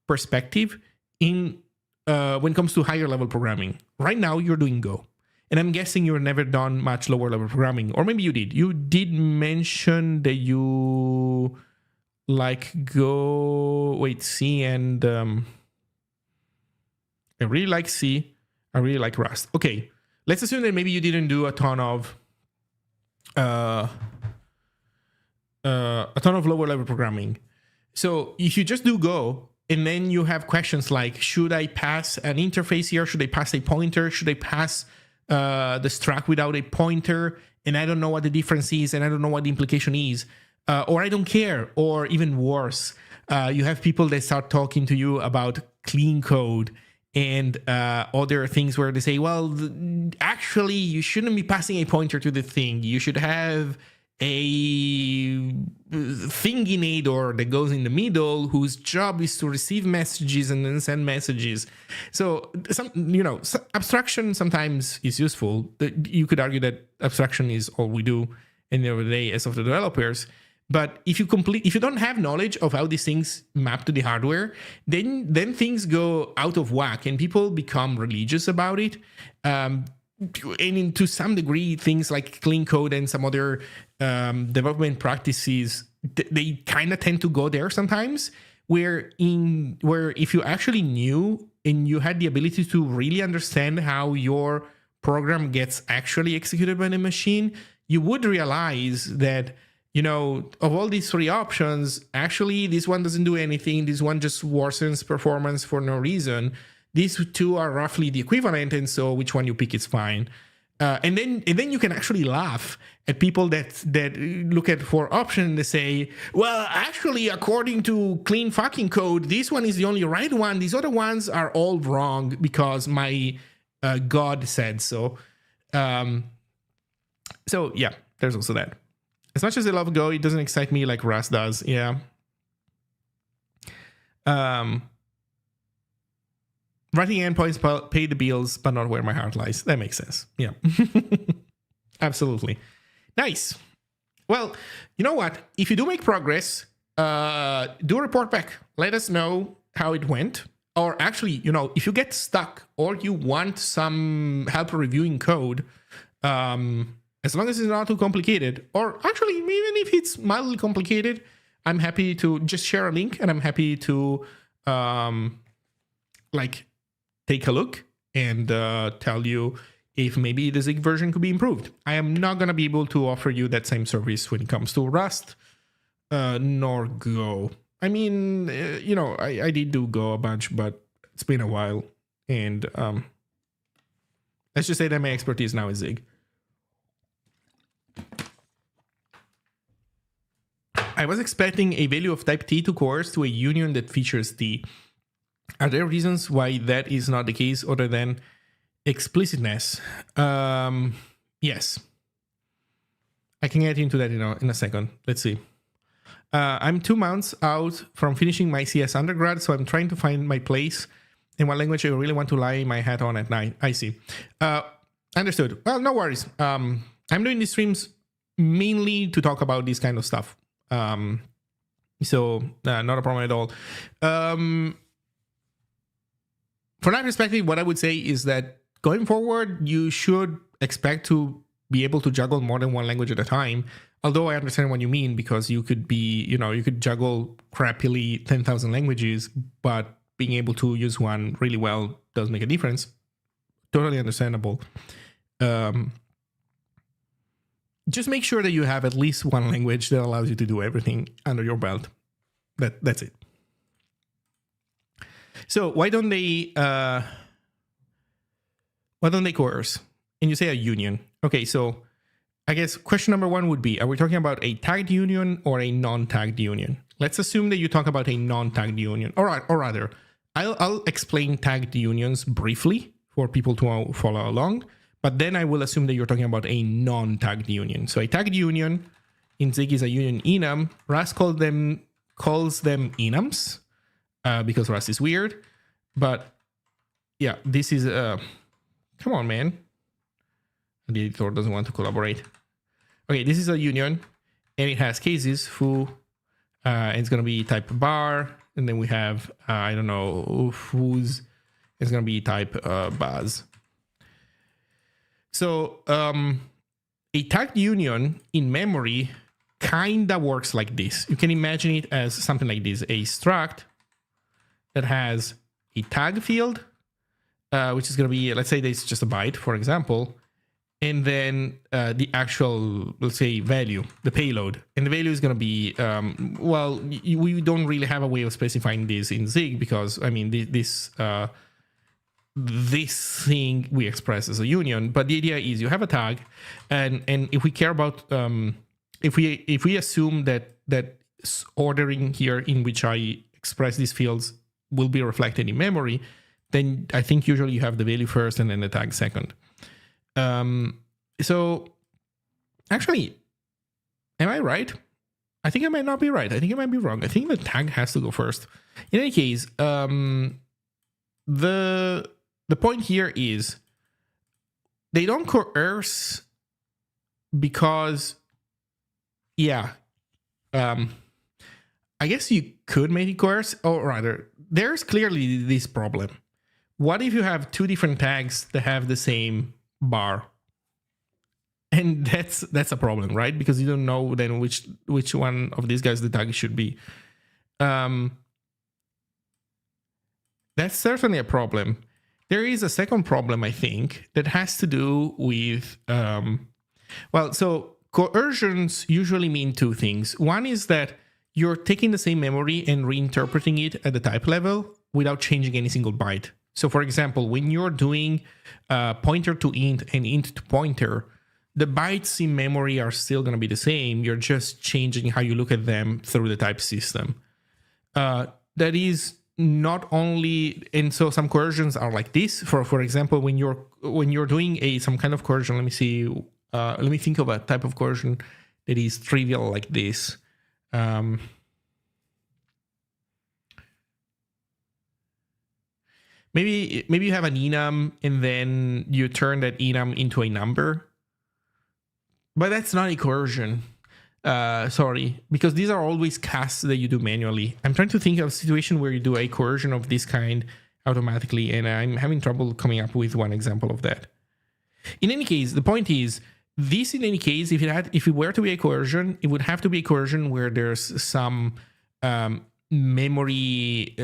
perspective in when it comes to higher level programming. Right now, you're doing Go. And I'm guessing you've never done much lower level programming. Or maybe you did. You did mention that you like Go, wait, C and... I really like C. I really like Rust. Okay, let's assume that maybe you didn't do a ton of lower level programming. So if you just do Go, and then you have questions like, should I pass an interface here? Should I pass a pointer? Should I pass the struct without a pointer? And I don't know what the difference is, and I don't know what the implication is, or I don't care, or even worse, you have people that start talking to you about clean code and other things where they say, well, actually, you shouldn't be passing a pointer to the thing. You should have a thingy that goes in the middle, whose job is to receive messages and then send messages. So, abstraction sometimes is useful. You could argue that abstraction is all we do in the end of the day as software developers. But if you don't have knowledge of how these things map to the hardware, then things go out of whack and people become religious about it. And to some degree, things like clean code and some other development practices, they kind of tend to go there sometimes. Where if you actually knew and you had the ability to really understand how your program gets actually executed by the machine, you would realize that, of all these three options, actually, this one doesn't do anything. This one just worsens performance for no reason. These two are roughly the equivalent, and so which one you pick is fine. And then you can actually laugh at people that look at for option and they say, well, actually, according to clean fucking code, this one is the only right one. These other ones are all wrong because my God said so. So yeah, there's also that. As much as I love Go, it doesn't excite me like Rust does. Yeah. Writing endpoints pay the bills, but not where my heart lies. That makes sense. Yeah. Absolutely. Nice. Well, you know what? If you do make progress, do a report back. Let us know how it went. Or actually, if you get stuck or you want some help reviewing code, as long as it's not too complicated, or actually, even if it's mildly complicated, I'm happy to just share a link and I'm happy to take a look and tell you if maybe the Zig version could be improved. I am not going to be able to offer you that same service when it comes to Rust, nor Go. I mean, I did do Go a bunch, but it's been a while. And let's just say that my expertise now is Zig. I was expecting a value of type T to coerce to a union that features T. Are there reasons why that is not the case other than explicitness? Yes. I can get into that in a second. Let's see. I'm 2 months out from finishing my CS undergrad, so I'm trying to find my place in what language I really want to lie my hat on at night. I see. Understood. Well, no worries. I'm doing these streams mainly to talk about this kind of stuff. So not a problem at all. From that perspective, what I would say is that going forward, you should expect to be able to juggle more than one language at a time. Although I understand what you mean, because you could be, you could juggle crappily 10,000 languages, but being able to use one really well does make a difference. Totally understandable. Just make sure that you have at least one language that allows you to do everything under your belt. That's it. So why don't they coerce? And you say a union. Okay, so I guess question number one would be, are we talking about a tagged union or a non-tagged union? Let's assume that you talk about a non-tagged union. Or rather, I'll explain tagged unions briefly for people to follow along, but then I will assume that you're talking about a non-tagged union. So a tagged union in Zig is a union enum. Rust calls them enums because Rust is weird. But yeah, this is come on, man. The editor doesn't want to collaborate. Okay, this is a union, and it has cases foo, and it's going to be type bar, and then we have, I don't know, whose, It's going to be type buzz. So a tagged union in memory kind of works like this. You can imagine it as something like this: a struct that has a tag field, which is going to be, let's say it's just a byte, for example, and then the actual, let's say, value, the payload. And the value is going to be, well, we don't really have a way of specifying this in Zig because, I mean, this thing we express as a union. But the idea is you have a tag, and if we care about, if we assume that ordering here in which I express these fields will be reflected in memory, then I think usually you have the value first and then the tag second. So actually, am I right? I think I might not be right. I think I might be wrong. I think the tag has to go first. In any case, the point here is they don't coerce because, yeah, I guess you could make it coerce, or rather, there's clearly this problem. What if you have two different tags that have the same bar? And that's a problem, right? Because you don't know then which one of these guys the tag should be. That's certainly a problem. There is a second problem, I think, that has to do with, well, so coercions usually mean two things. One is that you're taking the same memory and reinterpreting it at the type level without changing any single byte. So for example, when you're doing pointer to int and int to pointer, the bytes in memory are still going to be the same. You're just changing how you look at them through the type system. That is not only, and so some coercions are like this. For example, when you're doing some kind of coercion, let me see. Let me think of a type of coercion that is trivial like this. Maybe you have an enum and then you turn that enum into a number, but that's not a coercion. Sorry, because these are always casts that you do manually. I'm trying to think of a situation where you do a coercion of this kind automatically, and I'm having trouble coming up with one example of that. In any case, the point is, this in any case, if it were to be a coercion, it would have to be a coercion where there's some memory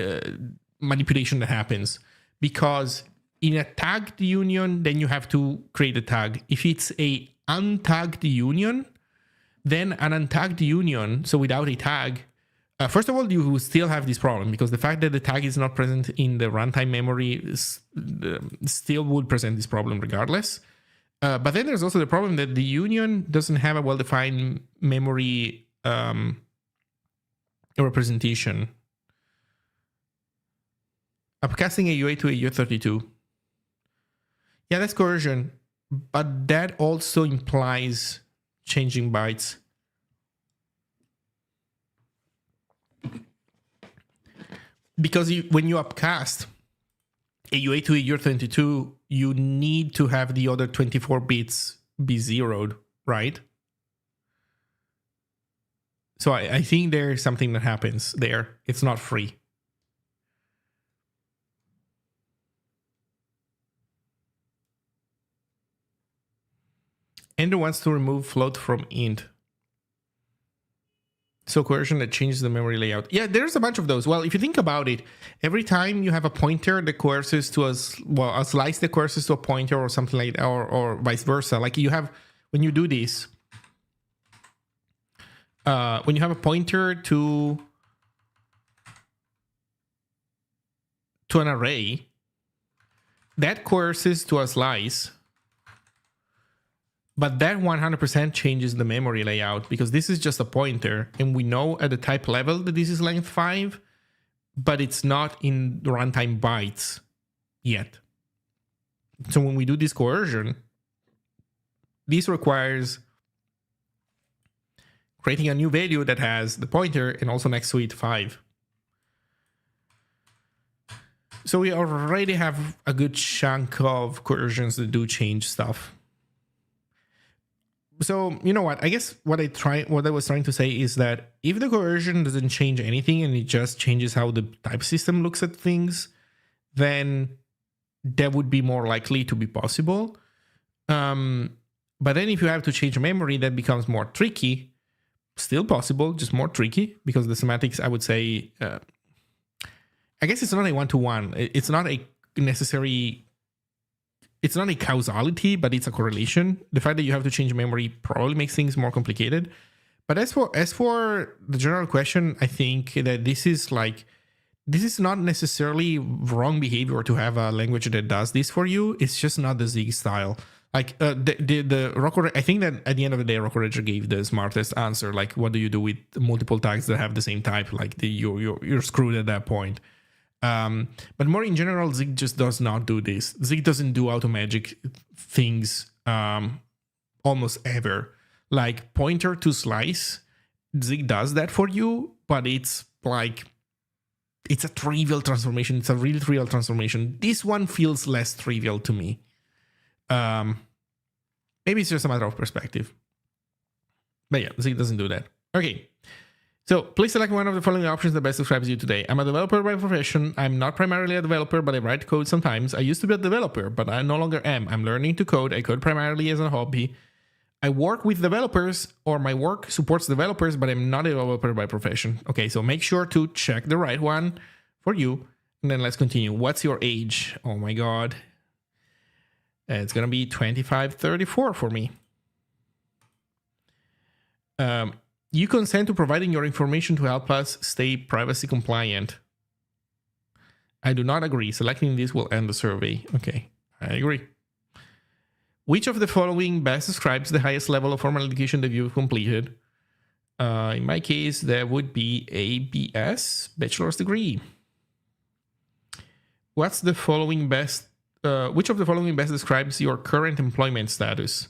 manipulation that happens. Because in a tagged union, then you have to create a tag. If it's a untagged union, then an untagged union, so without a tag, first of all, you will still have this problem because the fact that the tag is not present in the runtime memory still would present this problem regardless. But then there's also the problem that the union doesn't have a well-defined memory representation. Upcasting a UA to a U32. Yeah, that's coercion, but that also implies changing bytes. Because when you upcast a UA to a U32, you need to have the other 24 bits be zeroed, right? So I think there's something that happens there. It's not free. Ender wants to remove float from int. So coercion that changes the memory layout. Yeah, there's a bunch of those. Well, if you think about it, every time you have a pointer that coerces to a slice that coerces to a pointer or something like that, or vice versa. Like you have, when you do this, when you have a pointer to an array, that coerces to a slice. But that 100% changes the memory layout because this is just a pointer and we know at the type level that this is length 5, but it's not in the runtime bytes yet. So when we do this coercion, this requires creating a new value that has the pointer and also next to it 5. So we already have a good chunk of coercions that do change stuff. So, you know what? I guess what I was trying to say is that if the coercion doesn't change anything and it just changes how the type system looks at things, then that would be more likely to be possible. But then if you have to change memory, that becomes more tricky. Still possible, just more tricky, because the semantics, I would say, I guess it's not a one-to-one. It's not a necessary, it's not a causality, but it's a correlation. The fact that you have to change memory probably makes things more complicated. But as for the general question, I think that this is not necessarily wrong behavior to have a language that does this for you. It's just not the Zig style. Like the Rocco, I think that at the end of the day, Rocco Ranger gave the smartest answer. Like, what do you do with multiple tags that have the same type? Like you're screwed at that point. But more in general, Zig just does not do this. Zig doesn't do automagic things almost ever. Like pointer to slice, Zig does that for you, but it's like, it's a trivial transformation. It's a really trivial transformation. This one feels less trivial to me. Maybe it's just a matter of perspective. But yeah, Zig doesn't do that. Okay. So please select one of the following options that best describes you today. I'm a developer by profession. I'm not primarily a developer, but I write code sometimes. I used to be a developer, but I no longer am. I'm learning to code. I code primarily as a hobby. I work with developers, or my work supports developers, but I'm not a developer by profession. Okay, so make sure to check the right one for you. And then let's continue. What's your age? Oh my God. It's going to be 2534 for me. You consent to providing your information to help us stay privacy compliant. I do not agree. Selecting this will end the survey. Okay, I agree. Which of the following best describes the highest level of formal education that you've completed? In my case, that would be a BS, bachelor's degree. What's the following best? Which of the following best describes your current employment status?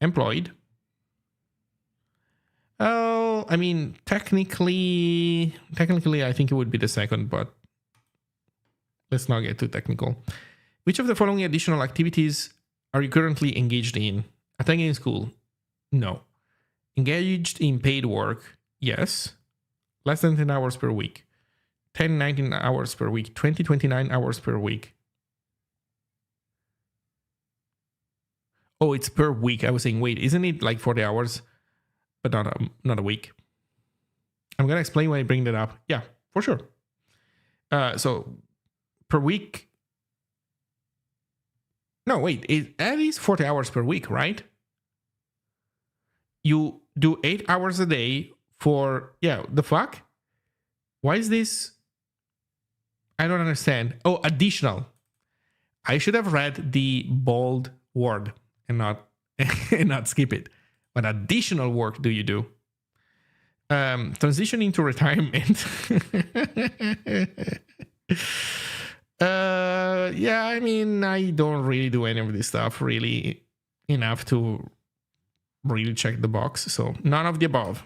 Employed. Oh, I mean, technically, I think it would be the second, but let's not get too technical. Which of the following additional activities are you currently engaged in? Attending school? No. Engaged in paid work? Yes. Less than 10 hours per week. 19 hours per week. 29 hours per week. Oh, it's per week. I was saying, wait, isn't it like 40 hours? But not a week. I'm going to explain why I bring that up. Yeah, for sure. So per week. No, wait, that is 40 hours per week, right? You do 8 hours a day for, yeah, the fuck? Why is this? I don't understand. Oh, additional. I should have read the bold word and not skip it. What additional work do you do? Transitioning to retirement. Yeah, I mean, I don't really do any of this stuff really enough to really check the box. So none of the above.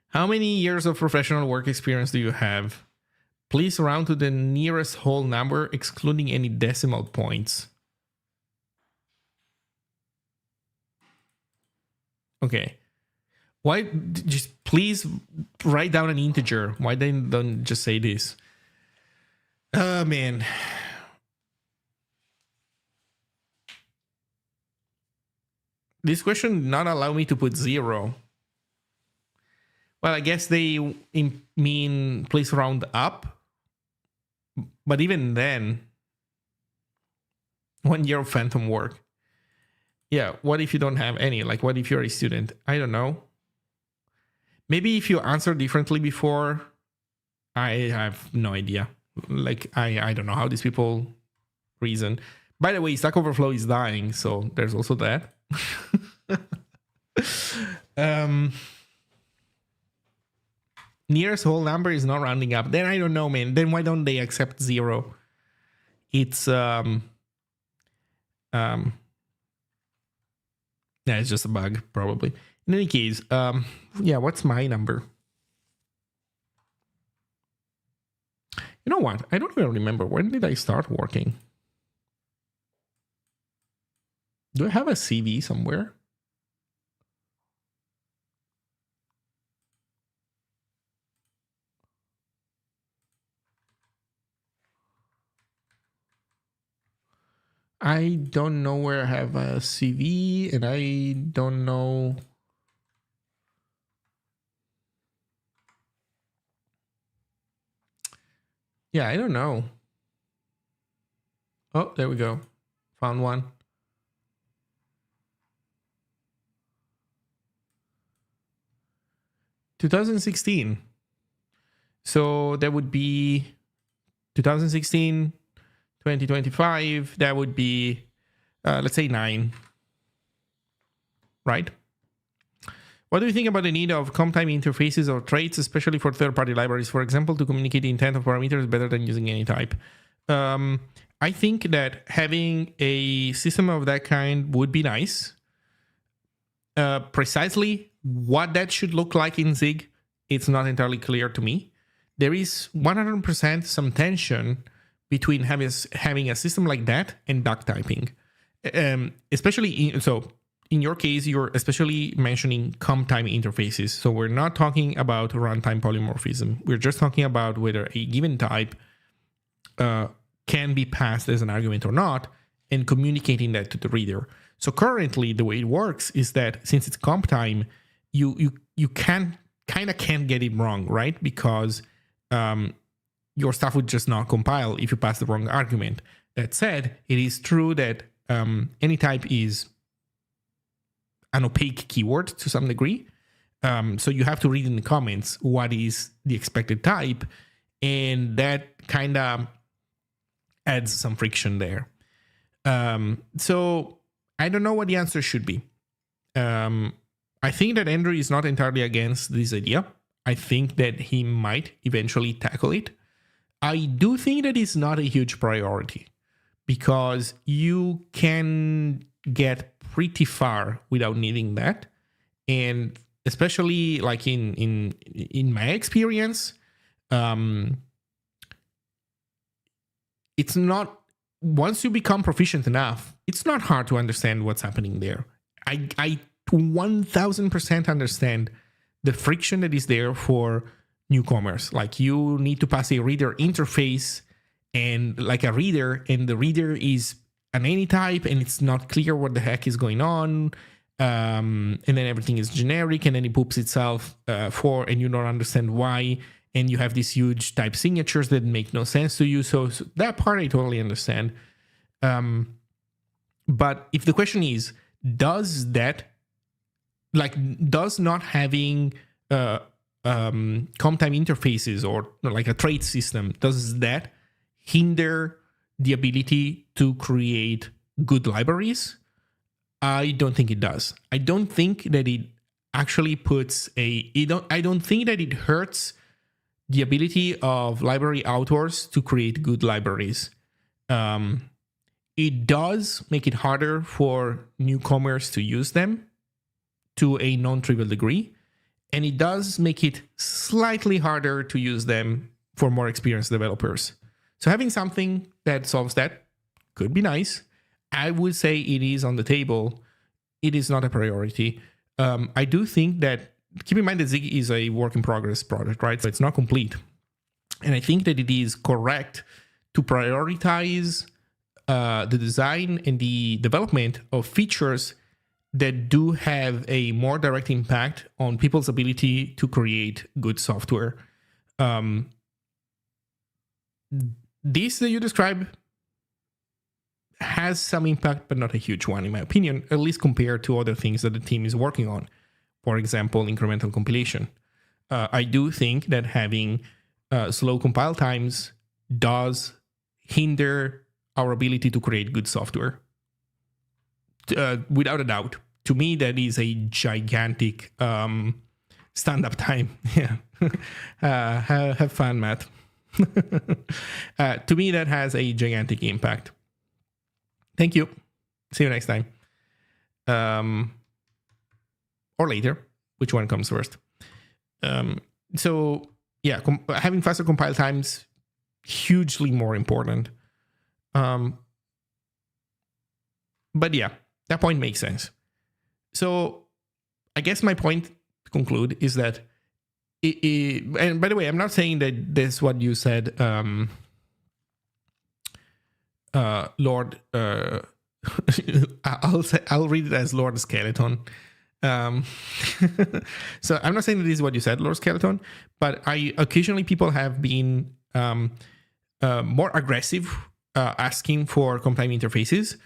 How many years of professional work experience do you have? Please round to the nearest whole number, excluding any decimal points. Okay. Why just please write down an integer? Why don't just say this? Oh man. This question did not allow me to put 0. Well, I guess they mean please round up. But even then, 1 year of phantom work. Yeah, what if you don't have any? Like, what if you're a student? I don't know. Maybe if you answer differently before, I have no idea. Like, I don't know how these people reason. By the way, Stack Overflow is dying, so there's also that. Nearest whole number is not rounding up. Then I don't know, man. Then why don't they accept 0? It's yeah, it's just a bug, probably. In any case, yeah, what's my number? You know what? I don't even remember. When did I start working? Do I have a CV somewhere? I don't know where I have a CV, and I don't know. Yeah, I don't know. Oh, there we go. Found one. (2016). So that would be 2016, 2025. That would be, let's say 9. Right? What do you think about the need of comp-time interfaces or traits, especially for third-party libraries, for example, to communicate the intent of parameters better than using any type? I think that having a system of that kind would be nice. Precisely what that should look like in Zig, it's not entirely clear to me. There is 100% some tension between having a system like that and duck typing. Especially, in your case, you're especially mentioning comp-time interfaces. So we're not talking about runtime polymorphism. We're just talking about whether a given type can be passed as an argument or not, and communicating that to the reader. So currently, the way it works is that since it's comp time, you can't get it wrong, right? Because your stuff would just not compile if you pass the wrong argument. That said, it is true that any type is an opaque keyword to some degree. So you have to read in the comments what is the expected type, and that kind of adds some friction there. So I don't know what the answer should be. I think that Andrew is not entirely against this idea. I think that he might eventually tackle it. I do think that it's not a huge priority because you can get pretty far without needing that. And especially like in my experience, it's not, once you become proficient enough, it's not hard to understand what's happening there. I 1000% understand the friction that is there for newcomers. Like, you need to pass a reader interface and like a reader, and the reader is an any type, and it's not clear what the heck is going on. And then everything is generic, and then it poops itself and you don't understand why. And you have these huge type signatures that make no sense to you. So that part I totally understand. But if the question is, does not having comp time interfaces or like a trait system, does that hinder the ability to create good libraries? I don't think it does. I don't think that it actually I don't think that it hurts the ability of library authors to create good libraries. It does make it harder for newcomers to use them to a non-trivial degree, and it does make it slightly harder to use them for more experienced developers. So having something that solves that could be nice. I would say it is on the table. It is not a priority. I do think that, keep in mind that Zig is a work in progress project, right? So it's not complete. And I think that it is correct to prioritize the design and the development of features that do have a more direct impact on people's ability to create good software. This that you describe has some impact, but not a huge one, in my opinion, at least compared to other things that the team is working on. For example, incremental compilation. I do think that having slow compile times does hinder our ability to create good software. Without a doubt. To me, that is a gigantic stand-up time. Yeah. Have fun, Matt. To me, that has a gigantic impact. Thank you. See you next time. Or later, which one comes first. So yeah, having faster compile times, hugely more important. But yeah, that point makes sense. So I guess my point to conclude is that, and by the way, I'm not saying that this is what you said, Lord I'll read it as Lord Skeleton. So I'm not saying that this is what you said, Lord Skeleton, but occasionally people have been more aggressive asking for compiling interfaces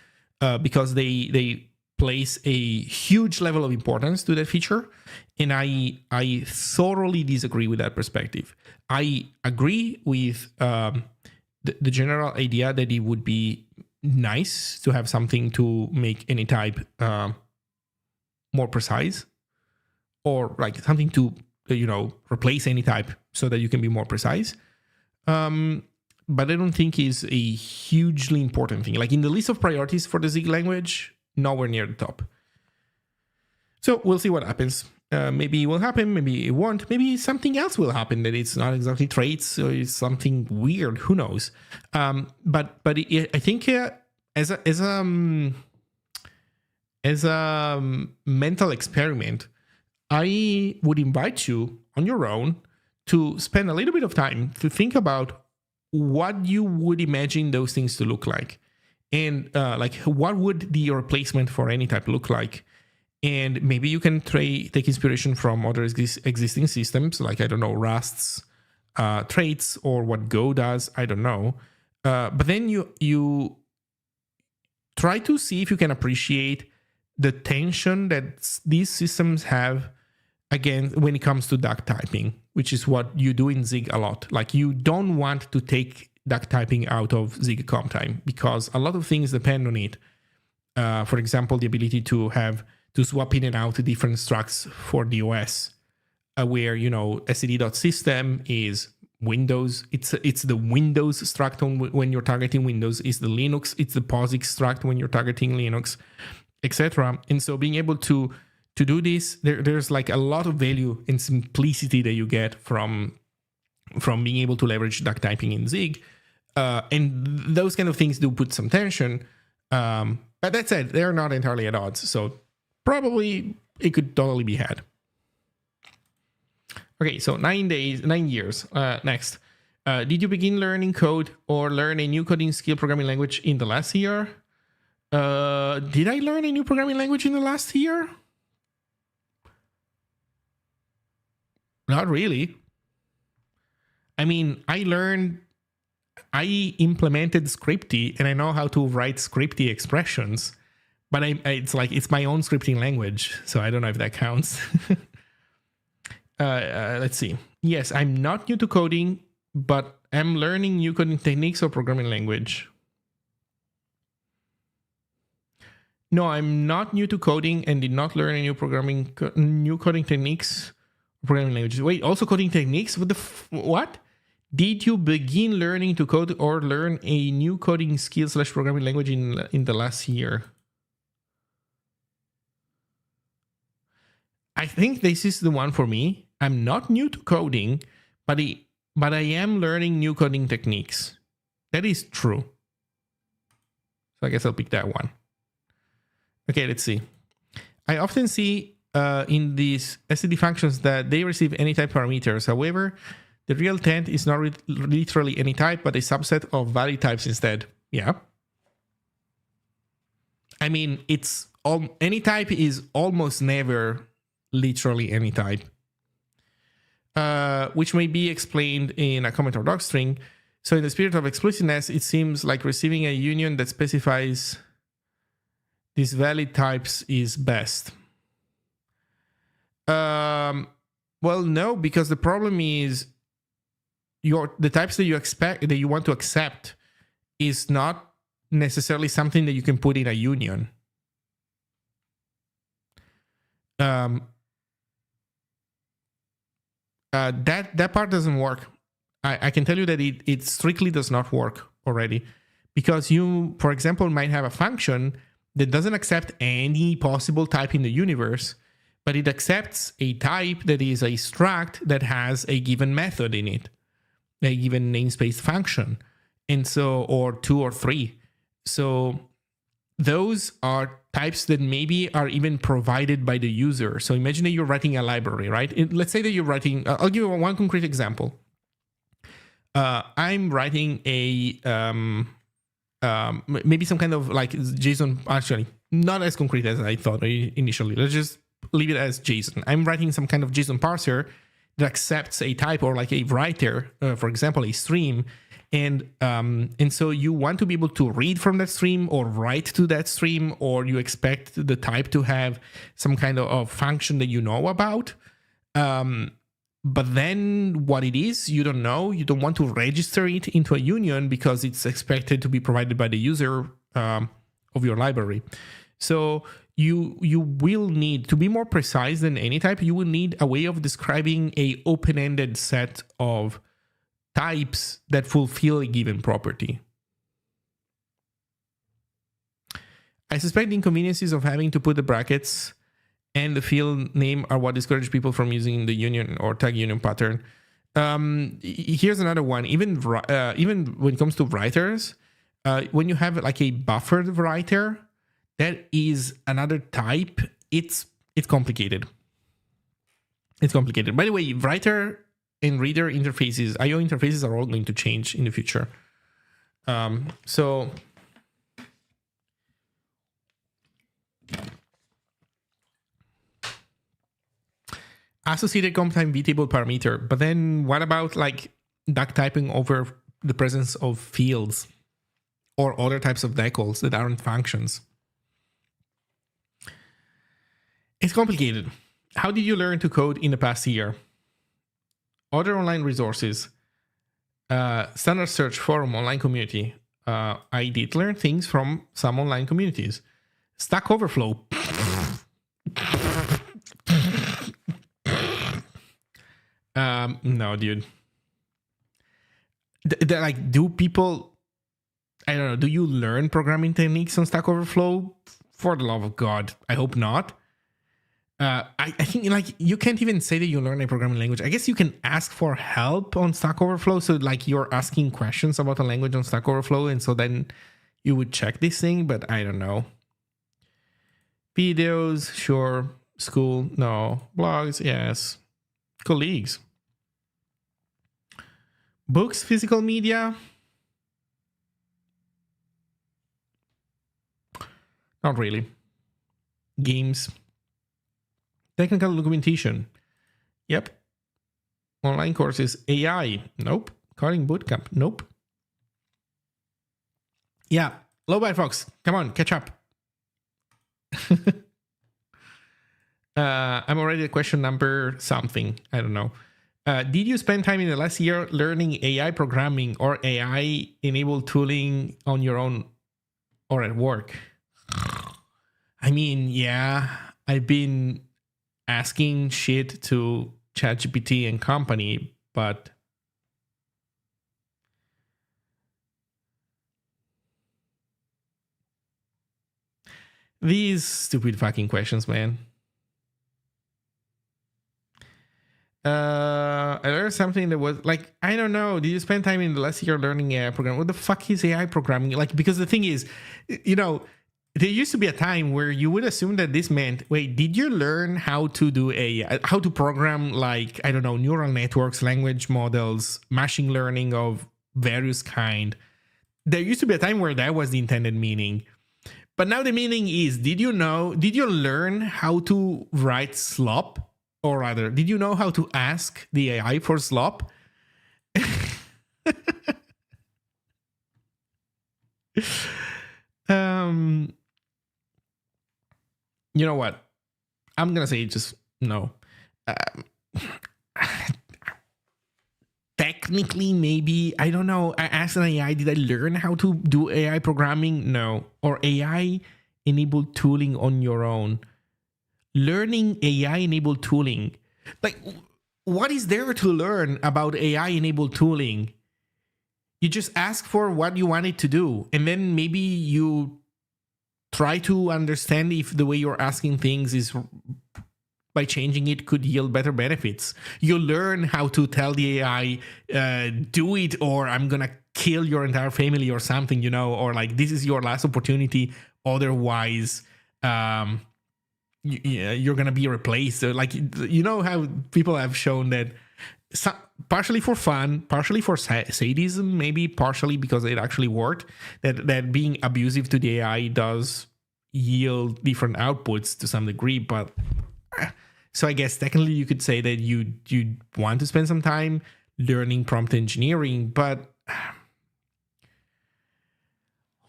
because they place a huge level of importance to that feature, and I thoroughly disagree with that perspective. I agree with the general idea that it would be nice to have something to make any type more precise, or like something to replace any type so that you can be more precise. But I don't think is a hugely important thing. Like in the list of priorities for the Zig language, nowhere near the top. So we'll see what happens. Maybe it will happen, maybe it won't. Maybe something else will happen that it's not exactly traits, or it's something weird. Who knows? But I think as a mental experiment, I would invite you on your own to spend a little bit of time to think about what you would imagine those things to look like, and like what would the replacement for any type look like. And maybe you can take inspiration from other existing systems, like, I don't know, Rust's traits, or what Go does, I don't know. But then you try to see if you can appreciate the tension that these systems have, again, when it comes to duck typing, which is what you do in Zig a lot. Like, you don't want to take duck typing out of Zig comp-time, because a lot of things depend on it. For example, the ability to swap in and out different structs for the OS, where, std.system is Windows. It's the Windows struct when you're targeting Windows. It's the Linux. It's the POSIX struct when you're targeting Linux, etc. And so being able to do this, there's like a lot of value and simplicity that you get from being able to leverage duck typing in Zig. And those kind of things do put some tension. But that said, they're not entirely at odds. So probably it could totally be had. Okay, so 9 years. Next. Did you begin learning code or learn a new coding skill programming language in the last year? Did I learn a new programming language in the last year? Not really. I mean, I implemented Scripty, and I know how to write Scripty expressions, but it's my own scripting language, so I don't know if that counts. Let's see. Yes, I'm not new to coding, but I'm learning new coding techniques or programming language. No, I'm not new to coding and did not learn a new coding techniques, programming languages. Wait, also coding techniques? What? Did you begin learning to code or learn a new coding skill / programming language in the last year? I think this is the one for me. I'm not new to coding, but I am learning new coding techniques. That is true. So I guess I'll pick that one. Okay, let's see. I often see in these std functions that they receive any type parameters. However, the real intent is not literally any type, but a subset of valid types instead. Yeah. I mean, any type is almost never literally any type, which may be explained in a comment or docstring. So in the spirit of explicitness, it seems like receiving a union that specifies these valid types is best. Well, no, because the problem is the types that you want to accept is not necessarily something that you can put in a union. That part doesn't work. I can tell you that it strictly does not work already, because you, for example, might have a function that doesn't accept any possible type in the universe, but it accepts a type that is a struct that has a given method in it, a given namespace function, and so, or 2 or 3. So those are types that maybe are even provided by the user. So imagine that you're writing a library, right? Let's say that you're writing, I'll give you one concrete example. I'm writing a maybe some kind of like JSON, actually not as concrete as I thought initially. Let's just leave it as JSON. I'm writing some kind of JSON parser that accepts a type or like a writer, for example, a stream. And so you want to be able to read from that stream or write to that stream, or you expect the type to have some kind of function that you know about. But then what it is, you don't know. You don't want to register it into a union because it's expected to be provided by the user of your library. So you will need, to be more precise than any type, you will need a way of describing a open-ended set of types that fulfill a given property. I suspect the inconveniences of having to put the brackets and the field name are what discourage people from using the union or tag union pattern. Here's another one. Even when it comes to writers, when you have like a buffered writer, that is another type. It's complicated. It's complicated. By the way, writer and reader interfaces, IO interfaces, are all going to change in the future. So associated comp time vtable parameter, but then what about like duck typing over the presence of fields or other types of decals that aren't functions? It's complicated. How did you learn to code in the past year? Other online resources, standard search, forum, online community. I did learn things from some online communities. Stack Overflow. No, dude. Like, do people, I don't know, do you learn programming techniques on Stack Overflow? For the love of God, I hope not. I think like you can't even say that you learn a programming language. I guess you can ask for help on Stack Overflow. So like you're asking questions about a language on Stack Overflow, and so then you would check this thing, but I don't know. Videos, sure. School, no. Blogs, yes. Colleagues. Books, physical media. Not really. Games. Technical documentation. Yep. Online courses. AI. Nope. Coding bootcamp. Nope. Yeah. Low by Fox. Come on, catch up. I'm already at question number something. I don't know. Did you spend time in the last year learning AI programming or AI-enabled tooling on your own or at work? I mean, yeah, I've been asking shit to ChatGPT and company, but these stupid fucking questions, man. I learned something that was like, I don't know. Did you spend time in the last year learning AI programming? What the fuck is AI programming? Like, because the thing is, you know, there used to be a time where you would assume that this meant, wait, did you learn how to do how to program, like, I don't know, neural networks, language models, machine learning of various kind? There used to be a time where that was the intended meaning. But now the meaning is, did you learn how to write slop? Or rather, did you know how to ask the AI for slop? You know what? I'm going to say just no. Technically, maybe. I don't know. I asked an AI, did I learn how to do AI programming? No. Or AI-enabled tooling on your own. Learning AI-enabled tooling. Like, what is there to learn about AI-enabled tooling? You just ask for what you want it to do, and then maybe you try to understand if the way you're asking things is, by changing it, could yield better benefits. You learn how to tell the AI, do it, or I'm gonna kill your entire family or something, you know, or like, this is your last opportunity, otherwise you're gonna be replaced. Like, you know how people have shown that partially for fun, partially for sadism, maybe partially because it actually worked, that being abusive to the AI does yield different outputs to some degree. But so I guess technically you could say that you want to spend some time learning prompt engineering, but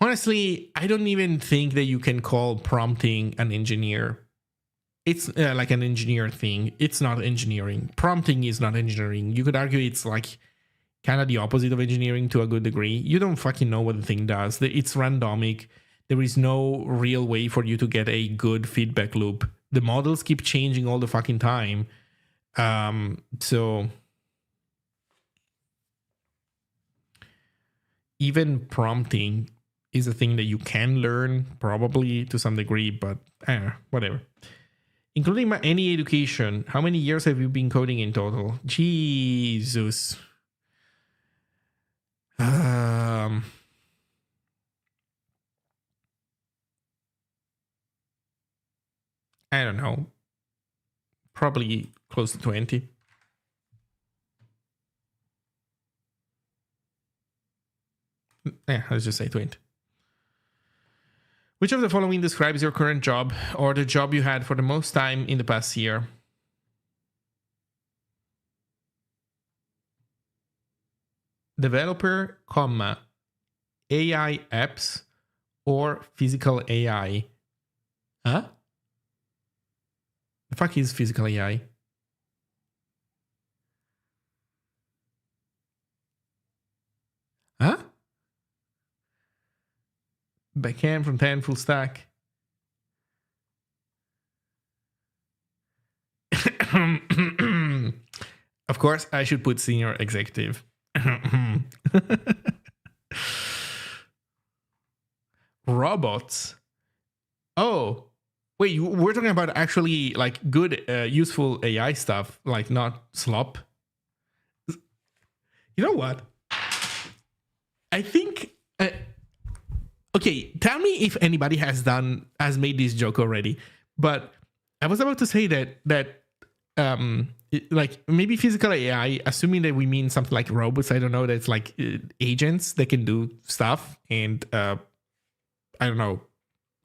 honestly, I don't even think that you can call prompting an engineer. It's like an engineer thing. It's not engineering. Prompting is not engineering. You could argue it's like kind of the opposite of engineering to a good degree. You don't fucking know what the thing does. It's randomic. There is no real way for you to get a good feedback loop. The models keep changing all the fucking time. So even prompting is a thing that you can learn probably to some degree, but whatever. Including any education, how many years have you been coding in total? Jesus. I don't know. Probably close to 20. Yeah, let's just say 20. Which of the following describes your current job or the job you had for the most time in the past year? Developer, comma, AI apps, or physical AI? Huh? The fuck is physical AI? Huh? Backend, front end, full stack. Of course, I should put senior executive. Robots. Oh, wait, we're talking about actually like good, useful AI stuff, like not slop. You know what? I think. Okay, tell me if anybody has made this joke already. But I was about to say that like maybe physical AI, assuming that we mean something like robots. I don't know. That's like agents that can do stuff and I don't know,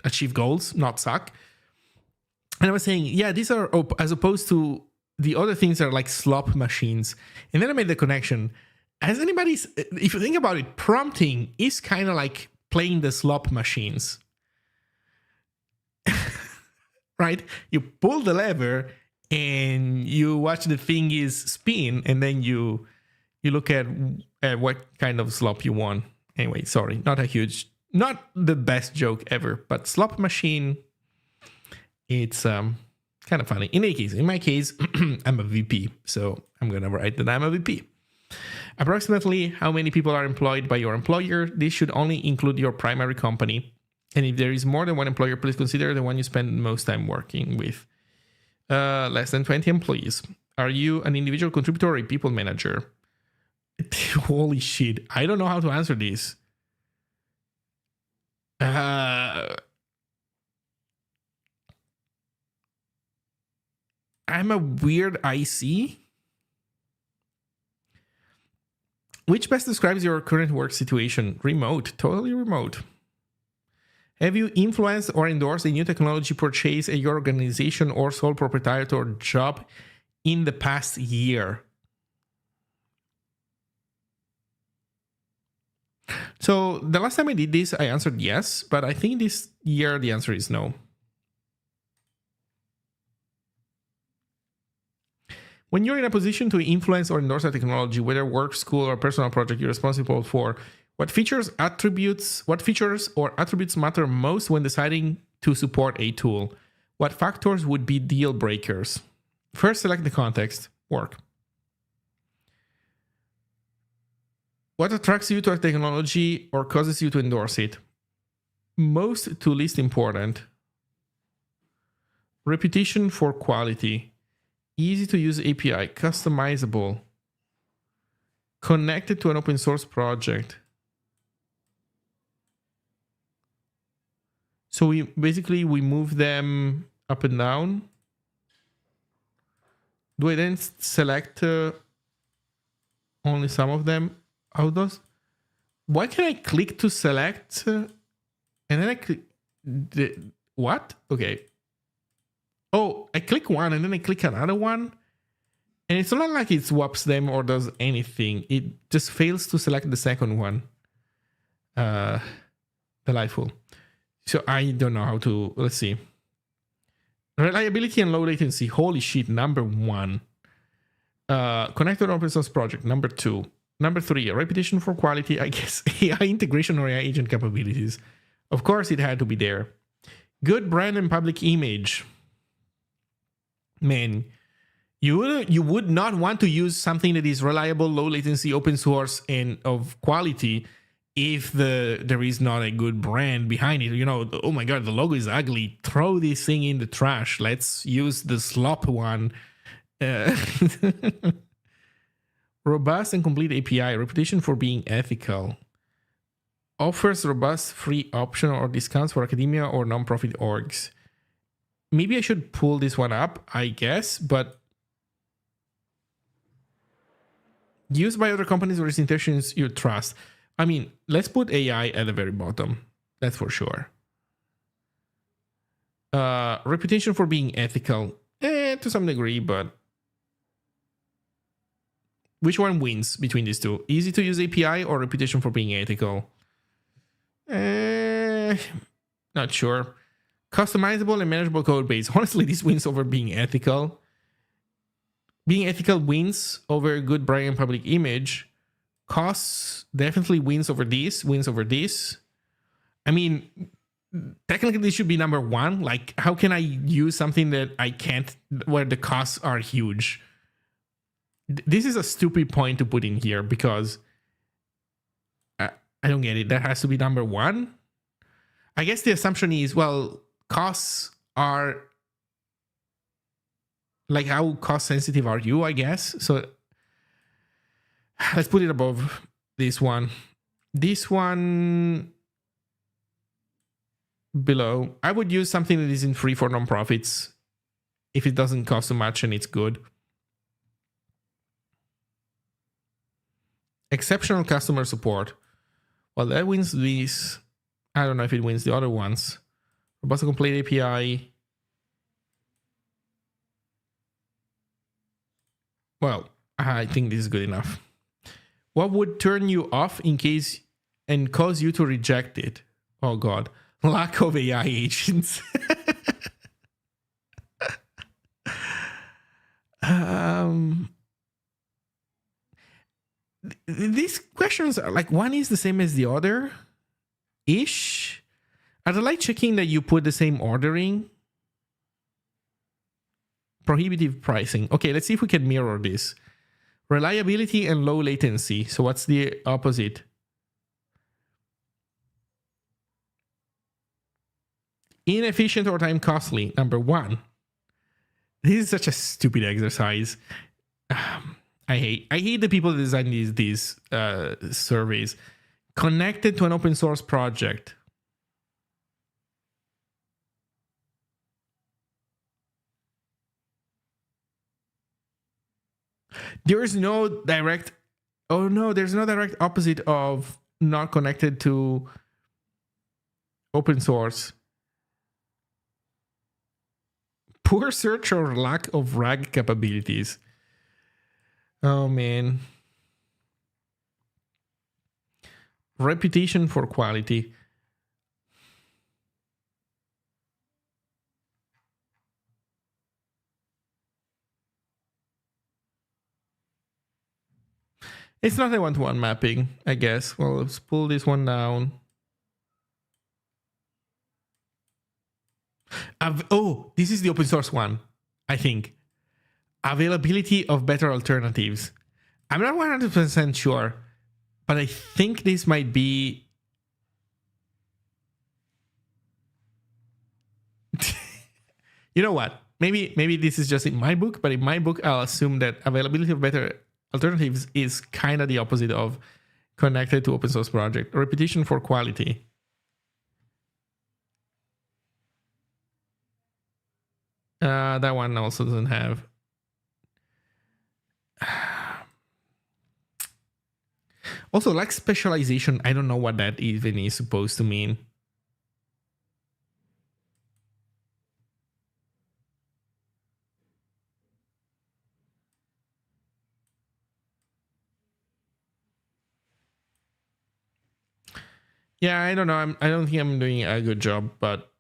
achieve goals, not suck. And I was saying, yeah, these are as opposed to the other things that are like slop machines. And then I made the connection. As anybody's, if you think about it, prompting is kind of like playing the slop machines. Right? You pull the lever and you watch the thing is spin, and then you look at what kind of slop you want. Anyway, sorry, not the best joke ever, but slop machine, it's kind of funny. In my case, I'm a VP, so I'm gonna write that I'm a VP. Approximately how many people are employed by your employer? This should only include your primary company. And if there is more than one employer, please consider the one you spend most time working with. Less than 20 employees. Are you an individual contributor or a people manager? Holy shit. I don't know how to answer this. I'm a weird IC. Which best describes your current work situation? Remote. Totally remote. Have you influenced or endorsed a new technology purchase at your organization or sole proprietor job in the past year? So the last time I did this, I answered yes, but I think this year the answer is no. When you're in a position to influence or endorse a technology, whether work, school, or personal project you're responsible for, what features or attributes matter most when deciding to support a tool? What factors would be deal breakers? First, select the context. Work. What attracts you to a technology or causes you to endorse it? Most to least important. Reputation for quality. Easy to use API. Customizable. Connected to an open source project. So we move them up and down. Do I then select only some of them. How does? Why can I click to select and then I click what? Okay. Oh, I click one and then I click another one. And it's not like it swaps them or does anything. It just fails to select the second one. Delightful. So I don't know how to, let's see. Reliability and low latency. Holy shit, number 1. Connected open source project, number 2. Number 3, a reputation for quality, I guess. AI integration or AI agent capabilities. Of course, it had to be there. Good brand and public image. Man, you would not want to use something that is reliable, low latency, open source, and of quality if there is not a good brand behind it. You know, oh my god, the logo is ugly. Throw this thing in the trash. Let's use the slop one. Robust and complete API, reputation for being ethical. Offers robust free option or discounts for academia or nonprofit orgs. Maybe I should pull this one up, I guess, but used by other companies or institutions you trust. I mean, let's put AI at the very bottom. That's for sure. Reputation for being ethical. To some degree, but which one wins between these two? Easy to use API or reputation for being ethical? Not sure. Customizable and manageable code base. Honestly, this wins over being ethical. Being ethical wins over good brand and public image. Costs definitely wins over this. I mean, technically this should be number 1. Like, how can I use something that I can't, where the costs are huge? This is a stupid point to put in here because I don't get it. That has to be number 1. I guess the assumption is, well, costs are like, how cost sensitive are you, I guess? So let's put it above this one. This one below. I would use something that isn't free for nonprofits if it doesn't cost too much and it's good. Exceptional customer support. Well, that wins these. I don't know if it wins the other ones. Robust and complete API. Well, I think this is good enough. What would turn you off in case and cause you to reject it? Oh God, lack of AI agents. These questions are like, one is the same as the other ish. Are they like checking that you put the same ordering? Prohibitive pricing. Okay, let's see if we can mirror this. Reliability and low latency. So what's the opposite? Inefficient or time costly. Number 1. This is such a stupid exercise. I hate the people that design these surveys. Connected to an open source project. There is no direct. Oh no, there's no direct opposite of not connected to open source. Poor search or lack of RAG capabilities. Oh man. Reputation for quality. It's not a one-to-one mapping, I guess. Well, let's pull this one down. Oh, this is the open source one, I think. Availability of better alternatives. I'm not 100% sure, but I think this might be... You know what? Maybe this is just in my book, but in my book, I'll assume that availability of better alternatives is kind of the opposite of connected to open source project. Reputation for quality. That one also doesn't have. Also, like specialization, I don't know what that even is supposed to mean. Yeah, I don't know. I don't think I'm doing a good job, but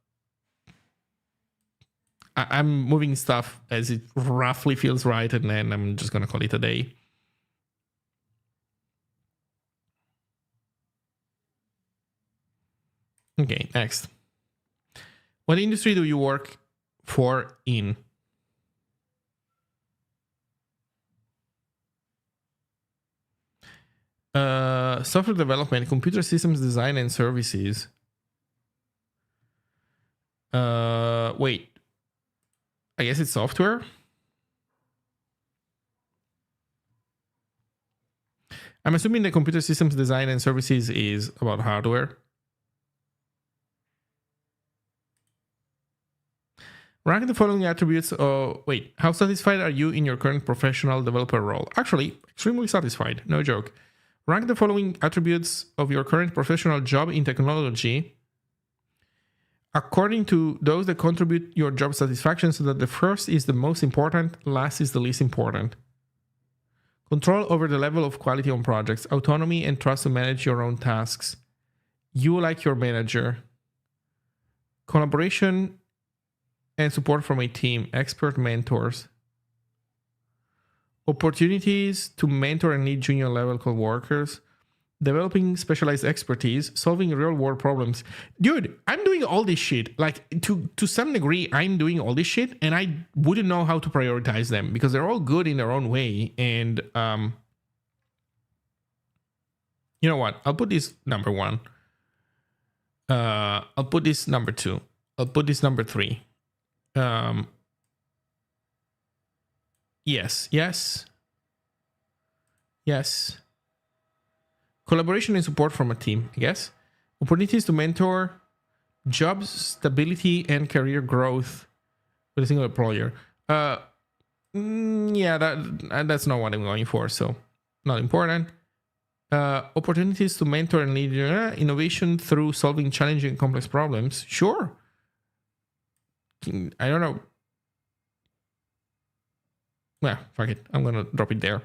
I'm moving stuff as it roughly feels right, and then I'm just gonna call it a day. Okay, next. What industry do you work for in? Software development, computer systems design, and services. Wait. I guess it's software. I'm assuming the computer systems design and services is about hardware. Rank the following attributes. Wait, how satisfied are you in your current professional developer role? Actually, extremely satisfied. No joke. Rank the following attributes of your current professional job in technology according to those that contribute your job satisfaction, so that the first is the most important, last is the least important. Control over the level of quality on projects, autonomy and trust to manage your own tasks. You like your manager. Collaboration and support from a team, expert mentors. Opportunities to mentor and lead junior level co-workers. Developing specialized expertise, solving real world problems. Dude, I'm doing all this shit. Like, to some degree, I'm doing all this shit, and I wouldn't know how to prioritize them because they're all good in their own way. And you know what? I'll put this number 1. I'll put this number 2. I'll put this number 3. Yes. Collaboration and support from a team, I guess. Opportunities to mentor, job stability and career growth with a single employer. Yeah, that's not what I'm going for, so not important. Opportunities to mentor and lead innovation through solving challenging and complex problems. Sure. I don't know. Yeah, fuck it. I'm gonna drop it there.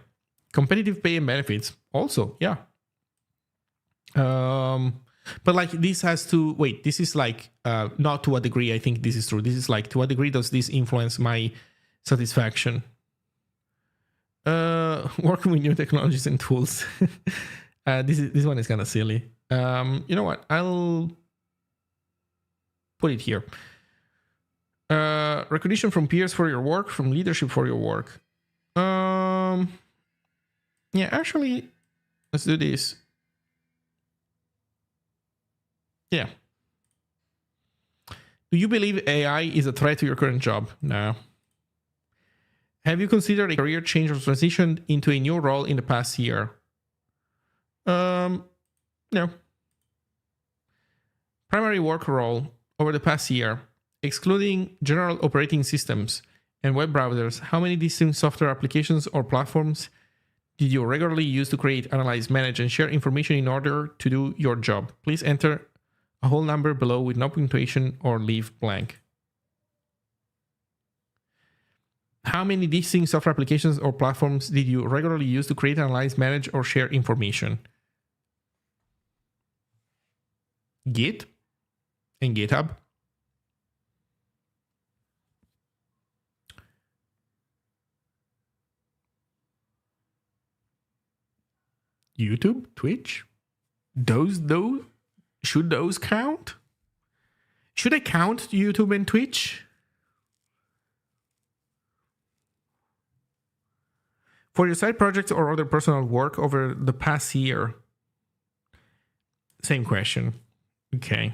Competitive pay and benefits. Also, yeah. But like this has to wait. This is like not to a degree. I think this is true. This is like to a degree. Does this influence my satisfaction? Working with new technologies and tools. This one is kind of silly. You know what? I'll put it here. Recognition from peers for your work, from leadership for your work. Yeah, actually, let's do this. Yeah. Do you believe AI is a threat to your current job? No. Have you considered a career change or transition into a new role in the past year? No. Primary work role over the past year, excluding general operating systems and web browsers, how many distinct software applications or platforms did you regularly use to create, analyze, manage, and share information in order to do your job? Please enter a whole number below with no punctuation or leave blank. How many distinct software applications or platforms did you regularly use to create, analyze, manage, or share information? Git and GitHub. YouTube, Twitch. Those should those count? Should I count YouTube and Twitch? For your side projects or other personal work over the past year? Same question. Okay.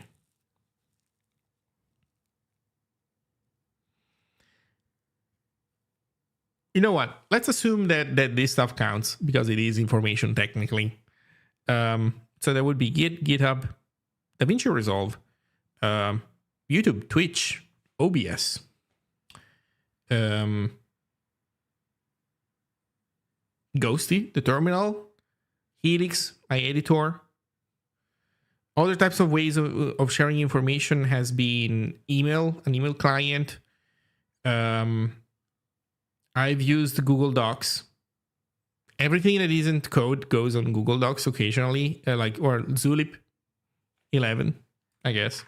You know what? Let's assume that this stuff counts because it is information technically. So there would be Git, GitHub, DaVinci Resolve, YouTube, Twitch, OBS, Ghosty, the terminal, Helix, my editor. Other types of ways of sharing information has been email, an email client. I've used Google Docs. Everything that isn't code goes on Google Docs occasionally, or Zulip 11, I guess.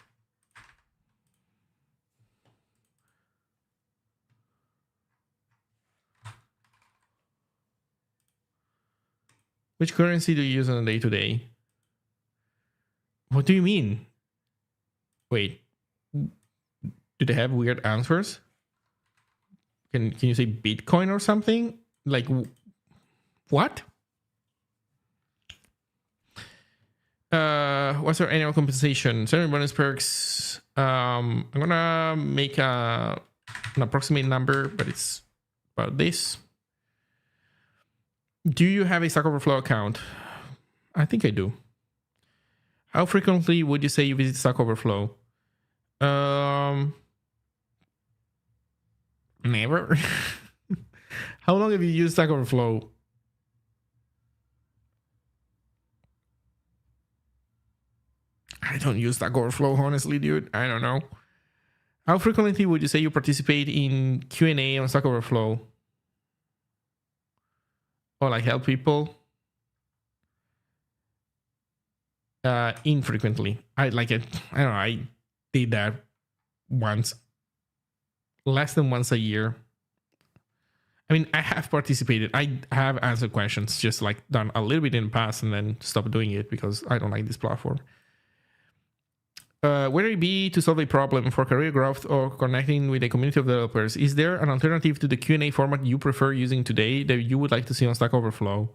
Which currency do you use on a day-to-day? What do you mean? Wait, do they have weird answers? Can you say Bitcoin or something? Like, what? What's our annual compensation? Salary, bonus, perks. I'm gonna make an approximate number, but it's about this. Do you have a Stack Overflow account? I think I do. How frequently would you say you visit Stack Overflow? Never. How long have you used Stack Overflow? I don't use Stack Overflow, honestly, dude. I don't know. How frequently would you say you participate in Q&A on Stack Overflow? Or like help people? Infrequently. I don't know. I did that once. Less than once a year. I mean, I have participated. I have answered questions, just like done a little bit in the past and then stopped doing it because I don't like this platform. Whether it be to solve a problem for career growth or connecting with a community of developers, is there an alternative to the Q&A format you prefer using today that you would like to see on Stack Overflow?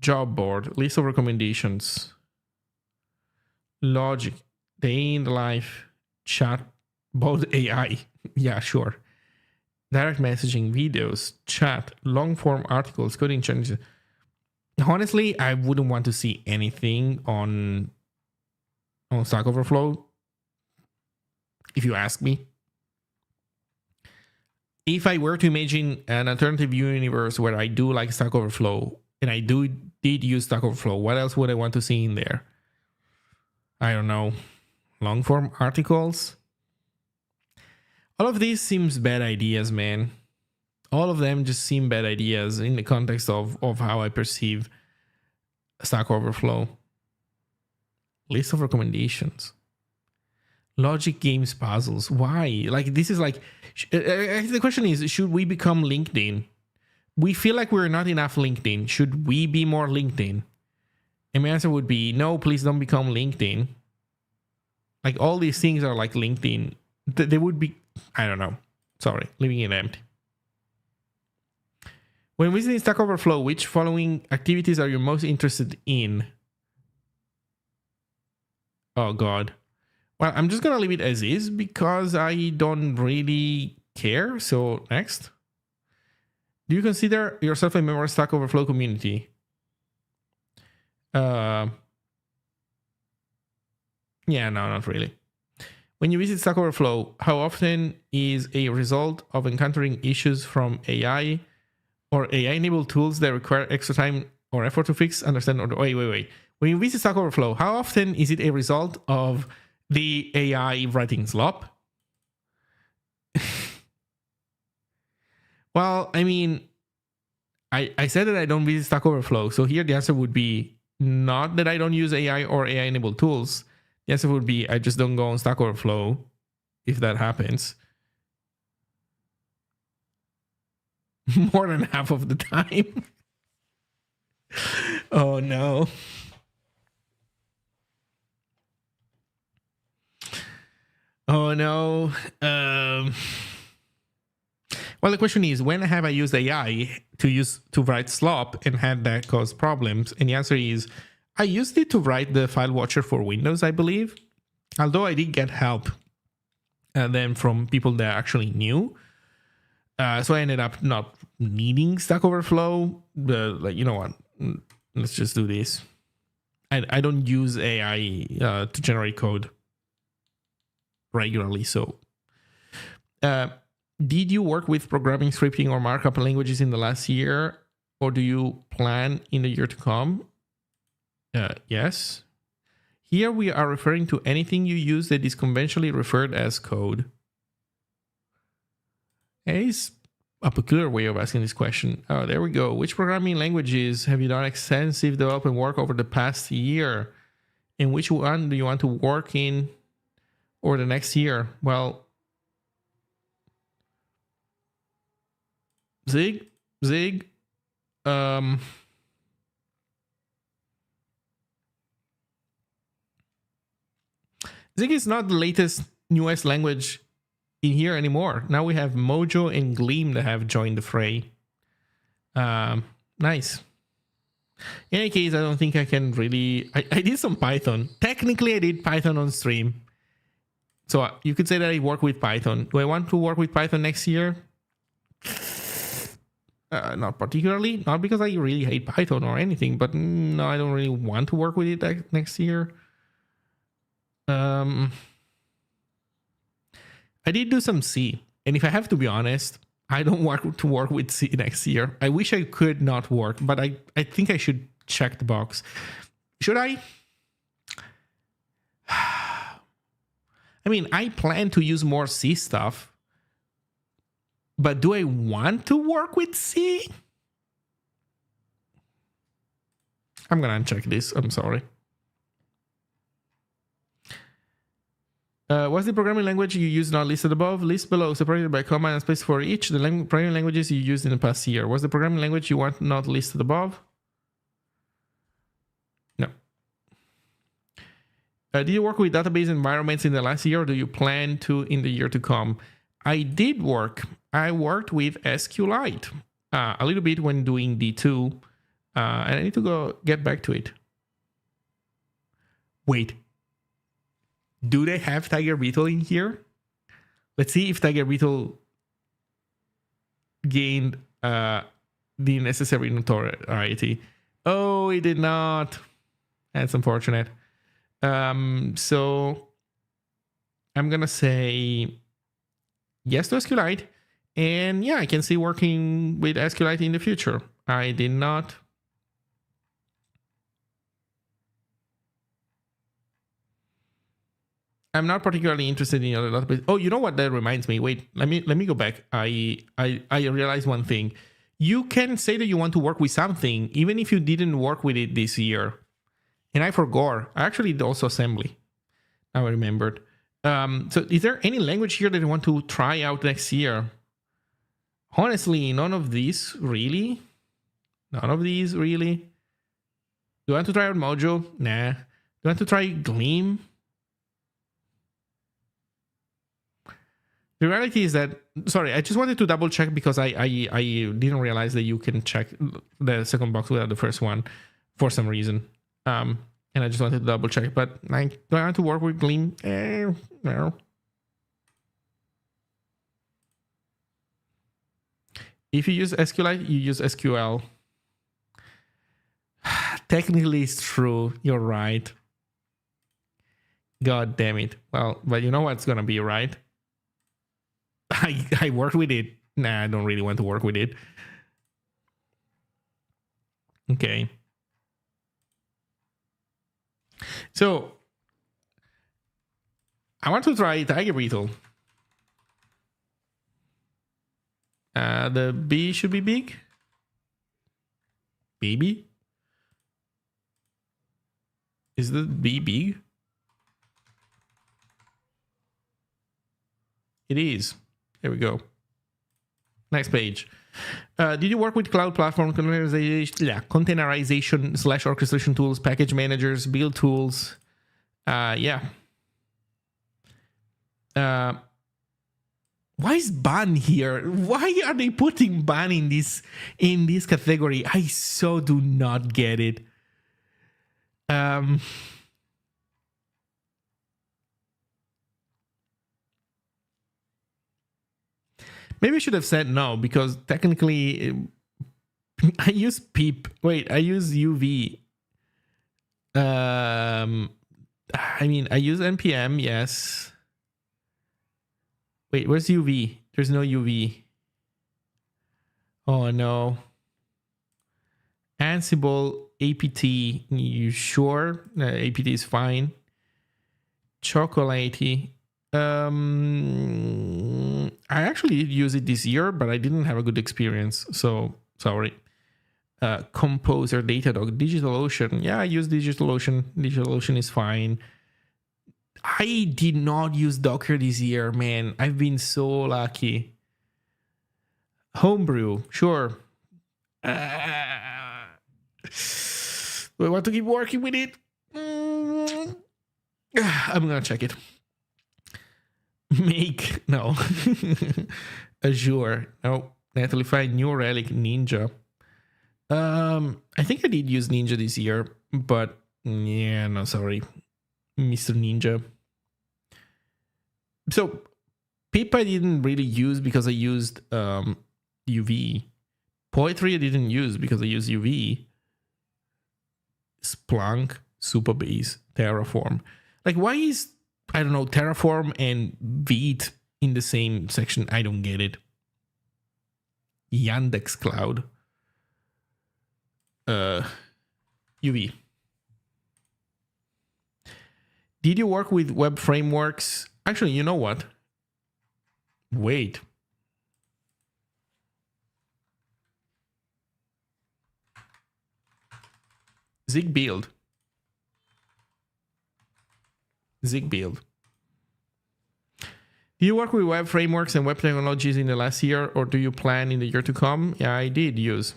Job board, list of recommendations, logic, day in the life, chat, both AI. Yeah, sure. Direct messaging, videos, chat, long form articles, coding challenges. Honestly, I wouldn't want to see anything on Stack Overflow, if you ask me. If I were to imagine an alternative universe where I do like Stack Overflow and I did use Stack Overflow, what else would I want to see in there? I don't know. Long form articles. All of these seems bad ideas, man. All of them just seem bad ideas in the context of how I perceive Stack Overflow. List of recommendations. Logic, games, puzzles. Why? Like, this is like... the question is, should we become LinkedIn? We feel like we're not enough LinkedIn. Should we be more LinkedIn? And my answer would be, no, please don't become LinkedIn. Like, all these things are like LinkedIn. They would be... I don't know. Sorry, leaving it empty. When visiting Stack Overflow, which following activities are you most interested in? Oh, God. Well, I'm just going to leave it as is because I don't really care. So, next. Do you consider yourself a member of Stack Overflow community? Yeah, no, not really. When you visit Stack Overflow, how often is a result of encountering issues from AI or AI-enabled tools that require extra time or effort to fix, understand, or wait. When you visit Stack Overflow, how often is it a result of the AI writing slop? Well, I mean, I said that I don't visit Stack Overflow. So here the answer would be not that I don't use AI or AI-enabled tools. The answer would be I just don't go on Stack Overflow if that happens. More than half of the time. Oh, no. Oh, no. Well, the question is, when have I used AI to write slop and had that cause problems? And the answer is, I used it to write the file watcher for Windows, I believe. Although I did get help then from people that actually knew. So I ended up not needing Stack Overflow. Like, you know what? Let's just do this. I don't use AI to generate code regularly. So did you work with programming, scripting, or markup languages in the last year? Or do you plan in the year to come? Yes. Here we are referring to anything you use that is conventionally referred as code. It's a peculiar way of asking this question. Oh, there we go. Which programming languages have you done extensive development work over the past year? And which one do you want to work in over the next year? Well, Zig. Zig is not the latest newest language in here anymore. Now we have Mojo and Gleam that have joined the fray. Nice. In any case, I don't think I can really... I did some Python. Technically, I did Python on stream. So you could say that I work with Python. Do I want to work with Python next year? Not particularly. Not because I really hate Python or anything, but no, I don't really want to work with it next year. I did do some C, and if I have to be honest, I don't want to work with C next year. I wish I could not work, but I think I should check the box. Should I? I mean, I plan to use more C stuff, but do I want to work with C? I'm gonna uncheck this. I'm sorry. What's the programming language you use not listed above? List below, separated by comma and space for each. The programming languages you used in the past year. What's the programming language you want not listed above? No. Did you work with database environments in the last year, or do you plan to in the year to come? I did work. I worked with SQLite a little bit when doing D2, and I need to get back to it. Wait. Do they have Tiger Beetle in here? Let's see if Tiger Beetle gained the necessary notoriety. Oh, it did not. That's unfortunate. So I'm gonna say yes to SQLite, and yeah, I can see working with SQLite in the future. I did not. I'm not particularly interested in other database. Oh, you know what? That reminds me. Wait, let me go back. I realized one thing. You can say that you want to work with something even if you didn't work with it this year. And I forgot. I actually did also assembly. Now I remembered. So is there any language here that you want to try out next year? Honestly, none of these really. None of these really. Do you want to try out Mojo? Nah. Do you want to try Gleam? The reality is that, sorry, I just wanted to double check because I didn't realize that you can check the second box without the first one for some reason. And I just wanted to double check, but do I want to work with Gleam? No. If you use SQLite, you use SQL. Technically, it's true. You're right. God damn it. Well, but you know what's going to be right? I worked with it. Nah, I don't really want to work with it. Okay. So, I want to try Tiger Beetle. The B should be big. Baby? Is the B big? It is. There we go. Next page. Did you work with cloud platform containerization / orchestration tools, package managers, build tools? Yeah. Why is ban here? Why are they putting ban in this category? I so do not get it. Maybe I should have said no, because technically I use PEEP. Wait, I use UV. I mean, I use NPM, yes. Wait, where's UV? There's no UV. Oh, no. Ansible. APT, you sure? APT is fine. Chocolatey. I actually did use it this year, but I didn't have a good experience, so sorry. Composer, Datadog, DigitalOcean. Yeah, I use DigitalOcean. DigitalOcean is fine. I did not use Docker this year, man. I've been so lucky. Homebrew, sure. Do I want to keep working with it? I'm gonna check it. Make, no. Azure, no. Netlify, New Relic, Ninja. I think I did use Ninja this year, but yeah, no, sorry, Mr. Ninja. So Pip I didn't really use because I used UV. Poetry I didn't use because I used UV. Splunk, Supabase, Terraform. Like, why is, I don't know, Terraform and Vite in the same section? I don't get it. Yandex Cloud. UV. Did you work with web frameworks? Actually, you know what? Wait. Zig build. Zig build. Do you work with web frameworks and web technologies in the last year, or do you plan in the year to come? Yeah, I did use.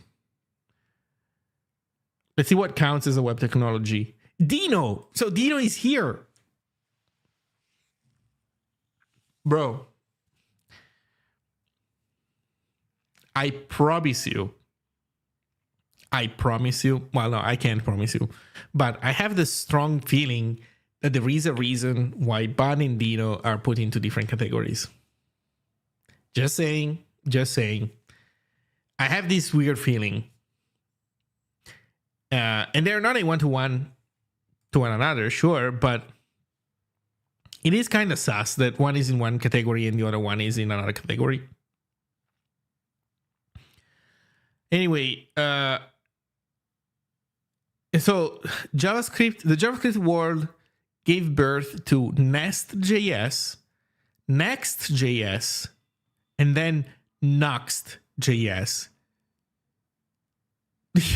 Let's see what counts as a web technology. Dino. So Dino is here. Bro. I promise you. Well, no, I can't promise you. But I have this strong feeling that there is a reason why Ban and Dino are put into different categories. Just saying. I have this weird feeling. And they're not a one-to-one to one another, sure, but it is kind of sus that one is in one category and the other one is in another category. Anyway, so JavaScript, the JavaScript world gave birth to Nest.js, Next.js, and then Nuxt.js.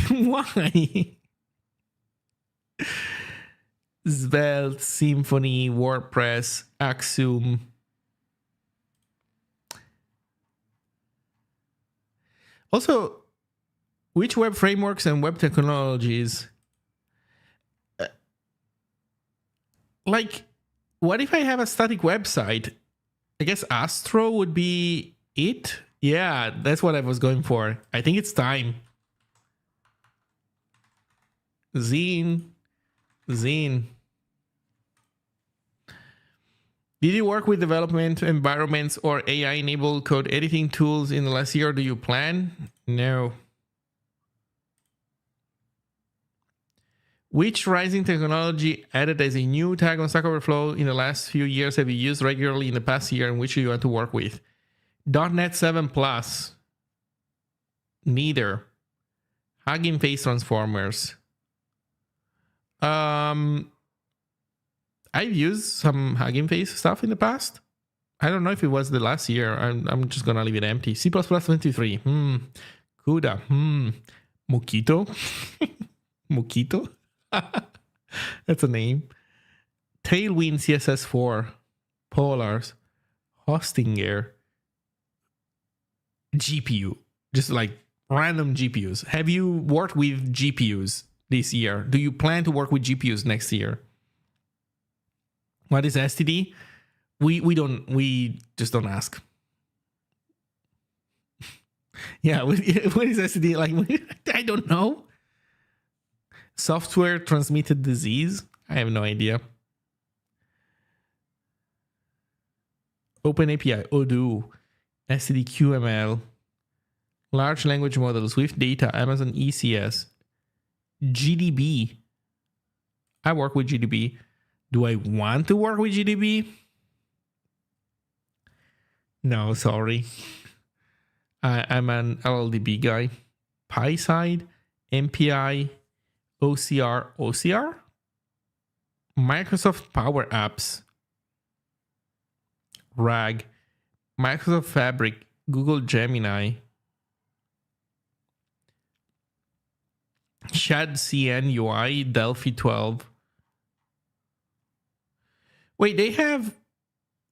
Why? Svelte, Symfony, WordPress, Axiom. Also, which web frameworks and web technologies? Like, what if I have a static website? I guess Astro would be it. Yeah, that's what I was going for. I think it's time. Zine. Did you work with development environments or AI-enabled code editing tools in the last year? Do you plan? No. Which rising technology added as a new tag on Stack Overflow in the last few years have you used regularly in the past year and which do you want to work with? .NET 7 Plus. Neither. Hugging Face Transformers. I've used some Hugging Face stuff in the past. I don't know if it was the last year. I'm just gonna leave it empty. C++ 23. CUDA. Moquito. Moquito. That's a name. Tailwind CSS4. Polars. Hostinger. GPU. Just like random GPUs. Have you worked with GPUs this year? Do you plan to work with GPUs next year? What is STD? We just don't ask. Yeah, what is STD? Like, I don't know. Software transmitted disease? I have no idea. OpenAPI, Odoo, STD QML, large language models, Swift Data, Amazon ECS, GDB. I work with GDB. Do I want to work with GDB? No, sorry. I'm an LLDB guy. PySide, MPI, OCR? Microsoft Power Apps. RAG. Microsoft Fabric. Google Gemini. Shad CN UI. Delphi 12. Wait, they have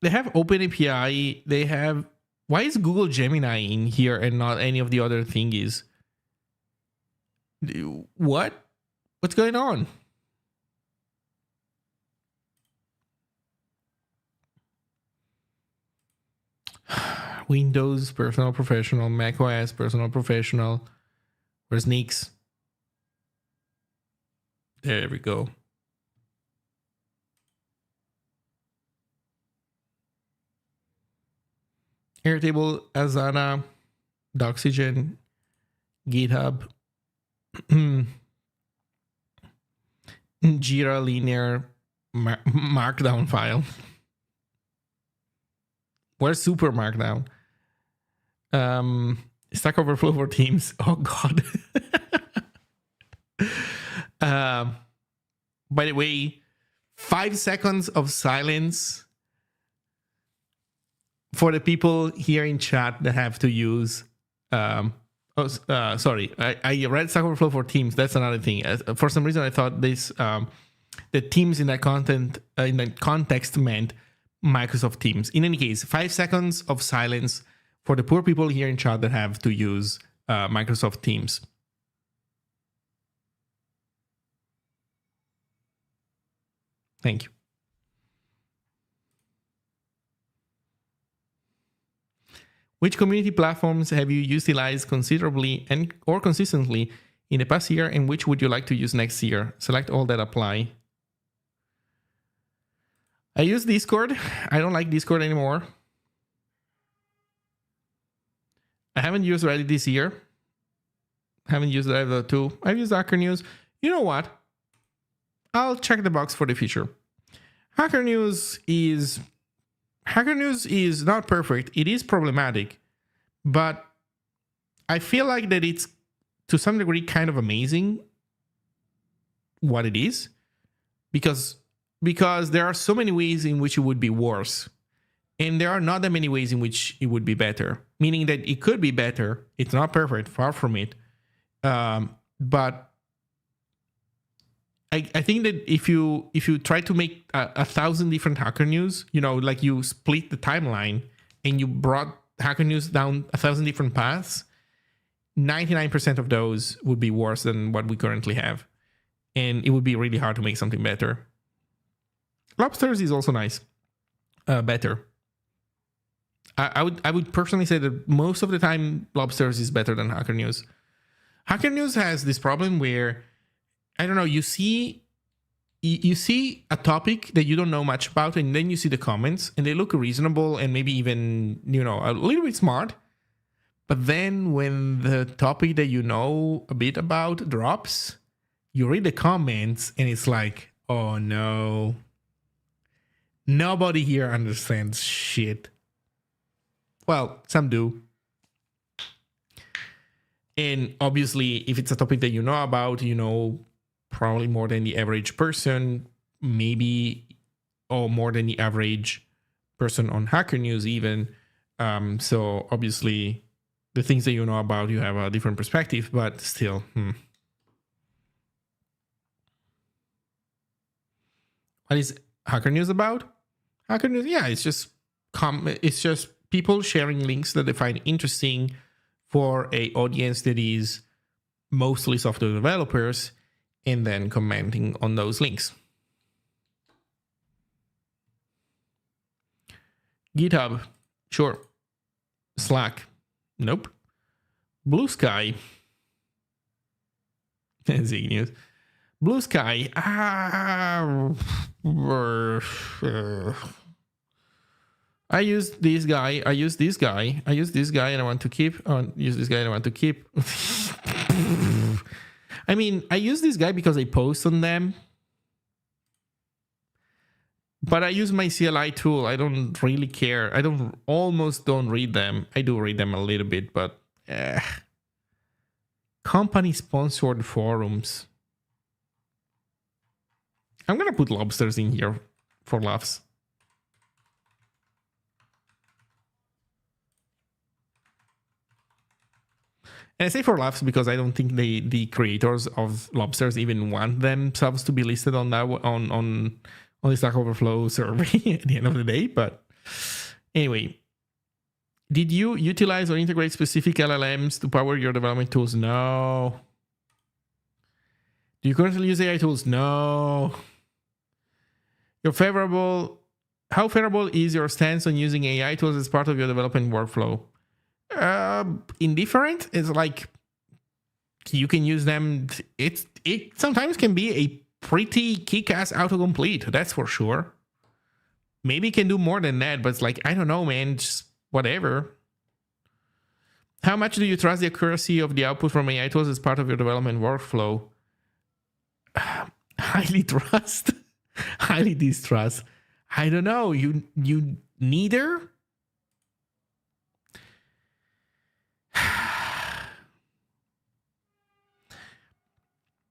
OpenAPI. They have... Why is Google Gemini in here and not any of the other thingies? What? What's going on? Windows, personal, professional, macOS, personal, professional. Where's Nix? There we go. Airtable, Asana, Doxygen, GitHub, Jira linear markdown file. Where's Super Markdown? Stack Overflow for Teams. Oh God. By the way, 5 seconds of silence for the people here in chat that have to use. Sorry, I read Stack Overflow for Teams. That's another thing. For some reason, I thought this the Teams in that context meant Microsoft Teams. In any case, 5 seconds of silence for the poor people here in chat that have to use Microsoft Teams. Thank you. Which community platforms have you utilized considerably and or consistently in the past year, and which would you like to use next year? Select all that apply. I use Discord. I don't like Discord anymore. I haven't used Reddit this year. I haven't used Reddit too. I've used Hacker News. You know what? I'll check the box for the future. Hacker News is not perfect. It is problematic, but I feel like that it's to some degree kind of amazing what it is, because there are so many ways in which it would be worse, and there are not that many ways in which it would be better, meaning that it could be better. It's not perfect, far from it, but I think that if you try to make 1,000 different Hacker News, like you split the timeline and you brought Hacker News down 1,000 different paths, 99% of those would be worse than what we currently have, and it would be really hard to make something better. Lobsters is also nice, better. I would personally say that most of the time Lobsters is better than Hacker News. Hacker News has this problem where, I don't know, you see a topic that you don't know much about, and then you see the comments and they look reasonable and maybe even, a little bit smart. But then when the topic that you know a bit about drops, you read the comments and it's like, oh no, nobody here understands shit. Well, some do. And obviously, if it's a topic that you know about, probably more than the average person, maybe, or more than the average person on Hacker News even. So obviously, the things that you know about, you have a different perspective, but still. What is Hacker News about? Hacker News, yeah, it's just people sharing links that they find interesting for a audience that is mostly software developers, and then commenting on those links. GitHub, sure. Slack, nope. Blue Sky, Zig News. Blue Sky, I use this guy, I use this guy, I use this guy, and I want to keep. Use this guy, and I want to keep. I mean, I use this guy because I post on them, but I use my CLI tool. I don't really care. I almost don't read them. I do read them a little bit, but company-sponsored forums. I'm gonna put lobsters in here for laughs. And I say for laughs because I don't think the creators of lobsters even want themselves to be listed on that on the Stack Overflow survey at the end of the day. But anyway, did you utilize or integrate specific LLMs to power your development tools? No. Do you currently use AI tools? No. How favorable is your stance on using AI tools as part of your development workflow? Indifferent. It's like you can use them. It sometimes can be a pretty kick-ass autocomplete, that's for sure. Maybe it can do more than that, but it's like, I don't know, man, just whatever. How much do you trust the accuracy of the output from AI tools as part of your development workflow? Highly trust. Highly distrust. I don't know. You neither.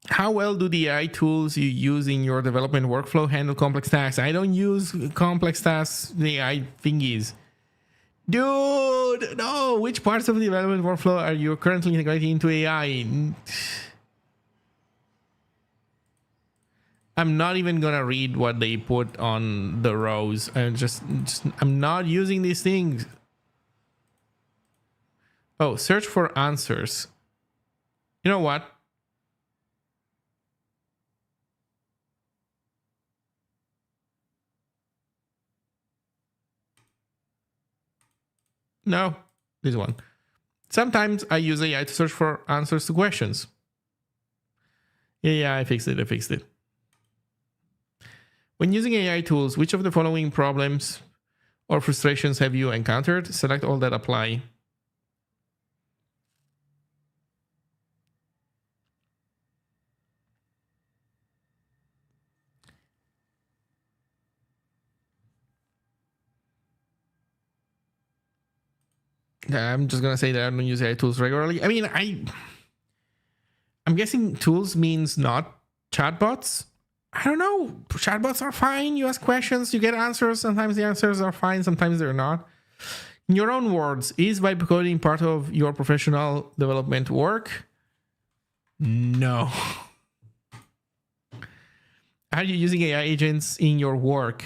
How well do the AI tools you use in your development workflow handle complex tasks? I don't use complex tasks, the AI thingies. Dude, no. Which parts of the development workflow are you currently integrating into AI? I'm not even gonna read what they put on the rows. I'm not using these things. Oh, search for answers. You know what? No, this one. Sometimes I use AI to search for answers to questions. Yeah, I fixed it. When using AI tools, which of the following problems or frustrations have you encountered? Select all that apply. I'm just gonna say that I don't use AI tools regularly. I mean, I'm guessing tools means not chatbots. I don't know. Chatbots are fine. You ask questions, you get answers. Sometimes the answers are fine, sometimes they're not. In your own words, is vibe coding part of your professional development work? No. Are you using AI agents in your work?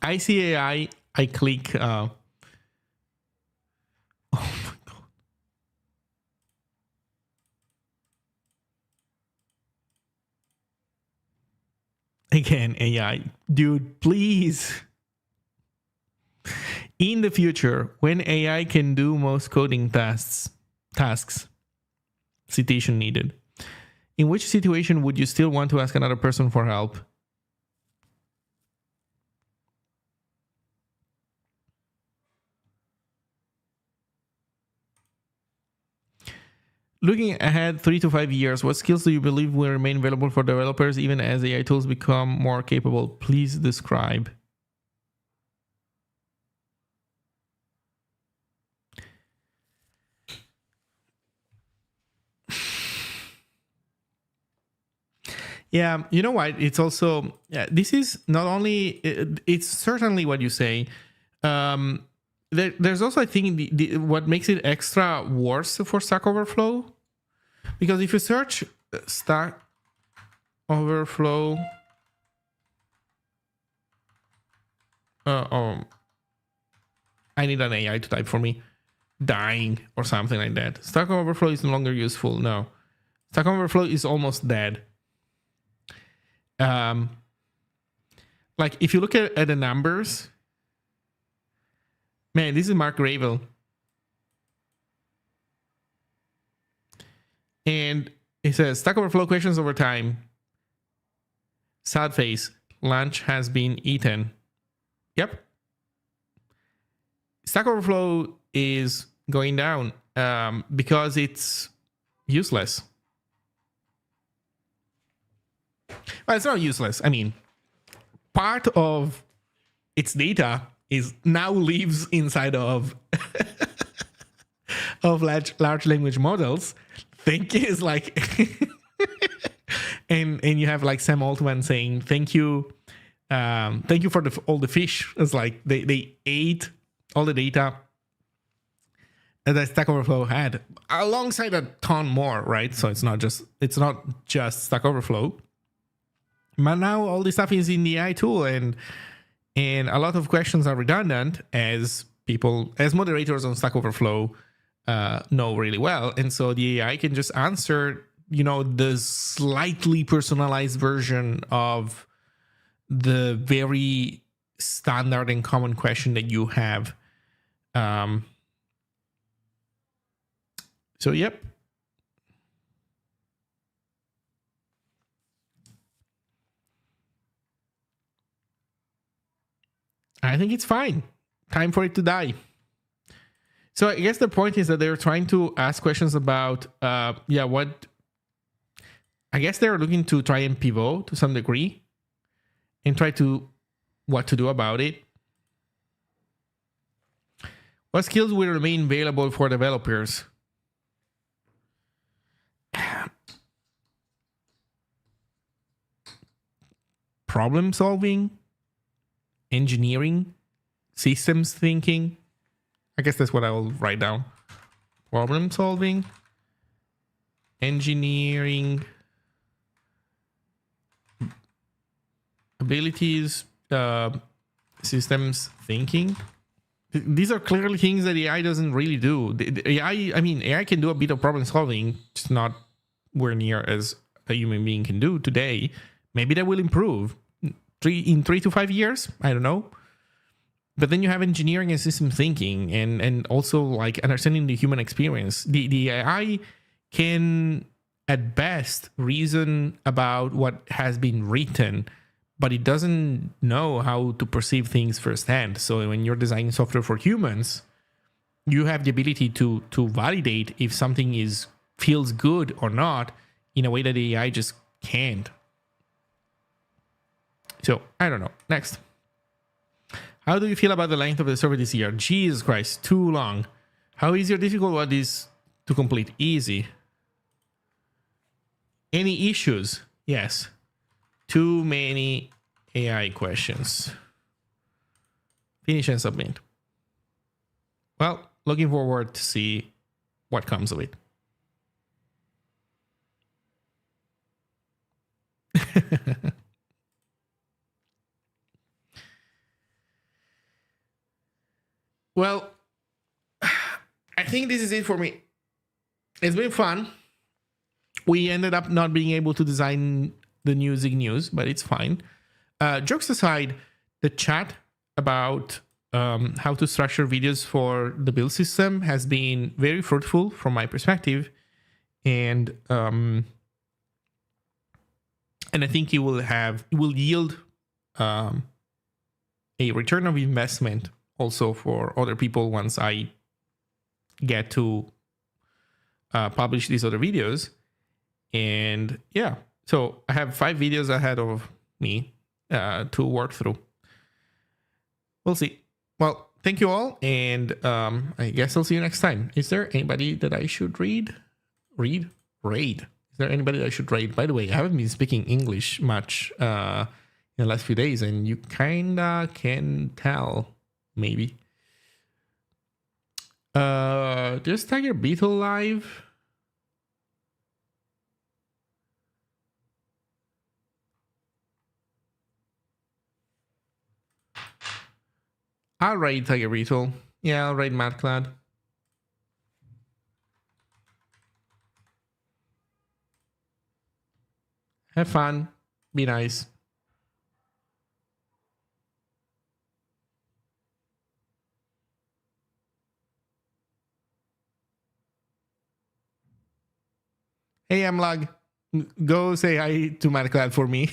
I see AI, I click. Oh my God. Again, AI. Dude, please. In the future, when AI can do most coding tasks, citation needed, in which situation would you still want to ask another person for help? Looking ahead 3 to 5 years, what skills do you believe will remain available for developers even as AI tools become more capable? Please describe. Yeah, you know what? It's also, this is not only, it's certainly what you say. There's also, I think, what makes it extra worse for Stack Overflow. Because if you search Stack Overflow, I need an AI to type for me, dying or something like that. Stack Overflow is no longer useful. No, Stack Overflow is almost dead. Like if you look at the numbers, man, this is Mark Gravel. And it says Stack Overflow questions over time. Sad face. Lunch has been eaten. Yep. Stack Overflow is going down because it's useless. Well, it's not useless. I mean, part of its data is now lives inside of of large language models. Think is like and you have like Sam Altman saying thank you for all the fish. It's like they ate all the data that Stack Overflow had alongside a ton more, right? So it's not just Stack Overflow, but now all this stuff is in the AI tool, and a lot of questions are redundant, as moderators on Stack Overflow know really well, and so the AI can just answer, the slightly personalized version of the very standard and common question that you have. So, yep. I think it's fine. Time for it to die. So I guess the point is that they're trying to ask questions about, what... I guess they're looking to try and pivot to some degree and try to what to do about it. What skills will remain available for developers? Problem solving, engineering, systems thinking. I guess that's what I will write down. Problem solving, engineering, abilities, systems thinking. These are clearly things that AI doesn't really do. AI can do a bit of problem solving, just not where near as a human being can do today. Maybe that will improve in 3 to 5 years. I don't know. But then you have engineering and system thinking, and also like understanding the human experience. The AI can at best reason about what has been written, but it doesn't know how to perceive things firsthand. So when you're designing software for humans, you have the ability to validate if something feels good or not in a way that the AI just can't. So I don't know. Next. How do you feel about the length of the survey this year? Jesus Christ, too long. How easy or difficult was this to complete? Easy. Any issues? Yes. Too many AI questions. Finish and submit. Well, looking forward to see what comes of it. Well, I think this is it for me. It's been fun. We ended up not being able to design the new Zig News, but it's fine. Jokes aside, the chat about how to structure videos for the build system has been very fruitful from my perspective, and I think it will yield a return of investment also for other people once I get to publish these other videos. And yeah, so I have 5 videos ahead of me to work through. We'll see. Well, thank you all, and I guess I'll see you next time. Is there anybody that I should raid? Is there anybody that I should raid? By the way, I haven't been speaking English much in the last few days, and you kinda can tell, maybe. Just Tiger Beetle live. I'll raid Tiger Beetle. Yeah, I'll raid MadClad. Have fun. Be nice. Hey, Amlag. Go say hi to MadClad for me.